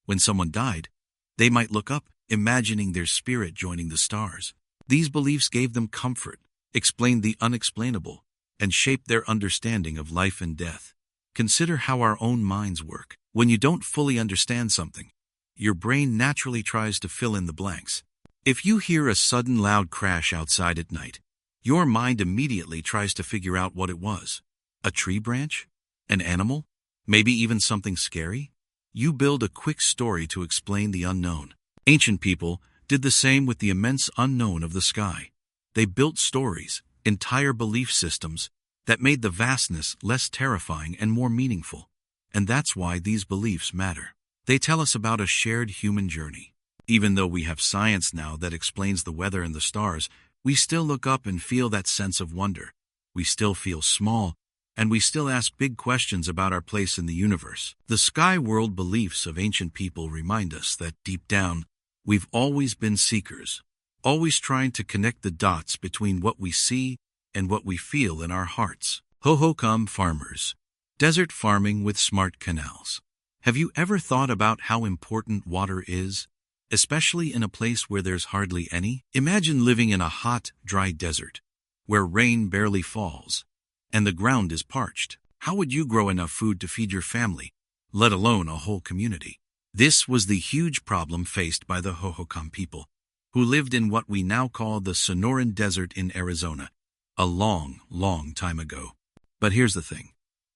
When someone died, they might look up, imagining their spirit joining the stars. These beliefs gave them comfort, explained the unexplainable, and shaped their understanding of life and death. Consider how our own minds work. When you don't fully understand something, your brain naturally tries to fill in the blanks. If you hear a sudden loud crash outside at night, your mind immediately tries to figure out what it was. A tree branch? An animal? Maybe even something scary? You build a quick story to explain the unknown. Ancient people did the same with the immense unknown of the sky. They built stories, entire belief systems, that made the vastness less terrifying and more meaningful. And that's why these beliefs matter. They tell us about a shared human journey. Even though we have science now that explains the weather and the stars, we still look up and feel that sense of wonder. We still feel small, and we still ask big questions about our place in the universe. The sky world beliefs of ancient people remind us that deep down, we've always been seekers, always trying to connect the dots between what we see and what we feel in our hearts. Hohokam farmers. Desert farming with smart canals. Have you ever thought about how important water is, especially in a place where there's hardly any? Imagine living in a hot, dry desert, where rain barely falls, and the ground is parched. How would you grow enough food to feed your family, let alone a whole community? This was the huge problem faced by the Hohokam people, who lived in what we now call the Sonoran Desert in Arizona, a long, long time ago. But here's the thing.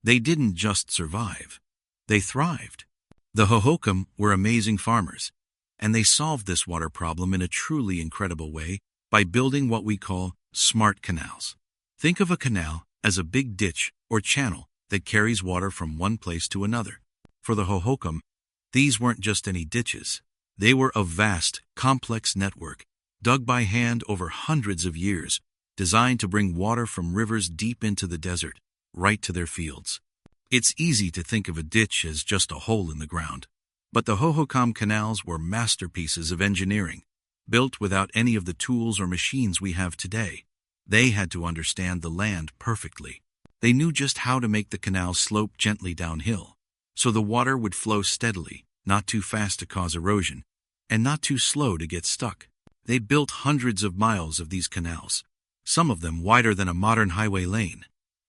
They didn't just survive. They thrived. The Hohokam were amazing farmers, and they solved this water problem in a truly incredible way by building what we call smart canals. Think of a canal as a big ditch or channel that carries water from one place to another. For the Hohokam, these weren't just any ditches. They were a vast, complex network, dug by hand over hundreds of years, designed to bring water from rivers deep into the desert, right to their fields. It's easy to think of a ditch as just a hole in the ground, but the Hohokam canals were masterpieces of engineering, built without any of the tools or machines we have today. They had to understand the land perfectly. They knew just how to make the canal slope gently downhill, so the water would flow steadily, not too fast to cause erosion, and not too slow to get stuck. They built hundreds of miles of these canals, some of them wider than a modern highway lane,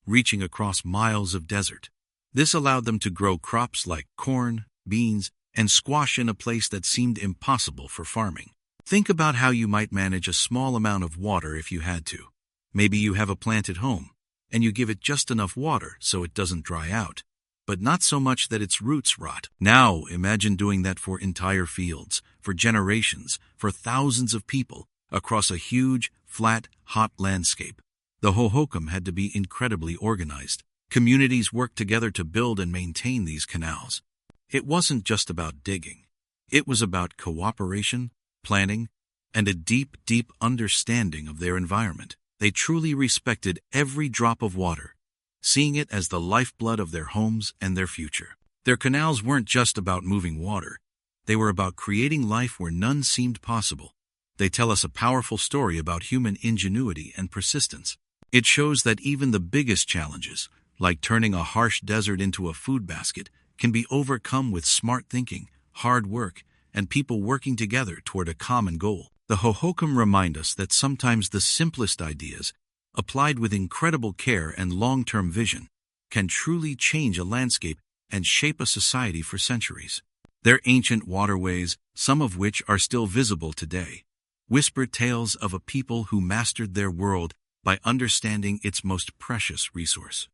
reaching across miles of desert. This allowed them to grow crops like corn, beans, and squash in a place that seemed impossible for farming. Think about how you might manage a small amount of water if you had to. Maybe you have a plant at home, and you give it just enough water so it doesn't dry out, but not so much that its roots rot. Now imagine doing that for entire fields, for generations, for thousands of people, across a huge, flat, hot landscape. The Hohokam had to be incredibly organized. Communities worked together to build and maintain these canals. It wasn't just about digging. It was about cooperation, planning, and a deep, deep understanding of their environment. They truly respected every drop of water, seeing it as the lifeblood of their homes and their future. Their canals weren't just about moving water. They were about creating life where none seemed possible. They tell us a powerful story about human ingenuity and persistence. It shows that even the biggest challenges, like turning a harsh desert into a food basket, can be overcome with smart thinking, hard work, and people working together toward a common goal. The Hohokam remind us that sometimes the simplest ideas, applied with incredible care and long-term vision, can truly change a landscape and shape a society for centuries. Their ancient waterways, some of which are still visible today, whisper tales of a people who mastered their world by understanding its most precious resource.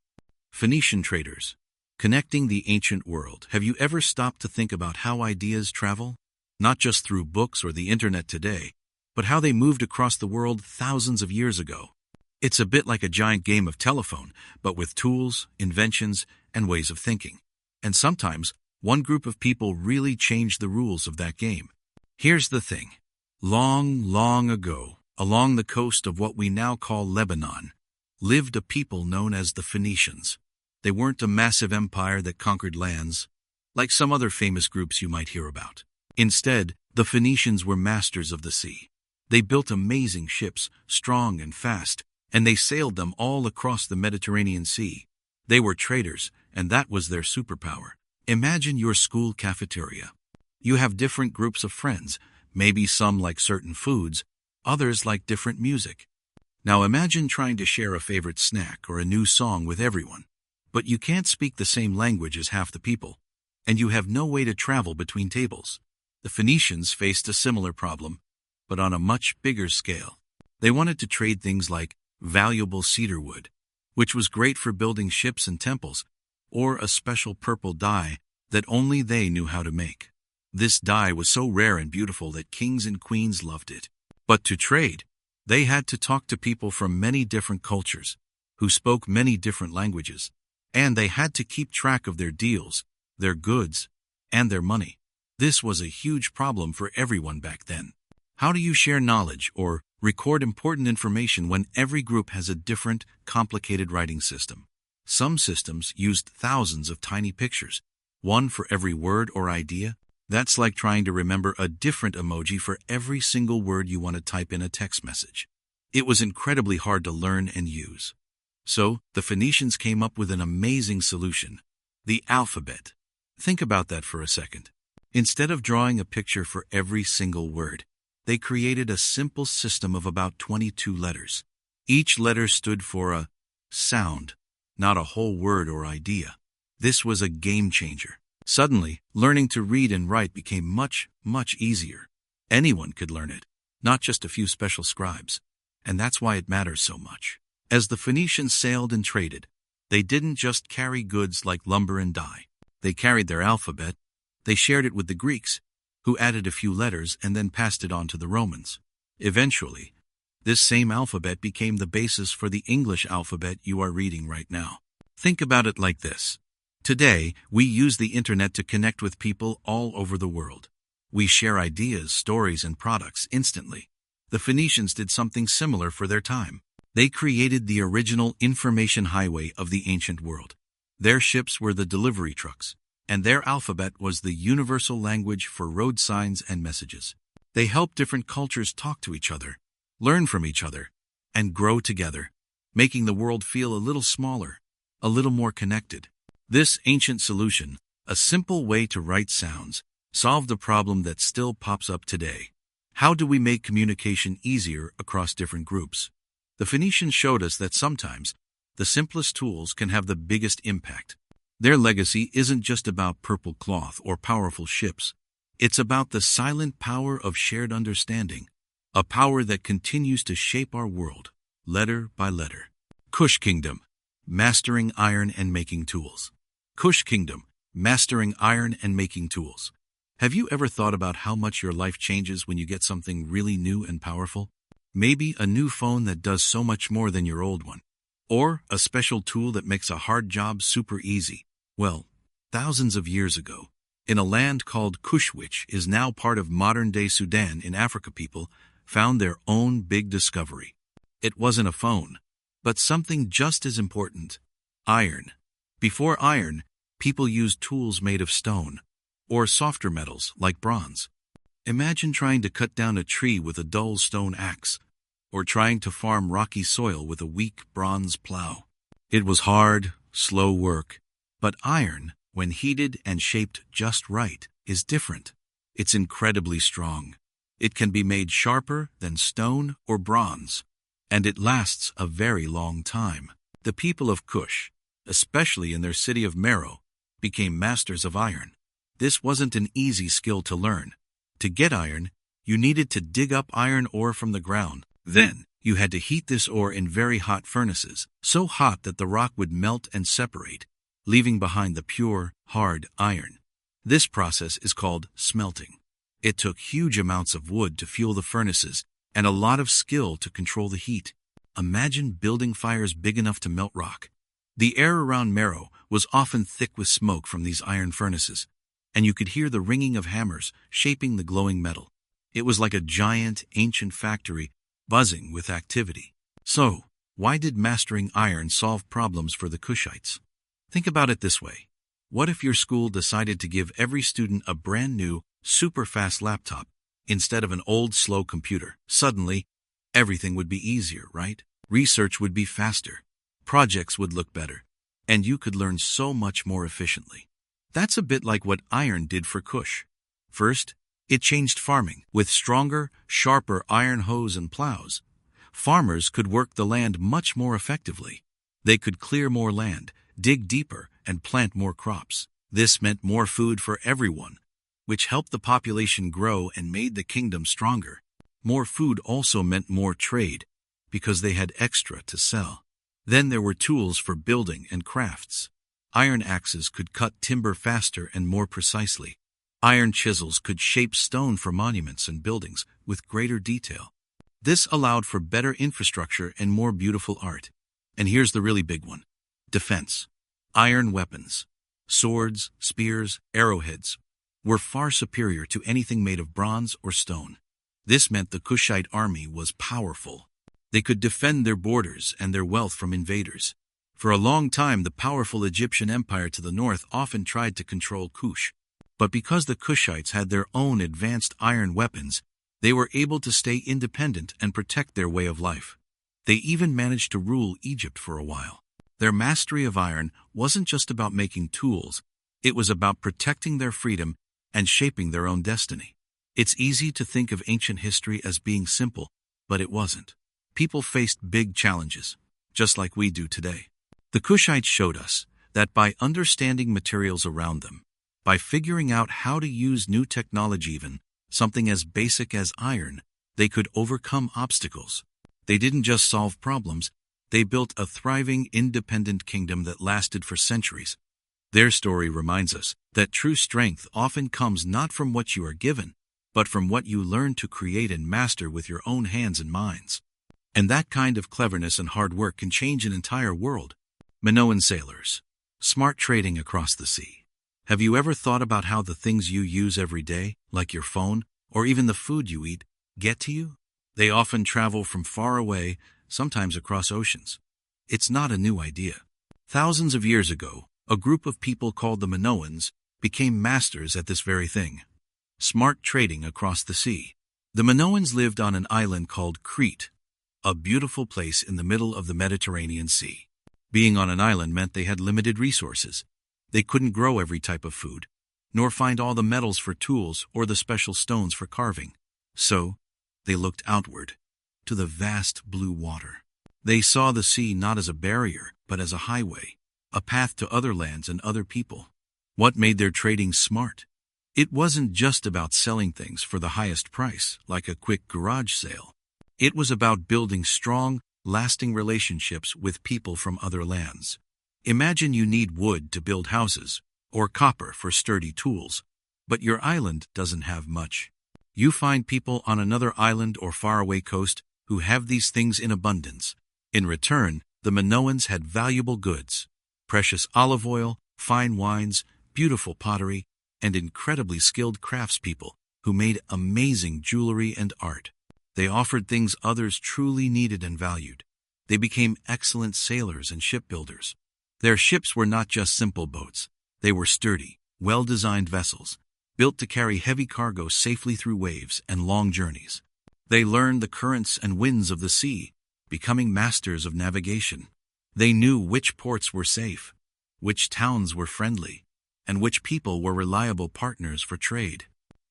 Phoenician traders. Connecting the ancient world. Have you ever stopped to think about how ideas travel? Not just through books or the internet today, but how they moved across the world thousands of years ago. It's a bit like a giant game of telephone, but with tools, inventions, and ways of thinking. And sometimes, one group of people really changed the rules of that game. Here's the thing. Long, long ago, along the coast of what we now call Lebanon, lived a people known as the Phoenicians. They weren't a massive empire that conquered lands, like some other famous groups you might hear about. Instead, the Phoenicians were masters of the sea. They built amazing ships, strong and fast, and they sailed them all across the Mediterranean Sea. They were traders, and that was their superpower. Imagine your school cafeteria. You have different groups of friends, maybe some like certain foods, others like different music. Now imagine trying to share a favorite snack or a new song with everyone, but you can't speak the same language as half the people, and you have no way to travel between tables. The Phoenicians faced a similar problem, but on a much bigger scale. They wanted to trade things like valuable cedar wood, which was great for building ships and temples, or a special purple dye that only they knew how to make. This dye was so rare and beautiful that kings and queens loved it. But to trade, they had to talk to people from many different cultures, who spoke many different languages, and they had to keep track of their deals, their goods, and their money. This was a huge problem for everyone back then. How do you share knowledge or record important information when every group has a different, complicated writing system? Some systems used thousands of tiny pictures, one for every word or idea. That's like trying to remember a different emoji for every single word you want to type in a text message. It was incredibly hard to learn and use. So, the Phoenicians came up with an amazing solution: the alphabet. Think about that for a second. Instead of drawing a picture for every single word, they created a simple system of about 22 letters. Each letter stood for a sound, not a whole word or idea. This was a game changer. Suddenly, learning to read and write became much, much easier. Anyone could learn it, not just a few special scribes. And that's why it matters so much. As the Phoenicians sailed and traded, they didn't just carry goods like lumber and dye. They carried their alphabet. They shared it with the Greeks, who added a few letters and then passed it on to the Romans. Eventually, this same alphabet became the basis for the English alphabet you are reading right now. Think about it like this. Today, we use the internet to connect with people all over the world. We share ideas, stories, and products instantly. The Phoenicians did something similar for their time. They created the original information highway of the ancient world. Their ships were the delivery trucks, and their alphabet was the universal language for road signs and messages. They helped different cultures talk to each other, learn from each other, and grow together, making the world feel a little smaller, a little more connected. This ancient solution, a simple way to write sounds, solved the problem that still pops up today. How do we make communication easier across different groups? The Phoenicians showed us that sometimes the simplest tools can have the biggest impact. Their legacy isn't just about purple cloth or powerful ships. It's about the silent power of shared understanding, a power that continues to shape our world, letter by letter. Kush Kingdom, mastering iron and making tools. Kush Kingdom, mastering iron and making tools. Have you ever thought about how much your life changes when you get something really new and powerful? Maybe a new phone that does so much more than your old one. Or a special tool that makes a hard job super easy. Well, thousands of years ago, in a land called Kush, which is now part of modern-day Sudan in Africa, people found their own big discovery. It wasn't a phone, but something just as important: iron. Before iron, people used tools made of stone, or softer metals like bronze. Imagine trying to cut down a tree with a dull stone axe, or trying to farm rocky soil with a weak bronze plow. It was hard, slow work, but iron, when heated and shaped just right, is different. It's incredibly strong. It can be made sharper than stone or bronze, and it lasts a very long time. The people of Kush, especially in their city of Meroe, became masters of iron. This wasn't an easy skill to learn. To get iron, you needed to dig up iron ore from the ground. Then, you had to heat this ore in very hot furnaces, so hot that the rock would melt and separate, leaving behind the pure, hard iron. This process is called smelting. It took huge amounts of wood to fuel the furnaces and a lot of skill to control the heat. Imagine building fires big enough to melt rock. The air around Meroe was often thick with smoke from these iron furnaces, and you could hear the ringing of hammers shaping the glowing metal. It was like a giant, ancient factory buzzing with activity. So, why did mastering iron solve problems for the Kushites? Think about it this way. What if your school decided to give every student a brand new, super fast laptop instead of an old, slow computer? Suddenly, everything would be easier, right? Research would be faster, projects would look better, and you could learn so much more efficiently. That's a bit like what iron did for Kush. First, it changed farming. With stronger, sharper iron hoes and plows, farmers could work the land much more effectively. They could clear more land, dig deeper, and plant more crops. This meant more food for everyone, which helped the population grow and made the kingdom stronger. More food also meant more trade, because they had extra to sell. Then there were tools for building and crafts. Iron axes could cut timber faster and more precisely. Iron chisels could shape stone for monuments and buildings with greater detail. This allowed for better infrastructure and more beautiful art. And here's the really big one: defense. Iron weapons, swords, spears, arrowheads, were far superior to anything made of bronze or stone. This meant the Kushite army was powerful. They could defend their borders and their wealth from invaders. For a long time, the powerful Egyptian empire to the north often tried to control Kush. But because the Kushites had their own advanced iron weapons, they were able to stay independent and protect their way of life. They even managed to rule Egypt for a while. Their mastery of iron wasn't just about making tools, it was about protecting their freedom and shaping their own destiny. It's easy to think of ancient history as being simple, but it wasn't. People faced big challenges, just like we do today. The Kushites showed us that by understanding materials around them, by figuring out how to use new technology, even something as basic as iron, they could overcome obstacles. They didn't just solve problems, they built a thriving, independent kingdom that lasted for centuries. Their story reminds us that true strength often comes not from what you are given, but from what you learn to create and master with your own hands and minds. And that kind of cleverness and hard work can change an entire world. Minoan sailors. Smart trading across the sea. Have you ever thought about how the things you use every day, like your phone, or even the food you eat, get to you? They often travel from far away, sometimes across oceans. It's not a new idea. Thousands of years ago, a group of people called the Minoans became masters at this very thing. Smart trading across the sea. The Minoans lived on an island called Crete, a beautiful place in the middle of the Mediterranean Sea. Being on an island meant they had limited resources. They couldn't grow every type of food, nor find all the metals for tools or the special stones for carving. So, they looked outward, to the vast blue water. They saw the sea not as a barrier, but as a highway, a path to other lands and other people. What made their trading smart? It wasn't just about selling things for the highest price, like a quick garage sale. It was about building strong, lasting relationships with people from other lands. Imagine you need wood to build houses, or copper for sturdy tools, but your island doesn't have much. You find people on another island or faraway coast who have these things in abundance. In return, the Minoans had valuable goods: precious olive oil, fine wines, beautiful pottery, and incredibly skilled craftspeople who made amazing jewelry and art. They offered things others truly needed and valued. They became excellent sailors and shipbuilders. Their ships were not just simple boats. They were sturdy, well-designed vessels, built to carry heavy cargo safely through waves and long journeys. They learned the currents and winds of the sea, becoming masters of navigation. They knew which ports were safe, which towns were friendly, and which people were reliable partners for trade.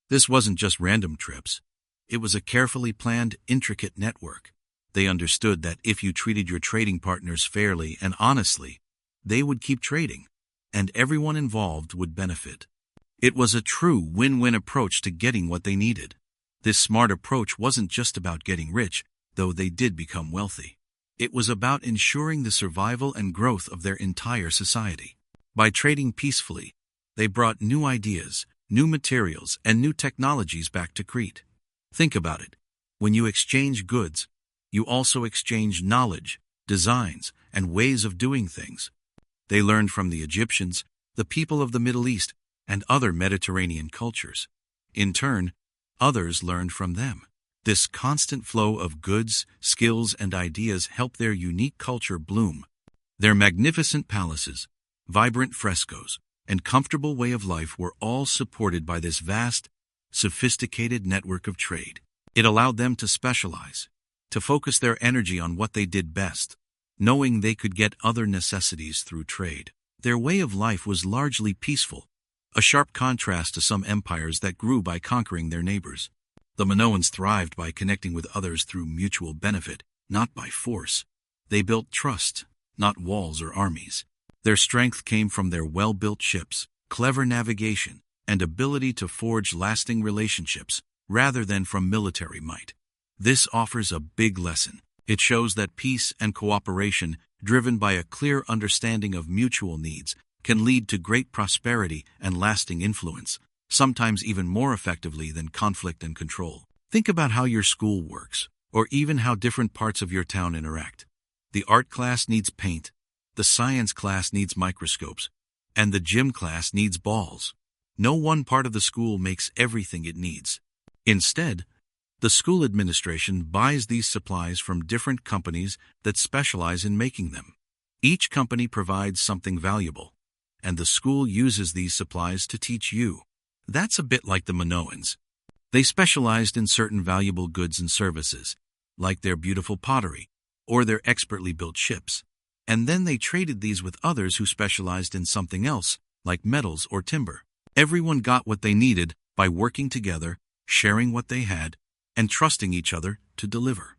This wasn't just random trips. It was a carefully planned, intricate network. They understood that if you treated your trading partners fairly and honestly, they would keep trading, and everyone involved would benefit. It was a true win-win approach to getting what they needed. This smart approach wasn't just about getting rich, though they did become wealthy. It was about ensuring the survival and growth of their entire society. By trading peacefully, they brought new ideas, new materials, and new technologies back to Crete. Think about it. When you exchange goods, you also exchange knowledge, designs, and ways of doing things. They learned from the Egyptians, the people of the Middle East, and other Mediterranean cultures. In turn, others learned from them. This constant flow of goods, skills, and ideas helped their unique culture bloom. Their magnificent palaces, vibrant frescoes, and comfortable way of life were all supported by this vast, sophisticated network of trade. It allowed them to specialize, to focus their energy on what they did best, knowing they could get other necessities through trade. Their way of life was largely peaceful, a sharp contrast to some empires that grew by conquering their neighbors. The Minoans thrived by connecting with others through mutual benefit, not by force. They built trust, not walls or armies. Their strength came from their well-built ships, clever navigation, and ability to forge lasting relationships rather than from military might. This offers a big lesson. It shows that peace and cooperation, driven by a clear understanding of mutual needs, can lead to great prosperity and lasting influence, sometimes even more effectively than conflict and control. Think about how your school works, or even how different parts of your town interact. The art class needs paint, the science class needs microscopes, and the gym class needs balls. No one part of the school makes everything it needs. Instead, the school administration buys these supplies from different companies that specialize in making them. Each company provides something valuable, and the school uses these supplies to teach you. That's a bit like the Minoans. They specialized in certain valuable goods and services, like their beautiful pottery or their expertly built ships, and then they traded these with others who specialized in something else, like metals or timber. Everyone got what they needed by working together, sharing what they had, and trusting each other to deliver.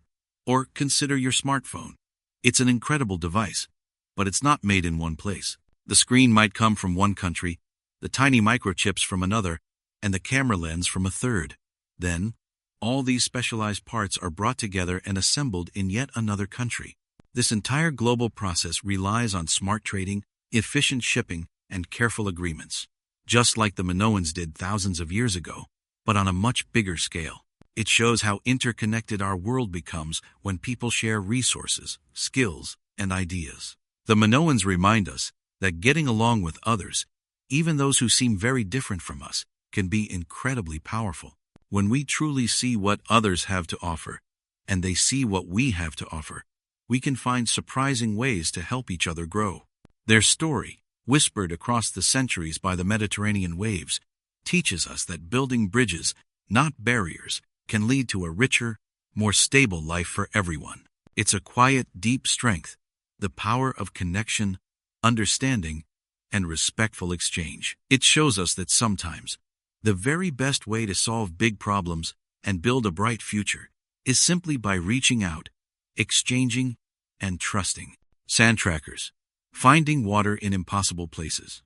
Or consider your smartphone. It's an incredible device, but it's not made in one place. The screen might come from one country, the tiny microchips from another, and the camera lens from a third. Then, all these specialized parts are brought together and assembled in yet another country. This entire global process relies on smart trading, efficient shipping, and careful agreements. Just like the Minoans did thousands of years ago, but on a much bigger scale. It shows how interconnected our world becomes when people share resources, skills, and ideas. The Minoans remind us that getting along with others, even those who seem very different from us, can be incredibly powerful. When we truly see what others have to offer, and they see what we have to offer, we can find surprising ways to help each other grow. Their story, whispered across the centuries by the Mediterranean waves, teaches us that building bridges, not barriers, can lead to a richer, more stable life for everyone. It's a quiet, deep strength, the power of connection, understanding, and respectful exchange. It shows us that sometimes, the very best way to solve big problems and build a bright future is simply by reaching out, exchanging, and trusting. Sand trackers. Finding water in impossible places.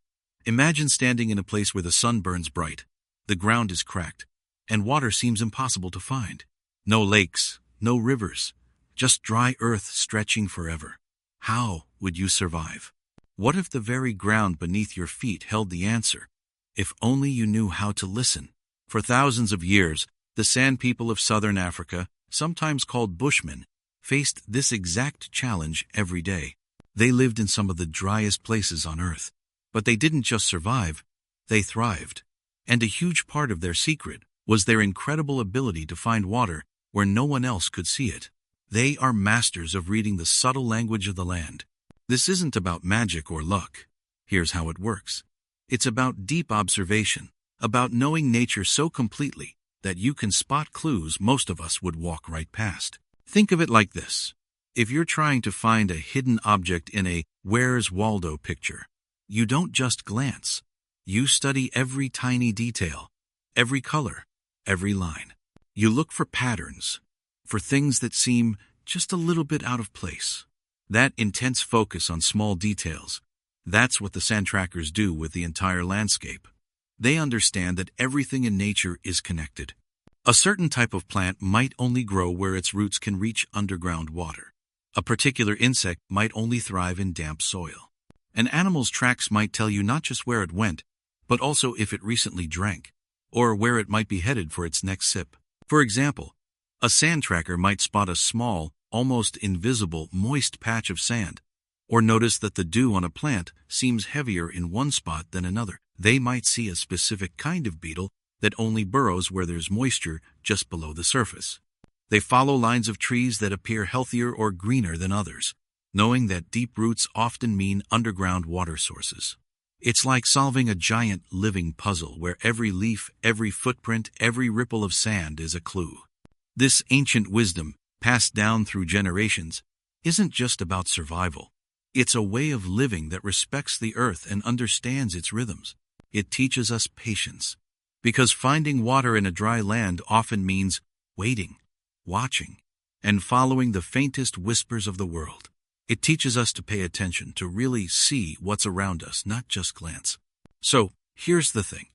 Imagine standing in a place where the sun burns bright, the ground is cracked, and water seems impossible to find. No lakes, no rivers, just dry earth stretching forever. How would you survive? What if the very ground beneath your feet held the answer? If only you knew how to listen. For thousands of years, the Sand people of southern Africa, sometimes called Bushmen, faced this exact challenge every day. They lived in some of the driest places on Earth. But they didn't just survive, they thrived. And a huge part of their secret was their incredible ability to find water where no one else could see it. They are masters of reading the subtle language of the land. This isn't about magic or luck. Here's how it works. It's about deep observation, about knowing nature so completely that you can spot clues most of us would walk right past. Think of it like this. If you're trying to find a hidden object in a Where's Waldo picture, you don't just glance. You study every tiny detail, every color, every line. You look for patterns, for things that seem just a little bit out of place. That intense focus on small details, that's what the sand trackers do with the entire landscape. They understand that everything in nature is connected. A certain type of plant might only grow where its roots can reach underground water. A particular insect might only thrive in damp soil. An animal's tracks might tell you not just where it went, but also if it recently drank, or where it might be headed for its next sip. For example, a sand tracker might spot a small, almost invisible, moist patch of sand, or notice that the dew on a plant seems heavier in one spot than another. They might see a specific kind of beetle that only burrows where there's moisture just below the surface. They follow lines of trees that appear healthier or greener than others, knowing that deep roots often mean underground water sources. It's like solving a giant living puzzle where every leaf, every footprint, every ripple of sand is a clue. This ancient wisdom, passed down through generations, isn't just about survival. It's a way of living that respects the earth and understands its rhythms. It teaches us patience, because finding water in a dry land often means waiting, watching, and following the faintest whispers of the world. It teaches us to pay attention, to really see what's around us, not just glance. So, here's the thing.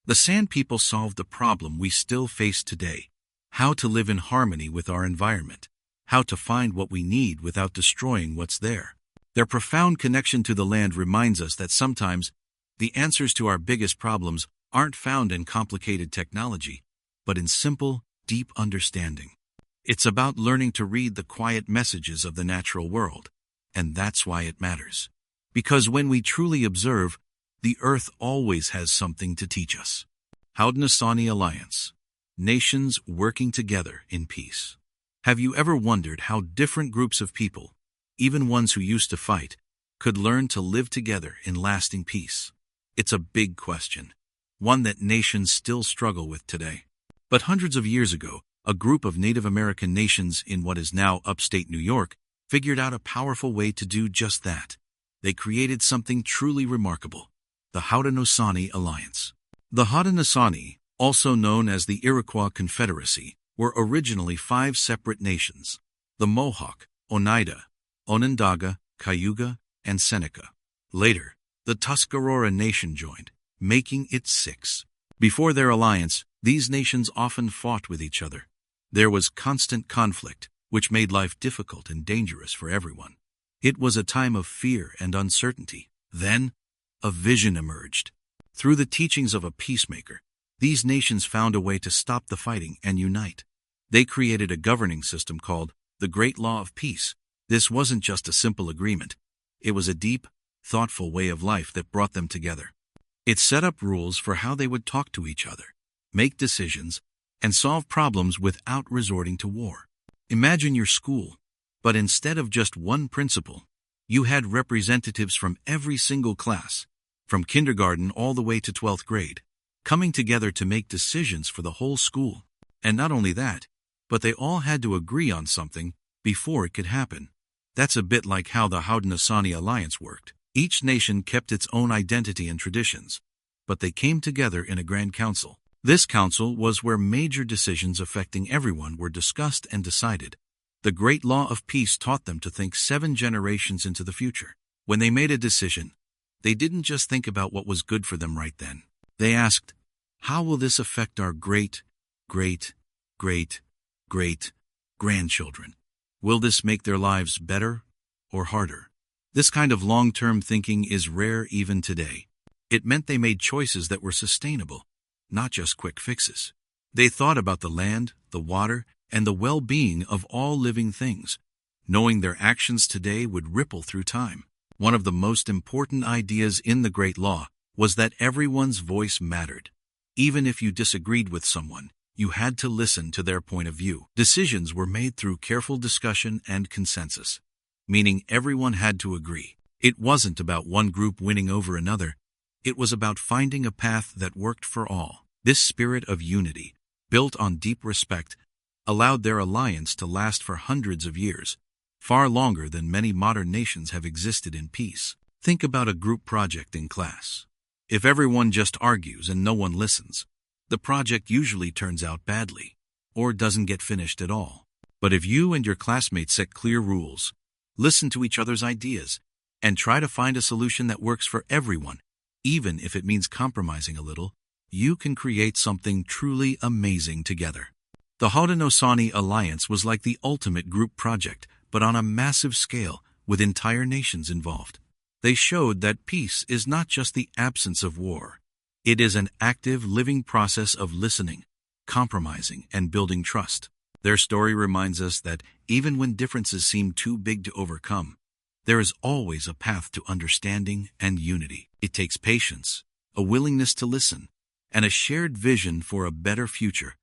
The Sand People solved the problem we still face today: how to live in harmony with our environment, how to find what we need without destroying what's there. Their profound connection to the land reminds us that sometimes the answers to our biggest problems aren't found in complicated technology, but in simple, deep understanding. It's about learning to read the quiet messages of the natural world, and that's why it matters. Because when we truly observe, the earth always has something to teach us. Haudenosaunee Alliance. Nations working together in peace. Have you ever wondered how different groups of people, even ones who used to fight, could learn to live together in lasting peace? It's a big question, one that nations still struggle with today. But hundreds of years ago, a group of Native American nations in what is now upstate New York figured out a powerful way to do just that. They created something truly remarkable: the Haudenosaunee Alliance. The Haudenosaunee, also known as the Iroquois Confederacy, were originally 5 separate nations: the Mohawk, Oneida, Onondaga, Cayuga, and Seneca. Later, the Tuscarora Nation joined, making it 6. Before their alliance, these nations often fought with each other. There was constant conflict, which made life difficult and dangerous for everyone. It was a time of fear and uncertainty. Then, a vision emerged. Through the teachings of a peacemaker, these nations found a way to stop the fighting and unite. They created a governing system called the Great Law of Peace. This wasn't just a simple agreement. It was a deep, thoughtful way of life that brought them together. It set up rules for how they would talk to each other, make decisions, and solve problems without resorting to war. Imagine your school, but instead of just one principal, you had representatives from every single class, from kindergarten all the way to 12th grade, coming together to make decisions for the whole school. And not only that, but they all had to agree on something before it could happen. That's a bit like how the Haudenosaunee Alliance worked. Each nation kept its own identity and traditions, but they came together in a grand council. This council was where major decisions affecting everyone were discussed and decided. The Great Law of Peace taught them to think 7 generations into the future. When they made a decision, they didn't just think about what was good for them right then. They asked, how will this affect our great-great-great-grandchildren? Will this make their lives better or harder? This kind of long-term thinking is rare even today. It meant they made choices that were sustainable, not just quick fixes. They thought about the land, the water, and the well-being of all living things, knowing their actions today would ripple through time. One of the most important ideas in the Great Law was that everyone's voice mattered. Even if you disagreed with someone, you had to listen to their point of view. Decisions were made through careful discussion and consensus, meaning everyone had to agree. It wasn't about one group winning over another. It was about finding a path that worked for all. This spirit of unity, built on deep respect, allowed their alliance to last for hundreds of years, far longer than many modern nations have existed in peace. Think about a group project in class. If everyone just argues and no one listens, the project usually turns out badly, or doesn't get finished at all. But if you and your classmates set clear rules, listen to each other's ideas, and try to find a solution that works for everyone, even if it means compromising a little, you can create something truly amazing together. The Haudenosaunee Alliance was like the ultimate group project, but on a massive scale, with entire nations involved. They showed that peace is not just the absence of war. It is an active, living process of listening, compromising, and building trust. Their story reminds us that even when differences seem too big to overcome, there is always a path to understanding and unity. It takes patience, a willingness to listen, and a shared vision for a better future,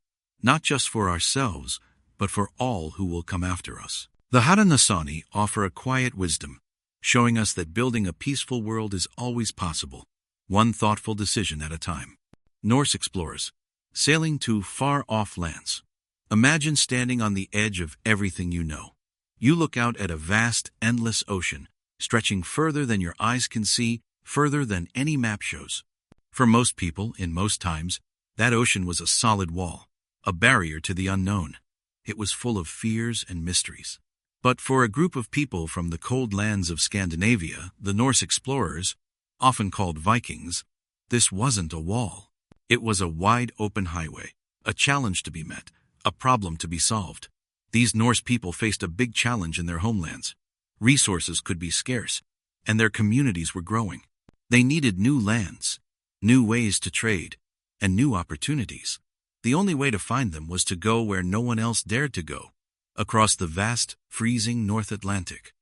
not just for ourselves, but for all who will come after us. The Haudenosaunee offer a quiet wisdom, showing us that building a peaceful world is always possible, one thoughtful decision at a time. Norse explorers, sailing to far-off lands. Imagine standing on the edge of everything you know. You look out at a vast, endless ocean, stretching further than your eyes can see, further than any map shows. For most people, in most times, that ocean was a solid wall, a barrier to the unknown. It was full of fears and mysteries. But for a group of people from the cold lands of Scandinavia, the Norse explorers, often called Vikings, this wasn't a wall. It was a wide open highway, a challenge to be met, a problem to be solved. These Norse people faced a big challenge in their homelands. Resources could be scarce, and their communities were growing. They needed new lands, new ways to trade, and new opportunities. The only way to find them was to go where no one else dared to go, across the vast, freezing North Atlantic.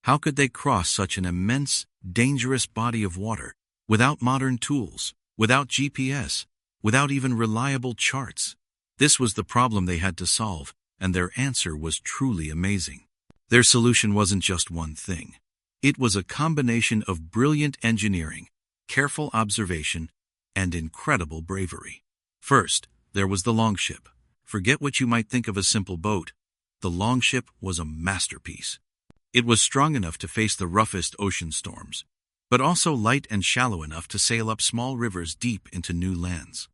How could they cross such an immense, dangerous body of water without modern tools, without GPS, without even reliable charts? This was the problem they had to solve, and their answer was truly amazing. Their solution wasn't just one thing. It was a combination of brilliant engineering, careful observation, and incredible bravery. First, there was the Longship. Forget what you might think of a simple boat. The Longship was a masterpiece. It was strong enough to face the roughest ocean storms, but also light and shallow enough to sail up small rivers deep into new lands.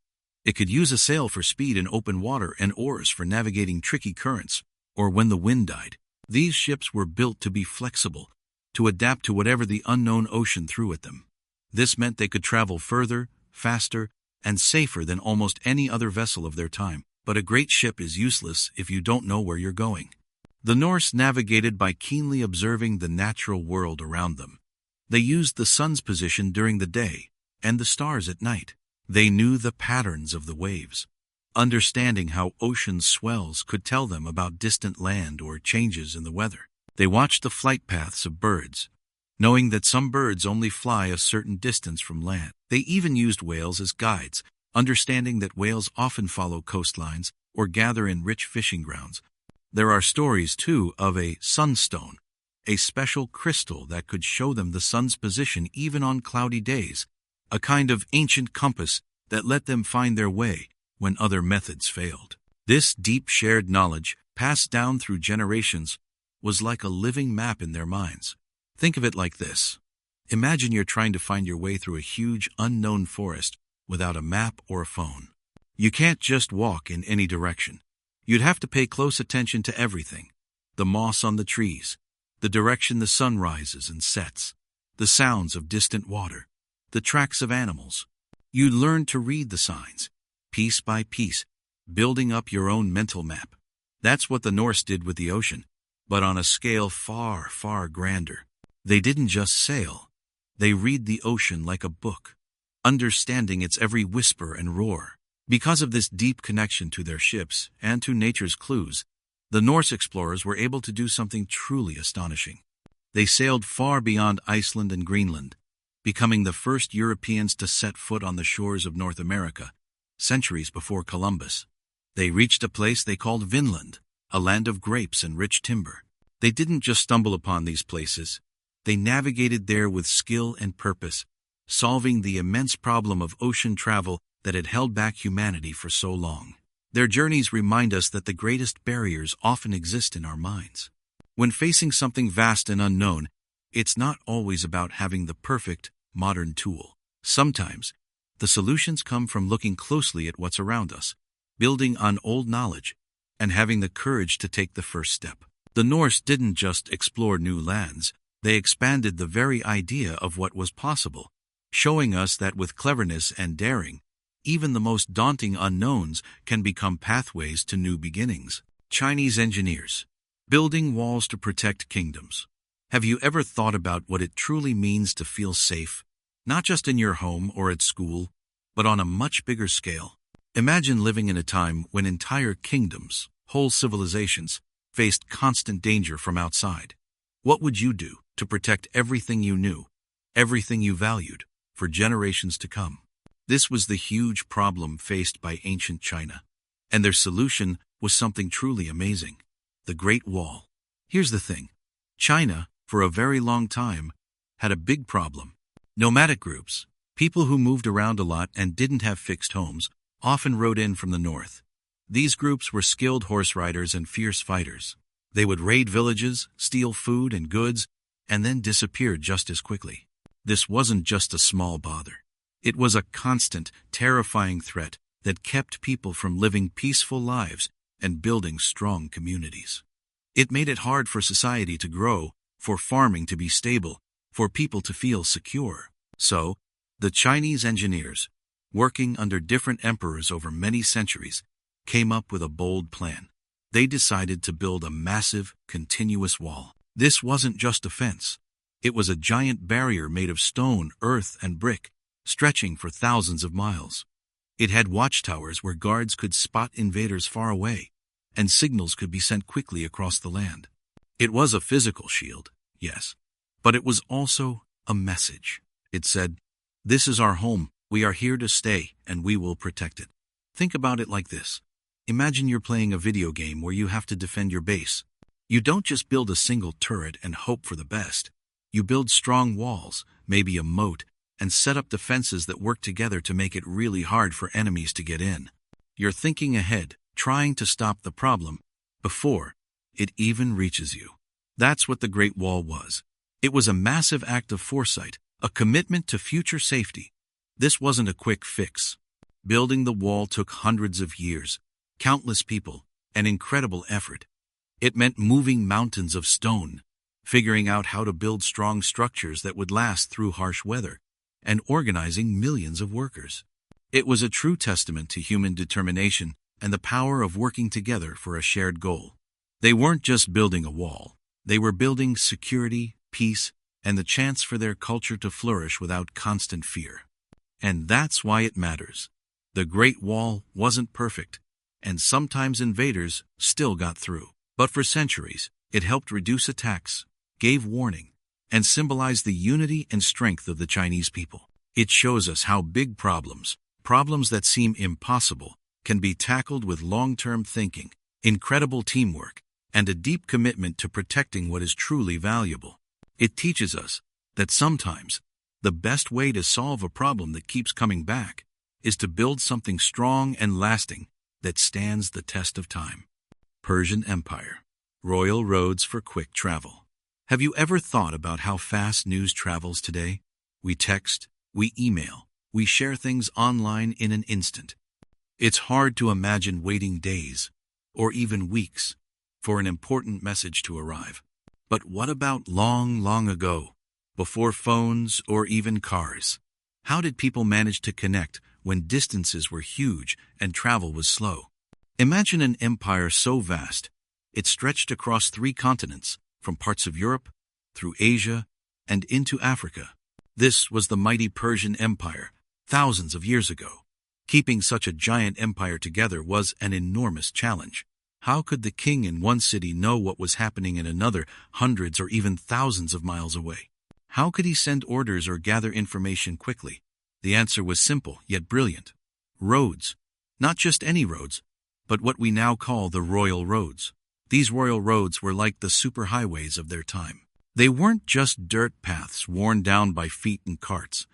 It could use a sail for speed in open water and oars for navigating tricky currents, or when the wind died. These ships were built to be flexible, to adapt to whatever the unknown ocean threw at them. This meant they could travel further, faster, and safer than almost any other vessel of their time. But a great ship is useless if you don't know where you're going. The Norse navigated by keenly observing the natural world around them. They used the sun's position during the day and the stars at night. They knew the patterns of the waves. Understanding how ocean swells could tell them about distant land or changes in the weather. They watched the flight paths of birds, knowing that some birds only fly a certain distance from land. They even used whales as guides, understanding that whales often follow coastlines or gather in rich fishing grounds. There are stories, too, of a sunstone, a special crystal that could show them the sun's position even on cloudy days, a kind of ancient compass that let them find their way when other methods failed. This deep shared knowledge, passed down through generations, was like a living map in their minds. Think of it like this. Imagine you're trying to find your way through a huge, unknown forest without a map or a phone. You can't just walk in any direction. You'd have to pay close attention to everything. The moss on the trees, the direction the sun rises and sets, the sounds of distant water, the tracks of animals. You'd learn to read the signs, piece by piece, building up your own mental map. That's what the Norse did with the ocean, but on a scale far, far grander. They didn't just sail. They read the ocean like a book, understanding its every whisper and roar. Because of this deep connection to their ships and to nature's clues, the Norse explorers were able to do something truly astonishing. They sailed far beyond Iceland and Greenland, becoming the first Europeans to set foot on the shores of North America, centuries before Columbus. They reached a place they called Vinland, a land of grapes and rich timber. They didn't just stumble upon these places. They navigated there with skill and purpose, solving the immense problem of ocean travel that had held back humanity for so long. Their journeys remind us that the greatest barriers often exist in our minds. When facing something vast and unknown, it's not always about having the perfect, modern tool. Sometimes, the solutions come from looking closely at what's around us, building on old knowledge, and having the courage to take the first step. The Norse didn't just explore new lands, they expanded the very idea of what was possible, showing us that with cleverness and daring, even the most daunting unknowns can become pathways to new beginnings. Chinese engineers, building walls to protect kingdoms. Have you ever thought about what it truly means to feel safe, not just in your home or at school, but on a much bigger scale? Imagine living in a time when entire kingdoms, whole civilizations, faced constant danger from outside. What would you do to protect everything you knew, everything you valued, for generations to come? This was the huge problem faced by ancient China, and their solution was something truly amazing: the Great Wall. Here's the thing. China, for a very long time, had a big problem. Nomadic groups, people who moved around a lot and didn't have fixed homes, often rode in from the north. These groups were skilled horse riders and fierce fighters. They would raid villages, steal food and goods, and then disappear just as quickly. This wasn't just a small bother. It was a constant, terrifying threat that kept people from living peaceful lives and building strong communities. It made it hard for society to grow, for farming to be stable, for people to feel secure. So, the Chinese engineers, working under different emperors over many centuries, came up with a bold plan. They decided to build a massive, continuous wall. This wasn't just a fence. It was a giant barrier made of stone, earth, and brick, stretching for thousands of miles. It had watchtowers where guards could spot invaders far away, and signals could be sent quickly across the land. It was a physical shield, yes, but it was also a message. It said, "This is our home, we are here to stay, and we will protect it." Think about it like this. Imagine you're playing a video game where you have to defend your base. You don't just build a single turret and hope for the best. You build strong walls, maybe a moat, and set up defenses that work together to make it really hard for enemies to get in. You're thinking ahead, trying to stop the problem before it even reaches you. That's what the Great Wall was. It was a massive act of foresight, a commitment to future safety. This wasn't a quick fix. Building the wall took hundreds of years, countless people, and incredible effort. It meant moving mountains of stone, figuring out how to build strong structures that would last through harsh weather, and organizing millions of workers. It was a true testament to human determination and the power of working together for a shared goal. They weren't just building a wall. They were building security, peace, and the chance for their culture to flourish without constant fear. And that's why it matters. The Great Wall wasn't perfect, and sometimes invaders still got through. But for centuries, it helped reduce attacks, gave warning, and symbolized the unity and strength of the Chinese people. It shows us how big problems that seem impossible, can be tackled with long-term thinking, incredible teamwork, and a deep commitment to protecting what is truly valuable. It teaches us that sometimes the best way to solve a problem that keeps coming back is to build something strong and lasting that stands the test of time. Persian Empire. Royal roads for quick travel. Have you ever thought about how fast news travels today? We text, we email, we share things online in an instant. It's hard to imagine waiting days, or even weeks, for an important message to arrive. But what about long, long ago, before phones or even cars? How did people manage to connect when distances were huge and travel was slow? Imagine an empire so vast, it stretched across 3 continents, from parts of Europe, through Asia, and into Africa. This was the mighty Persian Empire, thousands of years ago. Keeping such a giant empire together was an enormous challenge. How could the king in one city know what was happening in another, hundreds or even thousands of miles away? How could he send orders or gather information quickly? The answer was simple, yet brilliant. Roads. Not just any roads, but what we now call the royal roads. These royal roads were like the superhighways of their time. They weren't just dirt paths worn down by feet and carts.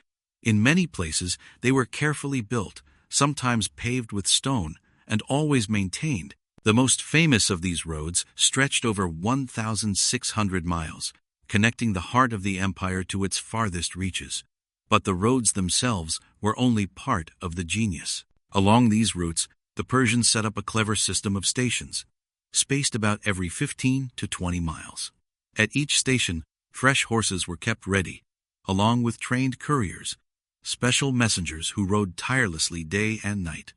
In many places, they were carefully built, sometimes paved with stone, and always maintained. The most famous of these roads stretched over 1,600 miles, connecting the heart of the empire to its farthest reaches. But the roads themselves were only part of the genius. Along these routes, the Persians set up a clever system of stations, spaced about every 15 to 20 miles. At each station, fresh horses were kept ready, along with trained couriers, special messengers who rode tirelessly day and night.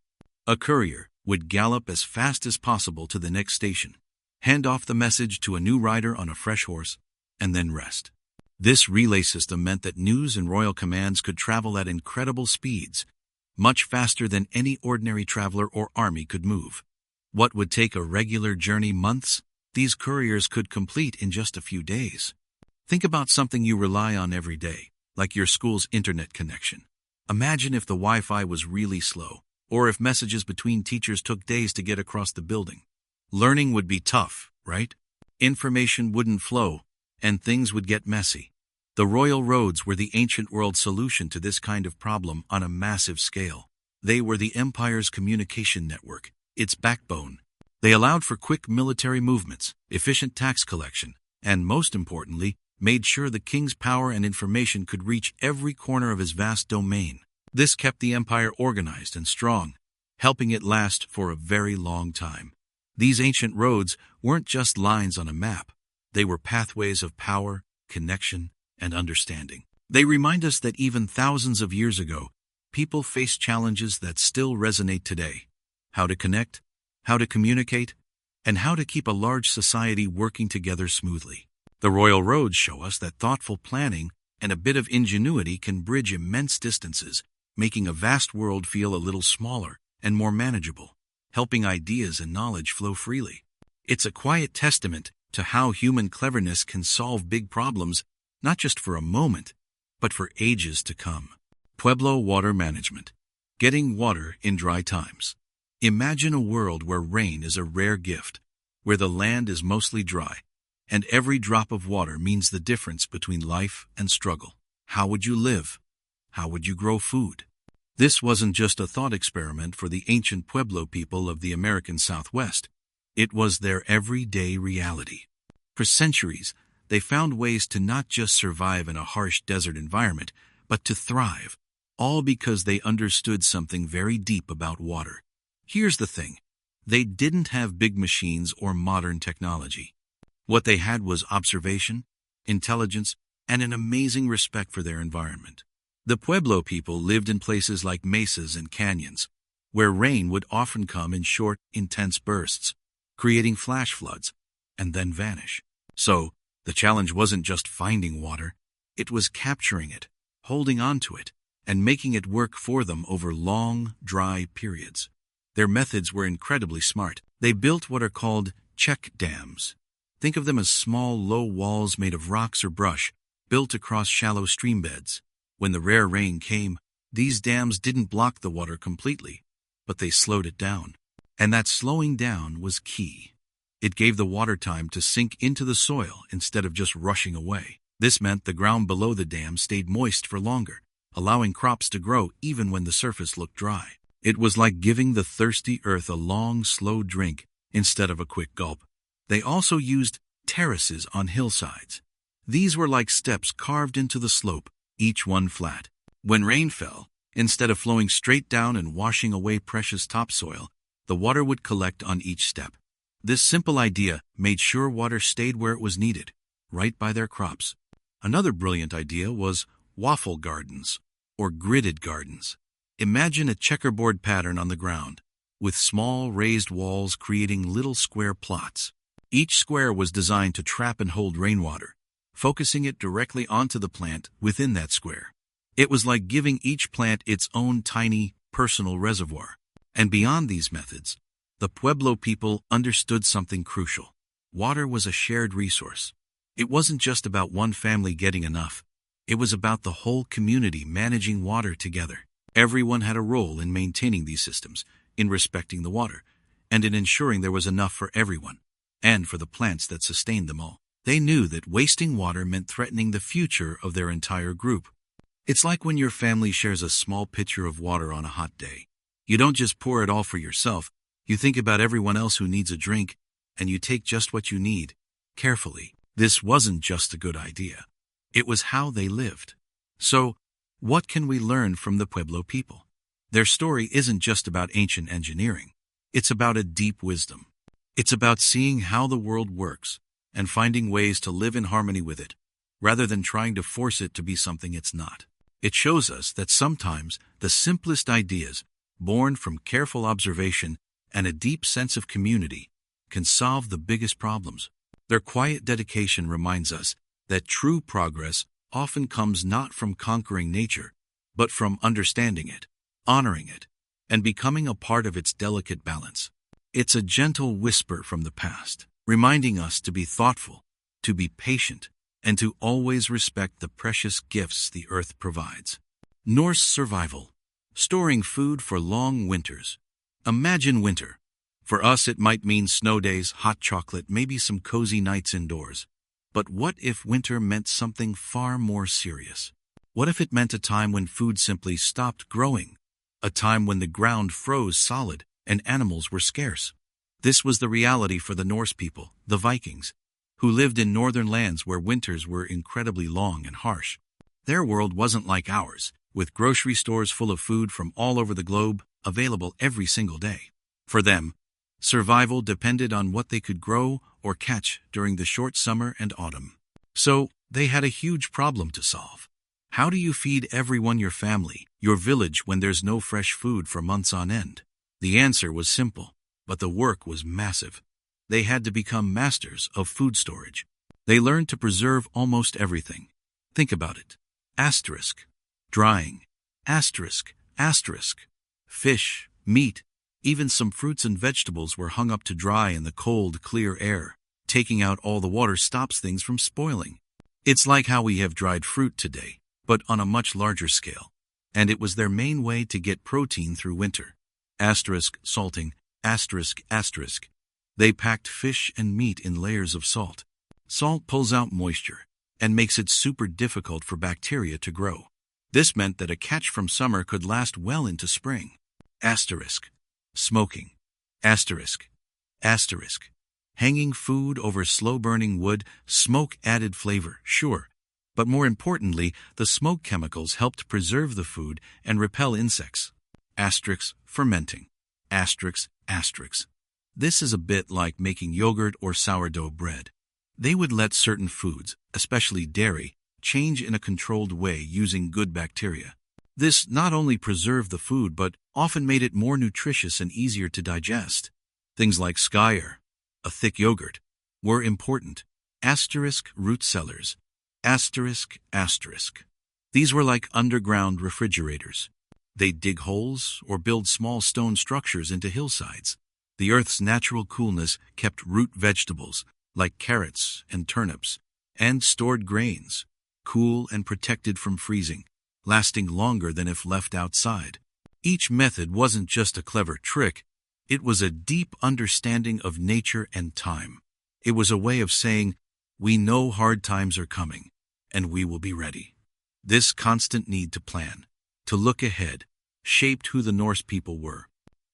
A courier would gallop as fast as possible to the next station, hand off the message to a new rider on a fresh horse, and then rest. This relay system meant that news and royal commands could travel at incredible speeds, much faster than any ordinary traveler or army could move. What would take a regular journey months, these couriers could complete in just a few days. Think about something you rely on every day, like your school's internet connection. Imagine if the Wi-Fi was really slow, or if messages between teachers took days to get across the building. Learning would be tough, right? Information wouldn't flow, and things would get messy. The royal roads were the ancient world solution to this kind of problem on a massive scale. They were the empire's communication network, its backbone. They allowed for quick military movements, efficient tax collection, and most importantly, made sure the king's power and information could reach every corner of his vast domain. This kept the empire organized and strong, helping it last for a very long time. These ancient roads weren't just lines on a map. They were pathways of power, connection, and understanding. They remind us that even thousands of years ago, people faced challenges that still resonate today: how to connect, how to communicate, and how to keep a large society working together smoothly. The royal roads show us that thoughtful planning and a bit of ingenuity can bridge immense distances, making a vast world feel a little smaller and more manageable, helping ideas and knowledge flow freely. It's a quiet testament to how human cleverness can solve big problems, not just for a moment, but for ages to come. Pueblo water management. Getting water in dry times. Imagine a world where rain is a rare gift, where the land is mostly dry, and every drop of water means the difference between life and struggle. How would you live? How would you grow food? This wasn't just a thought experiment for the ancient Pueblo people of the American Southwest. It was their everyday reality. For centuries, they found ways to not just survive in a harsh desert environment, but to thrive, all because they understood something very deep about water. Here's the thing: they didn't have big machines or modern technology. What they had was observation, intelligence, and an amazing respect for their environment. The Pueblo people lived in places like mesas and canyons, where rain would often come in short, intense bursts, creating flash floods, and then vanish. So, the challenge wasn't just finding water, it was capturing it, holding on to it, and making it work for them over long, dry periods. Their methods were incredibly smart. They built what are called check dams. Think of them as small, low walls made of rocks or brush, built across shallow stream beds. When the rare rain came, these dams didn't block the water completely, but they slowed it down. And that slowing down was key. It gave the water time to sink into the soil instead of just rushing away. This meant the ground below the dam stayed moist for longer, allowing crops to grow even when the surface looked dry. It was like giving the thirsty earth a long, slow drink instead of a quick gulp. They also used terraces on hillsides. These were like steps carved into the slope, each one flat. When rain fell, instead of flowing straight down and washing away precious topsoil, the water would collect on each step. This simple idea made sure water stayed where it was needed, right by their crops. Another brilliant idea was waffle gardens, or gridded gardens. Imagine a checkerboard pattern on the ground, with small raised walls creating little square plots. Each square was designed to trap and hold rainwater, focusing it directly onto the plant within that square. It was like giving each plant its own tiny, personal reservoir. And beyond these methods, the Pueblo people understood something crucial. Water was a shared resource. It wasn't just about one family getting enough. It was about the whole community managing water together. Everyone had a role in maintaining these systems, in respecting the water, and in ensuring there was enough for everyone, and for the plants that sustained them all. They knew that wasting water meant threatening the future of their entire group. It's like when your family shares a small pitcher of water on a hot day. You don't just pour it all for yourself, you think about everyone else who needs a drink, and you take just what you need, carefully. This wasn't just a good idea. It was how they lived. So, what can we learn from the Pueblo people? Their story isn't just about ancient engineering. It's about a deep wisdom. It's about seeing how the world works and finding ways to live in harmony with it, rather than trying to force it to be something it's not. It shows us that sometimes the simplest ideas, born from careful observation and a deep sense of community, can solve the biggest problems. Their quiet dedication reminds us that true progress often comes not from conquering nature, but from understanding it, honoring it, and becoming a part of its delicate balance. It's a gentle whisper from the past, reminding us to be thoughtful, to be patient, and to always respect the precious gifts the earth provides. Norse survival. Storing food for long winters. Imagine winter. For us, it might mean snow days, hot chocolate, maybe some cozy nights indoors. But what if winter meant something far more serious? What if it meant a time when food simply stopped growing? A time when the ground froze solid and animals were scarce? This was the reality for the Norse people, the Vikings, who lived in northern lands where winters were incredibly long and harsh. Their world wasn't like ours, with grocery stores full of food from all over the globe, available every single day. For them, survival depended on what they could grow or catch during the short summer and autumn. So, they had a huge problem to solve. How do you feed everyone, your family, your village, when there's no fresh food for months on end? The answer was simple, but the work was massive. They had to become masters of food storage. They learned to preserve almost everything. Think about it. Asterisk. Drying. Asterisk. Asterisk. Fish, meat, even some fruits and vegetables were hung up to dry in the cold, clear air. Taking out all the water stops things from spoiling. It's like how we have dried fruit today, but on a much larger scale. And it was their main way to get protein through winter. Asterisk, salting, asterisk, asterisk. They packed fish and meat in layers of salt. Salt pulls out moisture and makes it super difficult for bacteria to grow. This meant that a catch from summer could last well into spring. Asterisk. Smoking. Asterisk. Asterisk. Hanging food over slow-burning wood, smoke added flavor, sure. But more importantly, the smoke chemicals helped preserve the food and repel insects. Asterisk. Fermenting. Asterisk. Asterisk. This is a bit like making yogurt or sourdough bread. They would let certain foods, especially dairy, change in a controlled way using good bacteria. This not only preserved the food but often made it more nutritious and easier to digest. Things like skyr, a thick yogurt, were important. Asterisk root cellars. Asterisk, asterisk. These were like underground refrigerators. They'd dig holes or build small stone structures into hillsides. The earth's natural coolness kept root vegetables, like carrots and turnips, and stored grains, cool and protected from freezing, lasting longer than if left outside. Each method wasn't just a clever trick, it was a deep understanding of nature and time. It was a way of saying, we know hard times are coming, and we will be ready. This constant need to plan, to look ahead, shaped who the Norse people were.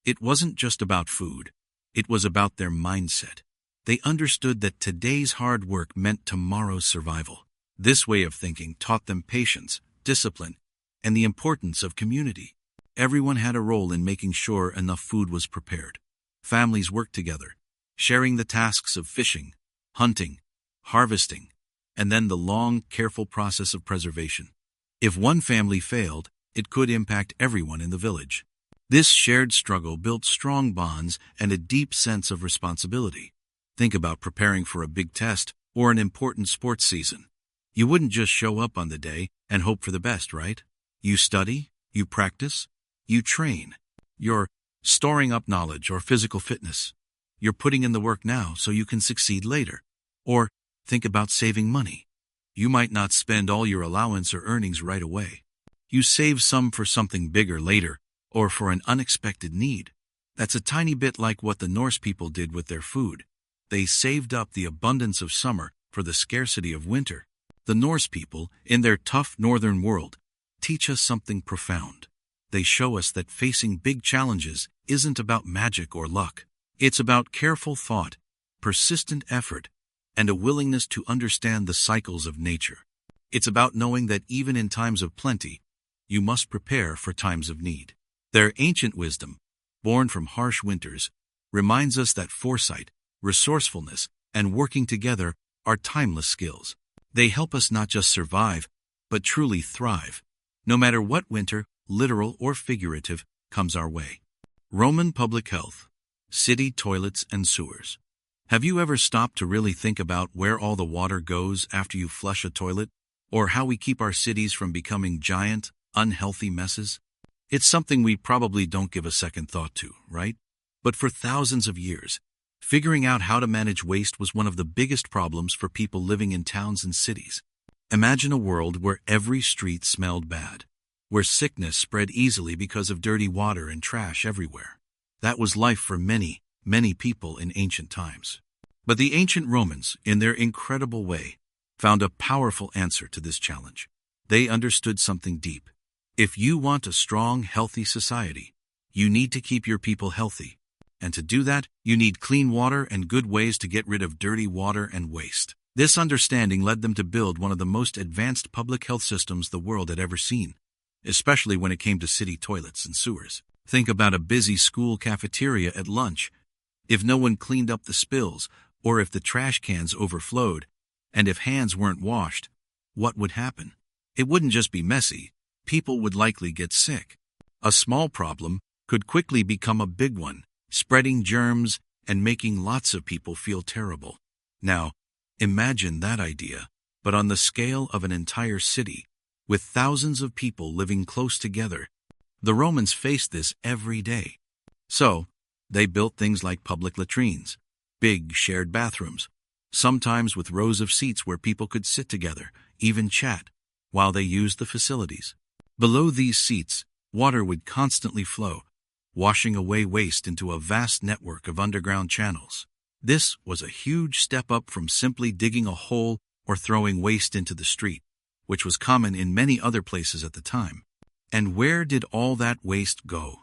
It wasn't just about food, it was about their mindset. They understood that today's hard work meant tomorrow's survival. This way of thinking taught them patience, discipline, and the importance of community. Everyone had a role in making sure enough food was prepared. Families worked together, sharing the tasks of fishing, hunting, harvesting, and then the long, careful process of preservation. If one family failed, it could impact everyone in the village. This shared struggle built strong bonds and a deep sense of responsibility. Think about preparing for a big test or an important sports season. You wouldn't just show up on the day and hope for the best, right? You study, you practice, you train. You're storing up knowledge or physical fitness. You're putting in the work now so you can succeed later. Or think about saving money. You might not spend all your allowance or earnings right away. You save some for something bigger later or for an unexpected need. That's a tiny bit like what the Norse people did with their food. They saved up the abundance of summer for the scarcity of winter. The Norse people, in their tough northern world, teach us something profound. They show us that facing big challenges isn't about magic or luck. It's about careful thought, persistent effort, and a willingness to understand the cycles of nature. It's about knowing that even in times of plenty, you must prepare for times of need. Their ancient wisdom, born from harsh winters, reminds us that foresight, resourcefulness, and working together are timeless skills. They help us not just survive, but truly thrive, no matter what winter, literal or figurative, comes our way. Roman public health, city toilets and sewers. Have you ever stopped to really think about where all the water goes after you flush a toilet, or how we keep our cities from becoming giant, unhealthy messes? It's something we probably don't give a second thought to, right? But for thousands of years, figuring out how to manage waste was one of the biggest problems for people living in towns and cities. Imagine a world where every street smelled bad, where sickness spread easily because of dirty water and trash everywhere. That was life for many, many people in ancient times. But the ancient Romans, in their incredible way, found a powerful answer to this challenge. They understood something deep. If you want a strong, healthy society, you need to keep your people healthy. And to do that, you need clean water and good ways to get rid of dirty water and waste. This understanding led them to build one of the most advanced public health systems the world had ever seen, especially when it came to city toilets and sewers. Think about a busy school cafeteria at lunch. If no one cleaned up the spills, or if the trash cans overflowed, and if hands weren't washed, what would happen? It wouldn't just be messy, people would likely get sick. A small problem could quickly become a big one, spreading germs and making lots of people feel terrible. Now, imagine that idea, but on the scale of an entire city, with thousands of people living close together. The Romans faced this every day. So, they built things like public latrines, big shared bathrooms, sometimes with rows of seats where people could sit together, even chat, while they used the facilities. Below these seats, water would constantly flow, washing away waste into a vast network of underground channels. This was a huge step up from simply digging a hole or throwing waste into the street, which was common in many other places at the time. And where did all that waste go?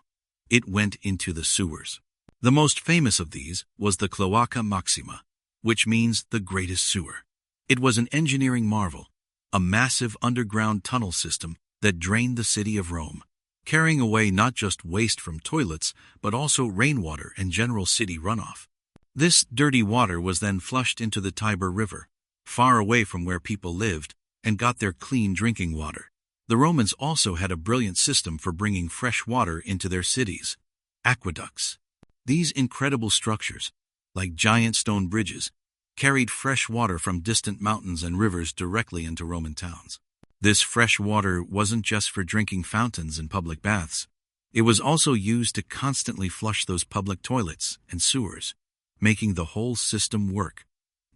It went into the sewers. The most famous of these was the Cloaca Maxima, which means the greatest sewer. It was an engineering marvel, a massive underground tunnel system that drained the city of Rome, carrying away not just waste from toilets, but also rainwater and general city runoff. This dirty water was then flushed into the Tiber River, far away from where people lived, and got their clean drinking water. The Romans also had a brilliant system for bringing fresh water into their cities: aqueducts. These incredible structures, like giant stone bridges, carried fresh water from distant mountains and rivers directly into Roman towns. This fresh water wasn't just for drinking fountains and public baths. It was also used to constantly flush those public toilets and sewers, making the whole system work.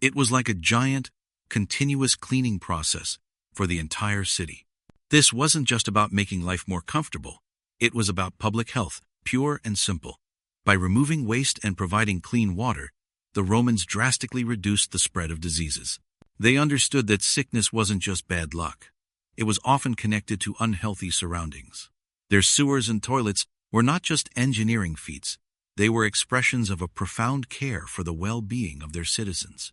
It was like a giant, continuous cleaning process for the entire city. This wasn't just about making life more comfortable. It was about public health, pure and simple. By removing waste and providing clean water, the Romans drastically reduced the spread of diseases. They understood that sickness wasn't just bad luck. It was often connected to unhealthy surroundings. Their sewers and toilets were not just engineering feats. They were expressions of a profound care for the well-being of their citizens.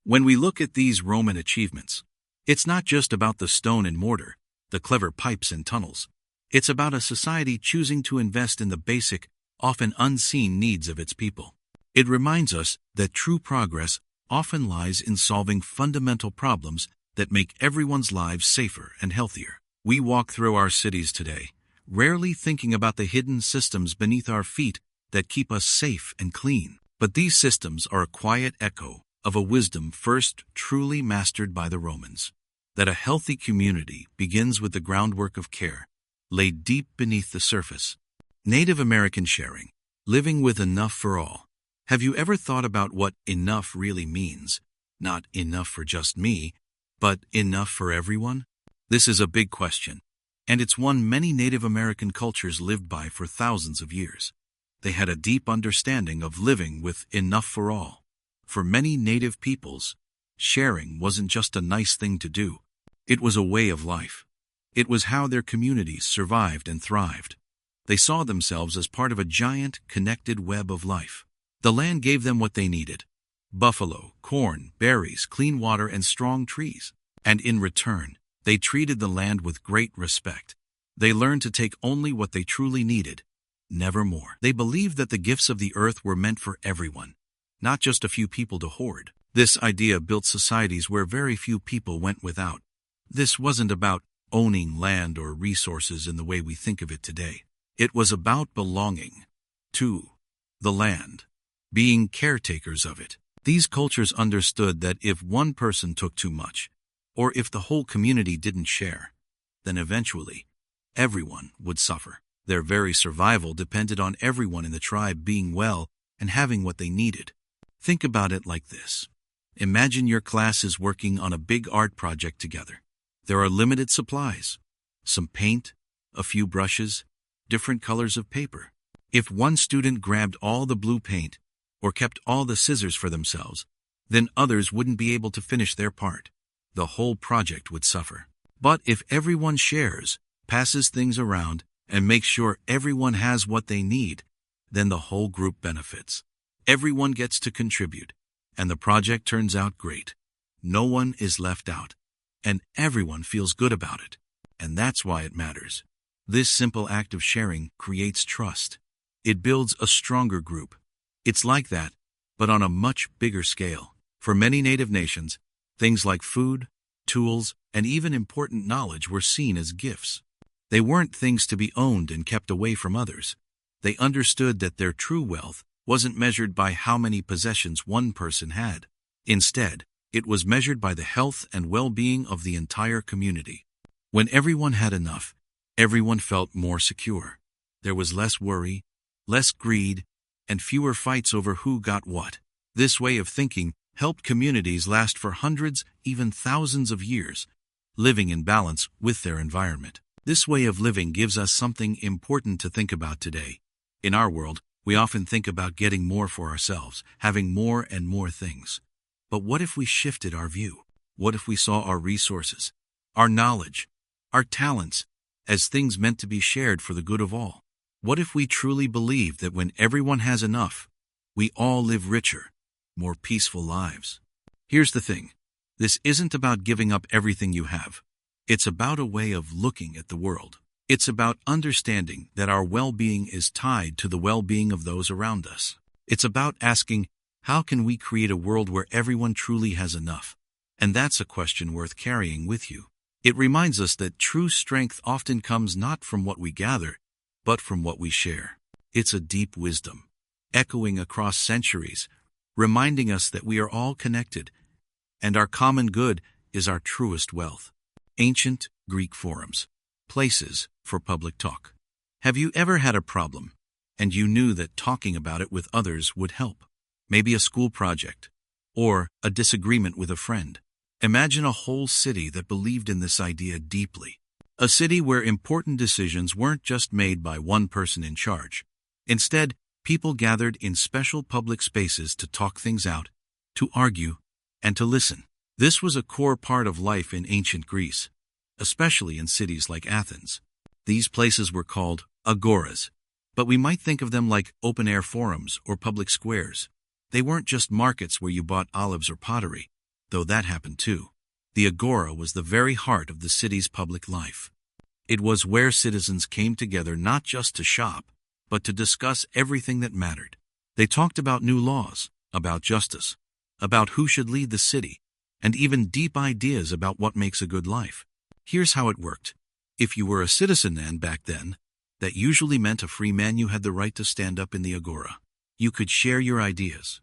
When we look at these Roman achievements, it's not just about the stone and mortar, the clever pipes and tunnels. It's about a society choosing to invest in the basic, often unseen needs of its people. It reminds us that true progress often lies in solving fundamental problems that make everyone's lives safer and healthier. We walk through our cities today, rarely thinking about the hidden systems beneath our feet that keep us safe and clean. But these systems are a quiet echo of a wisdom first truly mastered by the Romans: that a healthy community begins with the groundwork of care, laid deep beneath the surface. Native American sharing, living with enough for all. Have you ever thought about what enough really means? Not enough for just me, but enough for everyone? This is a big question, and it's one many Native American cultures lived by for thousands of years. They had a deep understanding of living with enough for all. For many Native peoples, sharing wasn't just a nice thing to do. It was a way of life. It was how their communities survived and thrived. They saw themselves as part of a giant, connected web of life. The land gave them what they needed: buffalo, corn, berries, clean water, and strong trees. And in return, they treated the land with great respect. They learned to take only what they truly needed, never more. They believed that the gifts of the earth were meant for everyone, not just a few people to hoard. This idea built societies where very few people went without. This wasn't about owning land or resources in the way we think of it today. It was about belonging to the land, being caretakers of it. These cultures understood that if one person took too much, or if the whole community didn't share, then eventually everyone would suffer. Their very survival depended on everyone in the tribe being well and having what they needed. Think about it like this. Imagine your class is working on a big art project together. There are limited supplies: some paint, a few brushes, different colors of paper. If one student grabbed all the blue paint or kept all the scissors for themselves, then others wouldn't be able to finish their part. The whole project would suffer. But if everyone shares, passes things around, and makes sure everyone has what they need, then the whole group benefits. Everyone gets to contribute, and the project turns out great. No one is left out, and everyone feels good about it. And that's why it matters. This simple act of sharing creates trust. It builds a stronger group. It's like that, but on a much bigger scale. For many native nations, things like food, tools, and even important knowledge were seen as gifts. They weren't things to be owned and kept away from others. They understood that their true wealth wasn't measured by how many possessions one person had. Instead, it was measured by the health and well-being of the entire community. When everyone had enough, everyone felt more secure. There was less worry, less greed, and fewer fights over who got what. This way of thinking helped communities last for hundreds, even thousands of years, living in balance with their environment. This way of living gives us something important to think about today. In our world, we often think about getting more for ourselves, having more and more things. But what if we shifted our view? What if we saw our resources, our knowledge, our talents, as things meant to be shared for the good of all? What if we truly believed that when everyone has enough, we all live richer, more peaceful lives? Here's the thing. This isn't about giving up everything you have. It's about a way of looking at the world. It's about understanding that our well-being is tied to the well-being of those around us. It's about asking, how can we create a world where everyone truly has enough? And that's a question worth carrying with you. It reminds us that true strength often comes not from what we gather, but from what we share. It's a deep wisdom, echoing across centuries, reminding us that we are all connected, and our common good is our truest wealth. Ancient Greek forums, places for public talk. Have you ever had a problem, and you knew that talking about it with others would help? Maybe a school project, or a disagreement with a friend. Imagine a whole city that believed in this idea deeply. A city where important decisions weren't just made by one person in charge. Instead, people gathered in special public spaces to talk things out, to argue, and to listen. This was a core part of life in ancient Greece, especially in cities like Athens. These places were called agoras, but we might think of them like open-air forums or public squares. They weren't just markets where you bought olives or pottery, though that happened too. The agora was the very heart of the city's public life. It was where citizens came together not just to shop, but to discuss everything that mattered. They talked about new laws, about justice, about who should lead the city, and even deep ideas about what makes a good life. Here's how it worked. If you were a citizen back then, that usually meant a free man. You had the right to stand up in the agora. You could share your ideas,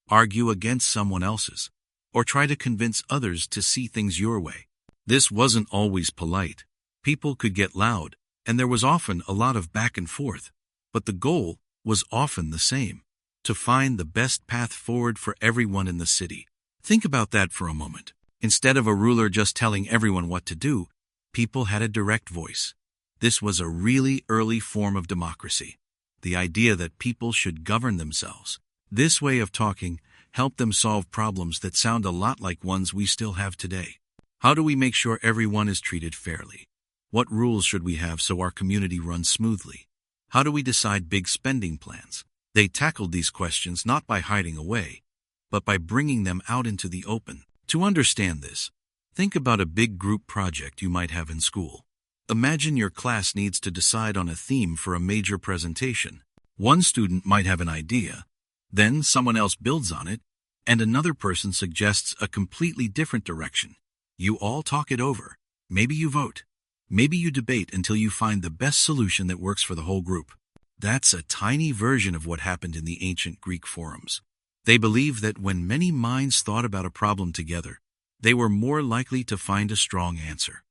argue against someone else's, or try to convince others to see things your way. This wasn't always polite. People could get loud, and there was often a lot of back and forth. But the goal was often the same: to find the best path forward for everyone in the city. Think about that for a moment. Instead of a ruler just telling everyone what to do, people had a direct voice. This was a really early form of democracy. The idea that people should govern themselves. This way of talking helped them solve problems that sound a lot like ones we still have today. How do we make sure everyone is treated fairly? What rules should we have so our community runs smoothly? How do we decide big spending plans? They tackled these questions not by hiding away, but by bringing them out into the open. To understand this, think about a big group project you might have in school. Imagine your class needs to decide on a theme for a major presentation. One student might have an idea, then someone else builds on it, and another person suggests a completely different direction. You all talk it over. Maybe you vote. Maybe you debate until you find the best solution that works for the whole group. That's a tiny version of what happened in the ancient Greek forums. They believed that when many minds thought about a problem together, they were more likely to find a strong answer.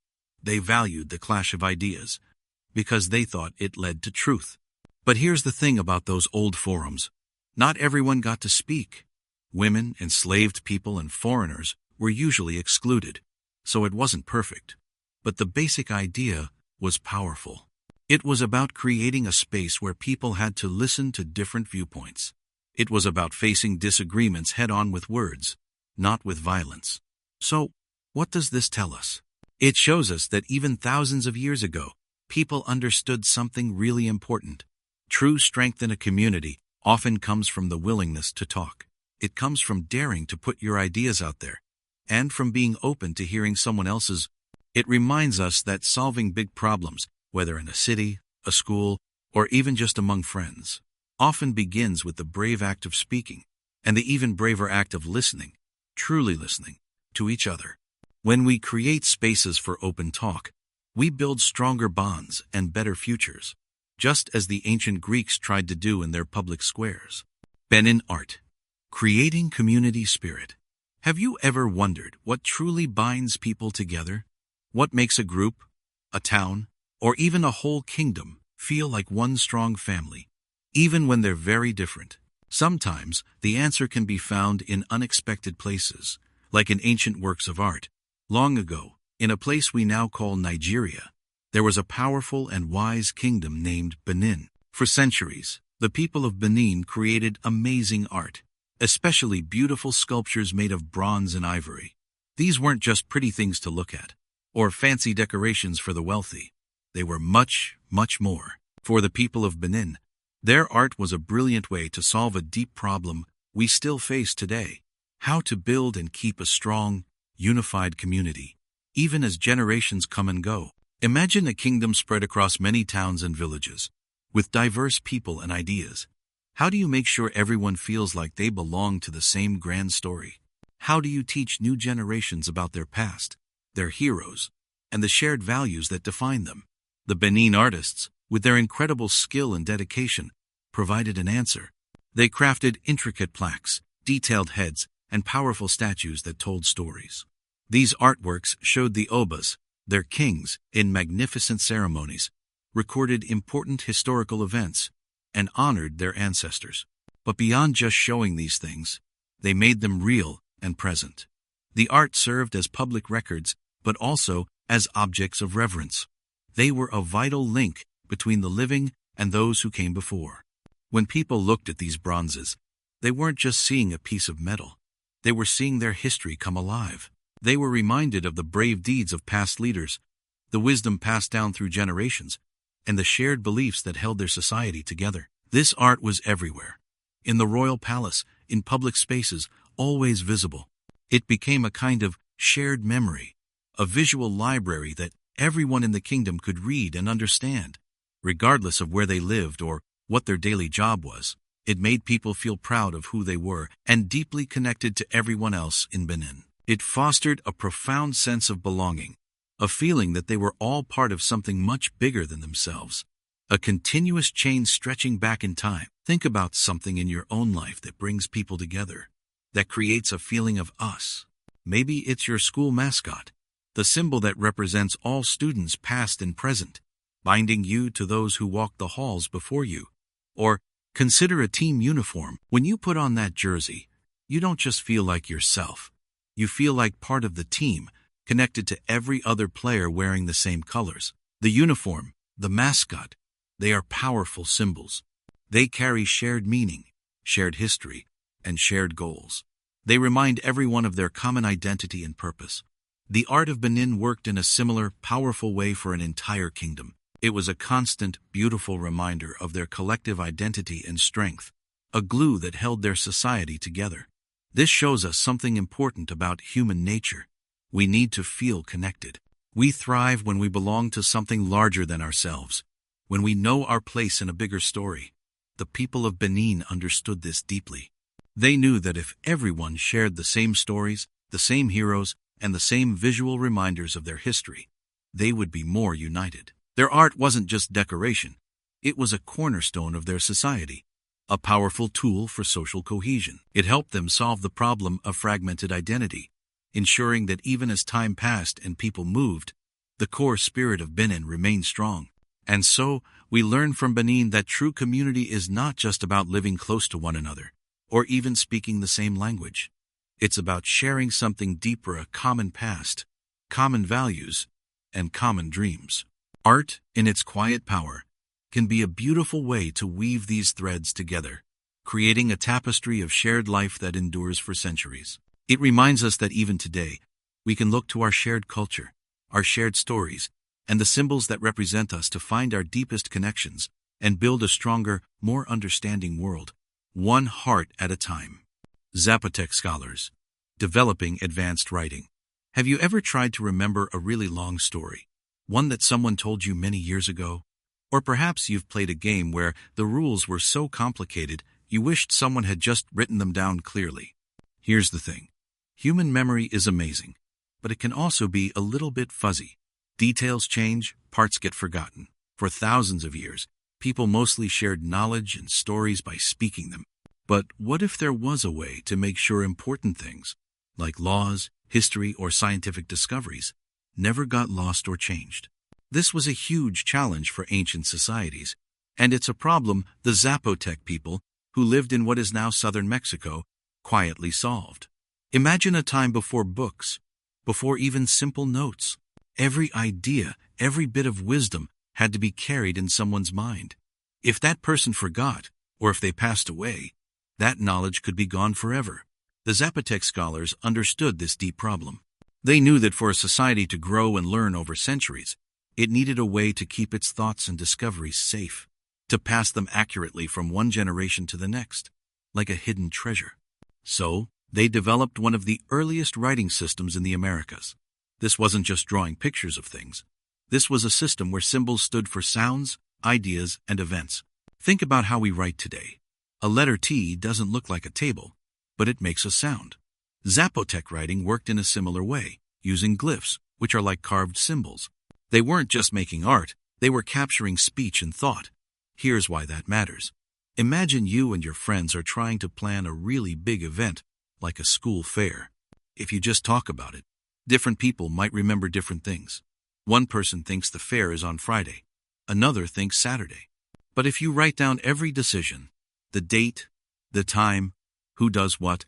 They valued the clash of ideas because they thought it led to truth. But here's the thing about those old forums. Not everyone got to speak. Women, enslaved people, and foreigners were usually excluded, so it wasn't perfect. But the basic idea was powerful. It was about creating a space where people had to listen to different viewpoints. It was about facing disagreements head-on with words, not with violence. So, what does this tell us? It shows us that even thousands of years ago, people understood something really important. True strength in a community often comes from the willingness to talk. It comes from daring to put your ideas out there, and from being open to hearing someone else's. It reminds us that solving big problems, whether in a city, a school, or even just among friends, often begins with the brave act of speaking, and the even braver act of listening, truly listening, to each other. When we create spaces for open talk, we build stronger bonds and better futures, just as the ancient Greeks tried to do in their public squares. Benin art. Creating community spirit. Have you ever wondered what truly binds people together? What makes a group, a town, or even a whole kingdom feel like one strong family, even when they're very different? Sometimes the answer can be found in unexpected places, like in ancient works of art. Long ago, in a place we now call Nigeria, there was a powerful and wise kingdom named Benin. For centuries, the people of Benin created amazing art, especially beautiful sculptures made of bronze and ivory. These weren't just pretty things to look at, or fancy decorations for the wealthy. They were much, much more. For the people of Benin, their art was a brilliant way to solve a deep problem we still face today: how to build and keep a strong, unified community, even as generations come and go. Imagine a kingdom spread across many towns and villages, with diverse people and ideas. How do you make sure everyone feels like they belong to the same grand story? How do you teach new generations about their past, their heroes, and the shared values that define them? The Benin artists, with their incredible skill and dedication, provided an answer. They crafted intricate plaques, detailed heads, and powerful statues that told stories. These artworks showed the Obas, their kings, in magnificent ceremonies, recorded important historical events, and honored their ancestors. But beyond just showing these things, they made them real and present. The art served as public records, but also as objects of reverence. They were a vital link between the living and those who came before. When people looked at these bronzes, they weren't just seeing a piece of metal. They were seeing their history come alive. They were reminded of the brave deeds of past leaders, the wisdom passed down through generations, and the shared beliefs that held their society together. This art was everywhere. In the royal palace, in public spaces, always visible. It became a kind of shared memory, a visual library that everyone in the kingdom could read and understand, regardless of where they lived or what their daily job was. It made people feel proud of who they were and deeply connected to everyone else in Benin. It fostered a profound sense of belonging, a feeling that they were all part of something much bigger than themselves, a continuous chain stretching back in time. Think about something in your own life that brings people together, that creates a feeling of us. Maybe it's your school mascot, the symbol that represents all students past and present, binding you to those who walk the halls before you. Or consider a team uniform. When you put on that jersey, you don't just feel like yourself. You feel like part of the team, connected to every other player wearing the same colors. The uniform, the mascot, they are powerful symbols. They carry shared meaning, shared history, and shared goals. They remind everyone of their common identity and purpose. The art of Benin worked in a similar, powerful way for an entire kingdom. It was a constant, beautiful reminder of their collective identity and strength, a glue that held their society together. This shows us something important about human nature. We need to feel connected. We thrive when we belong to something larger than ourselves, when we know our place in a bigger story. The people of Benin understood this deeply. They knew that if everyone shared the same stories, the same heroes, and the same visual reminders of their history, they would be more united. Their art wasn't just decoration. It was a cornerstone of their society, a powerful tool for social cohesion. It helped them solve the problem of fragmented identity, ensuring that even as time passed and people moved, the core spirit of Benin remained strong. And so, we learn from Benin that true community is not just about living close to one another, or even speaking the same language. It's about sharing something deeper, a common past, common values, and common dreams. Art, in its quiet power, can be a beautiful way to weave these threads together, creating a tapestry of shared life that endures for centuries. It reminds us that even today, we can look to our shared culture, our shared stories, and the symbols that represent us to find our deepest connections and build a stronger, more understanding world, one heart at a time. Zapotec Scholars. Developing advanced writing. Have you ever tried to remember a really long story? One that someone told you many years ago? Or perhaps you've played a game where the rules were so complicated you wished someone had just written them down clearly. Here's the thing. Human memory is amazing. but it can also be a little bit fuzzy. Details change, parts get forgotten. For thousands of years, people mostly shared knowledge and stories by speaking them. But what if there was a way to make sure important things, like laws, history, or scientific discoveries, never got lost or changed? This was a huge challenge for ancient societies, and it's a problem the Zapotec people, who lived in what is now southern Mexico, quietly solved. Imagine a time before books, before even simple notes. Every idea, every bit of wisdom had to be carried in someone's mind. If that person forgot, or if they passed away, that knowledge could be gone forever. The Zapotec scholars understood this deep problem. They knew that for a society to grow and learn over centuries, it needed a way to keep its thoughts and discoveries safe, to pass them accurately from one generation to the next, like a hidden treasure. So, they developed one of the earliest writing systems in the Americas. This wasn't just drawing pictures of things. This was a system where symbols stood for sounds, ideas, and events. Think about how we write today. A letter T doesn't look like a table, but it makes a sound. Zapotec writing worked in a similar way, using glyphs, which are like carved symbols. They weren't just making art, they were capturing speech and thought. Here's why that matters. Imagine you and your friends are trying to plan a really big event, like a school fair. If you just talk about it, different people might remember different things. One person thinks the fair is on Friday, another thinks Saturday. But if you write down every decision, the date, the time, who does what,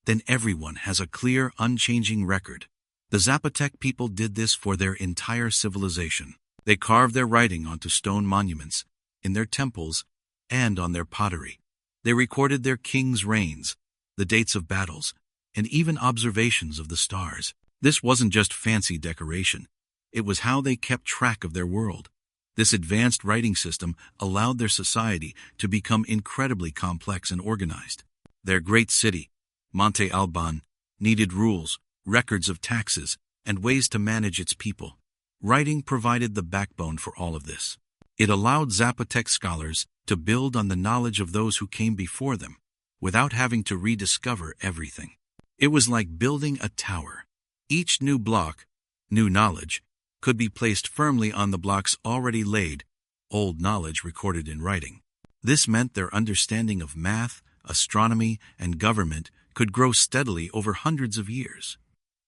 then everyone has a clear, unchanging record. The Zapotec people did this for their entire civilization. They carved their writing onto stone monuments, in their temples, and on their pottery. They recorded their kings' reigns, the dates of battles, and even observations of the stars. This wasn't just fancy decoration. It was how they kept track of their world. This advanced writing system allowed their society to become incredibly complex and organized. Their great city, Monte Alban, needed rules, records of taxes, and ways to manage its people. Writing provided the backbone for all of this. It allowed Zapotec scholars to build on the knowledge of those who came before them, without having to rediscover everything. It was like building a tower. Each new block, new knowledge, could be placed firmly on the blocks already laid, old knowledge recorded in writing. This meant their understanding of math, astronomy, and government could grow steadily over hundreds of years.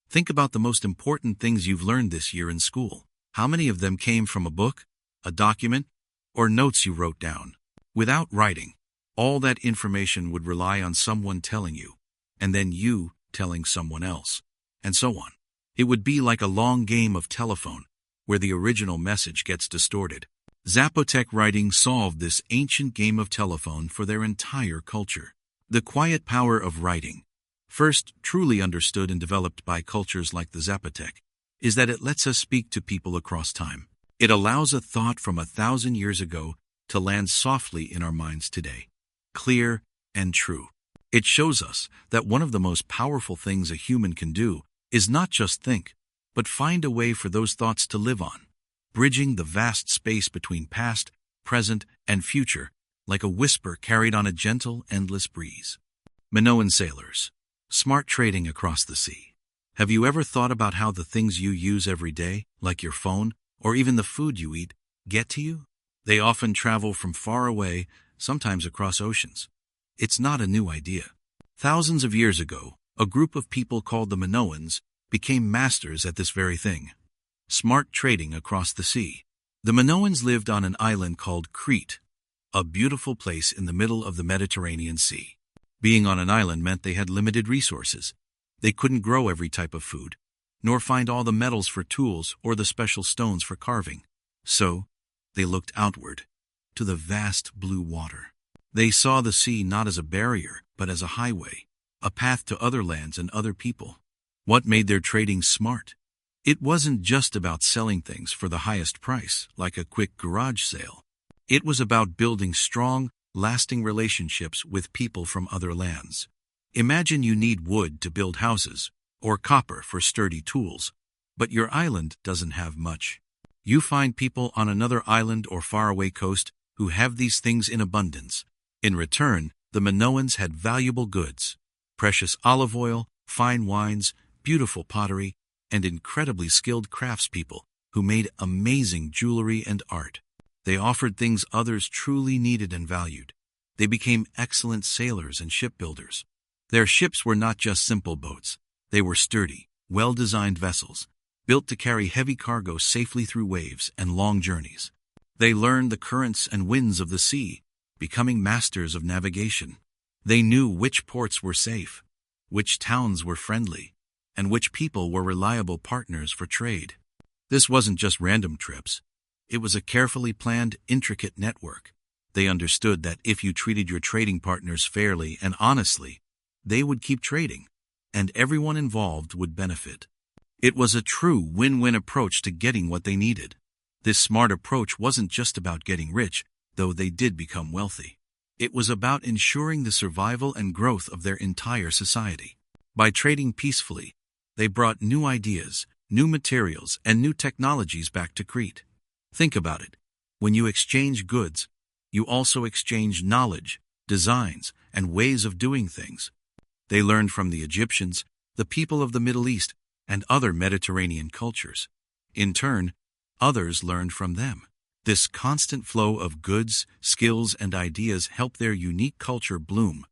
Think about the most important things you've learned this year in school. How many of them came from a book, a document, or notes you wrote down? Without writing, all that information would rely on someone telling you, and then you telling someone else, and so on. It would be like a long game of telephone, where the original message gets distorted. Zapotec writing solved this ancient game of telephone for their entire culture. The quiet power of writing, first truly understood and developed by cultures like the Zapotec, is that it lets us speak to people across time. It allows a thought from 1,000 years ago to land softly in our minds today, clear and true. It shows us that one of the most powerful things a human can do is not just think, but find a way for those thoughts to live on, bridging the vast space between past, present, and future, like a whisper carried on a gentle, endless breeze. Minoan sailors, smart trading across the sea. Have you ever thought about how the things you use every day, like your phone, or even the food you eat, get to you? They often travel from far away, sometimes across oceans. It's not a new idea. Thousands of years ago, a group of people called the Minoans became masters at this very thing. Smart trading across the sea. The Minoans lived on an island called Crete, a beautiful place in the middle of the Mediterranean Sea. Being on an island meant they had limited resources. They couldn't grow every type of food, nor find all the metals for tools or the special stones for carving. So, they looked outward, to the vast blue water. They saw the sea not as a barrier, but as a highway, a path to other lands and other people. What made their trading smart? It wasn't just about selling things for the highest price, like a quick garage sale. It was about building strong, lasting relationships with people from other lands. Imagine you need wood to build houses, or copper for sturdy tools, but your island doesn't have much. You find people on another island or faraway coast who have these things in abundance. In return, the Minoans had valuable goods, precious olive oil, fine wines, beautiful pottery, and incredibly skilled craftspeople who made amazing jewelry and art. They offered things others truly needed and valued. They became excellent sailors and shipbuilders. Their ships were not just simple boats. They were sturdy, well-designed vessels, built to carry heavy cargo safely through waves and long journeys. They learned the currents and winds of the sea, becoming masters of navigation. They knew which ports were safe, which towns were friendly, and which people were reliable partners for trade. This wasn't just random trips. It was a carefully planned, intricate network. They understood that if you treated your trading partners fairly and honestly, they would keep trading, and everyone involved would benefit. It was a true win-win approach to getting what they needed. This smart approach wasn't just about getting rich, though they did become wealthy. It was about ensuring the survival and growth of their entire society. By trading peacefully, they brought new ideas, new materials, and new technologies back to Crete. Think about it. When you exchange goods, you also exchange knowledge, designs, and ways of doing things. They learned from the Egyptians, the people of the Middle East, and other Mediterranean cultures. In turn, others learned from them. This constant flow of goods, skills, and ideas helped their unique culture bloom.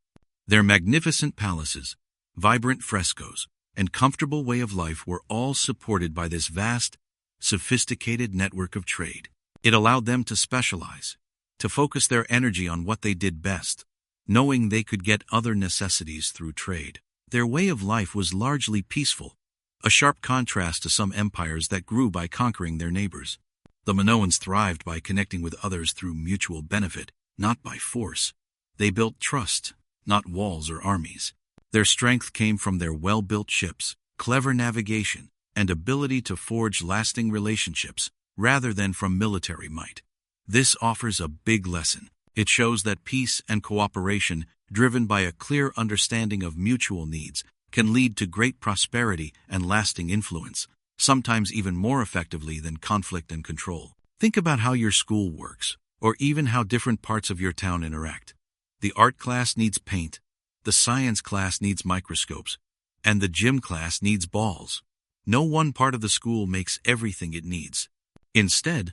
Their magnificent palaces, vibrant frescoes, and comfortable way of life were all supported by this vast, sophisticated network of trade. It allowed them to specialize, to focus their energy on what they did best, knowing they could get other necessities through trade. Their way of life was largely peaceful, a sharp contrast to some empires that grew by conquering their neighbors. The Minoans thrived by connecting with others through mutual benefit, not by force. They built trust, not walls or armies. Their strength came from their well-built ships, clever navigation, and ability to forge lasting relationships, rather than from military might. This offers a big lesson. It shows that peace and cooperation, driven by a clear understanding of mutual needs, can lead to great prosperity and lasting influence, sometimes even more effectively than conflict and control. Think about how your school works, or even how different parts of your town interact. The art class needs paint, the science class needs microscopes, and the gym class needs balls. No one part of the school makes everything it needs. Instead,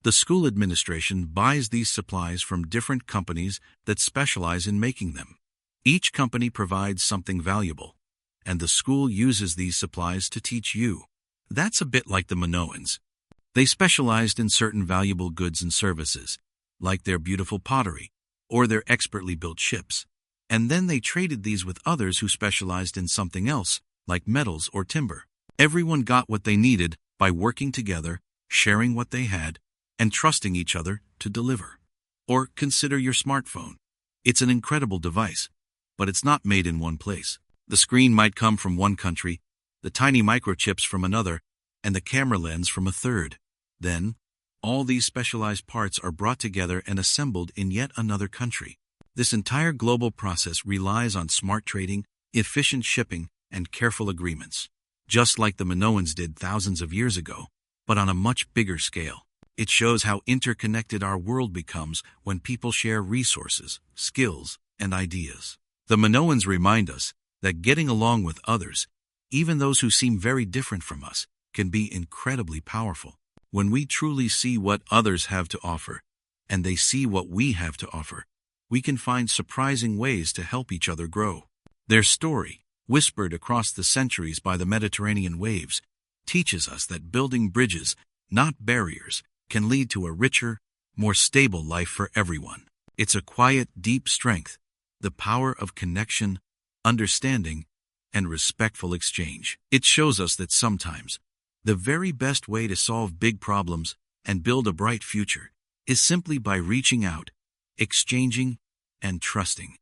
the school administration buys these supplies from different companies that specialize in making them. Each company provides something valuable, and the school uses these supplies to teach you. That's a bit like the Minoans. They specialized in certain valuable goods and services, like their beautiful pottery or their expertly built ships, and then they traded these with others who specialized in something else, like metals or timber. Everyone got what they needed by working together, sharing what they had, and trusting each other to deliver. Or consider your smartphone. It's an incredible device, but it's not made in one place. The screen might come from one country, the tiny microchips from another, and the camera lens from a third. Then, all these specialized parts are brought together and assembled in yet another country. This entire global process relies on smart trading, efficient shipping, and careful agreements. Just like the Minoans did thousands of years ago, but on a much bigger scale. It shows how interconnected our world becomes when people share resources, skills, and ideas. The Minoans remind us that getting along with others, even those who seem very different from us, can be incredibly powerful. When we truly see what others have to offer, and they see what we have to offer, we can find surprising ways to help each other grow. Their story, whispered across the centuries by the Mediterranean waves, teaches us that building bridges, not barriers, can lead to a richer, more stable life for everyone. It's a quiet, deep strength, the power of connection, understanding, and respectful exchange. It shows us that sometimes, the very best way to solve big problems and build a bright future is simply by reaching out, exchanging, and trusting.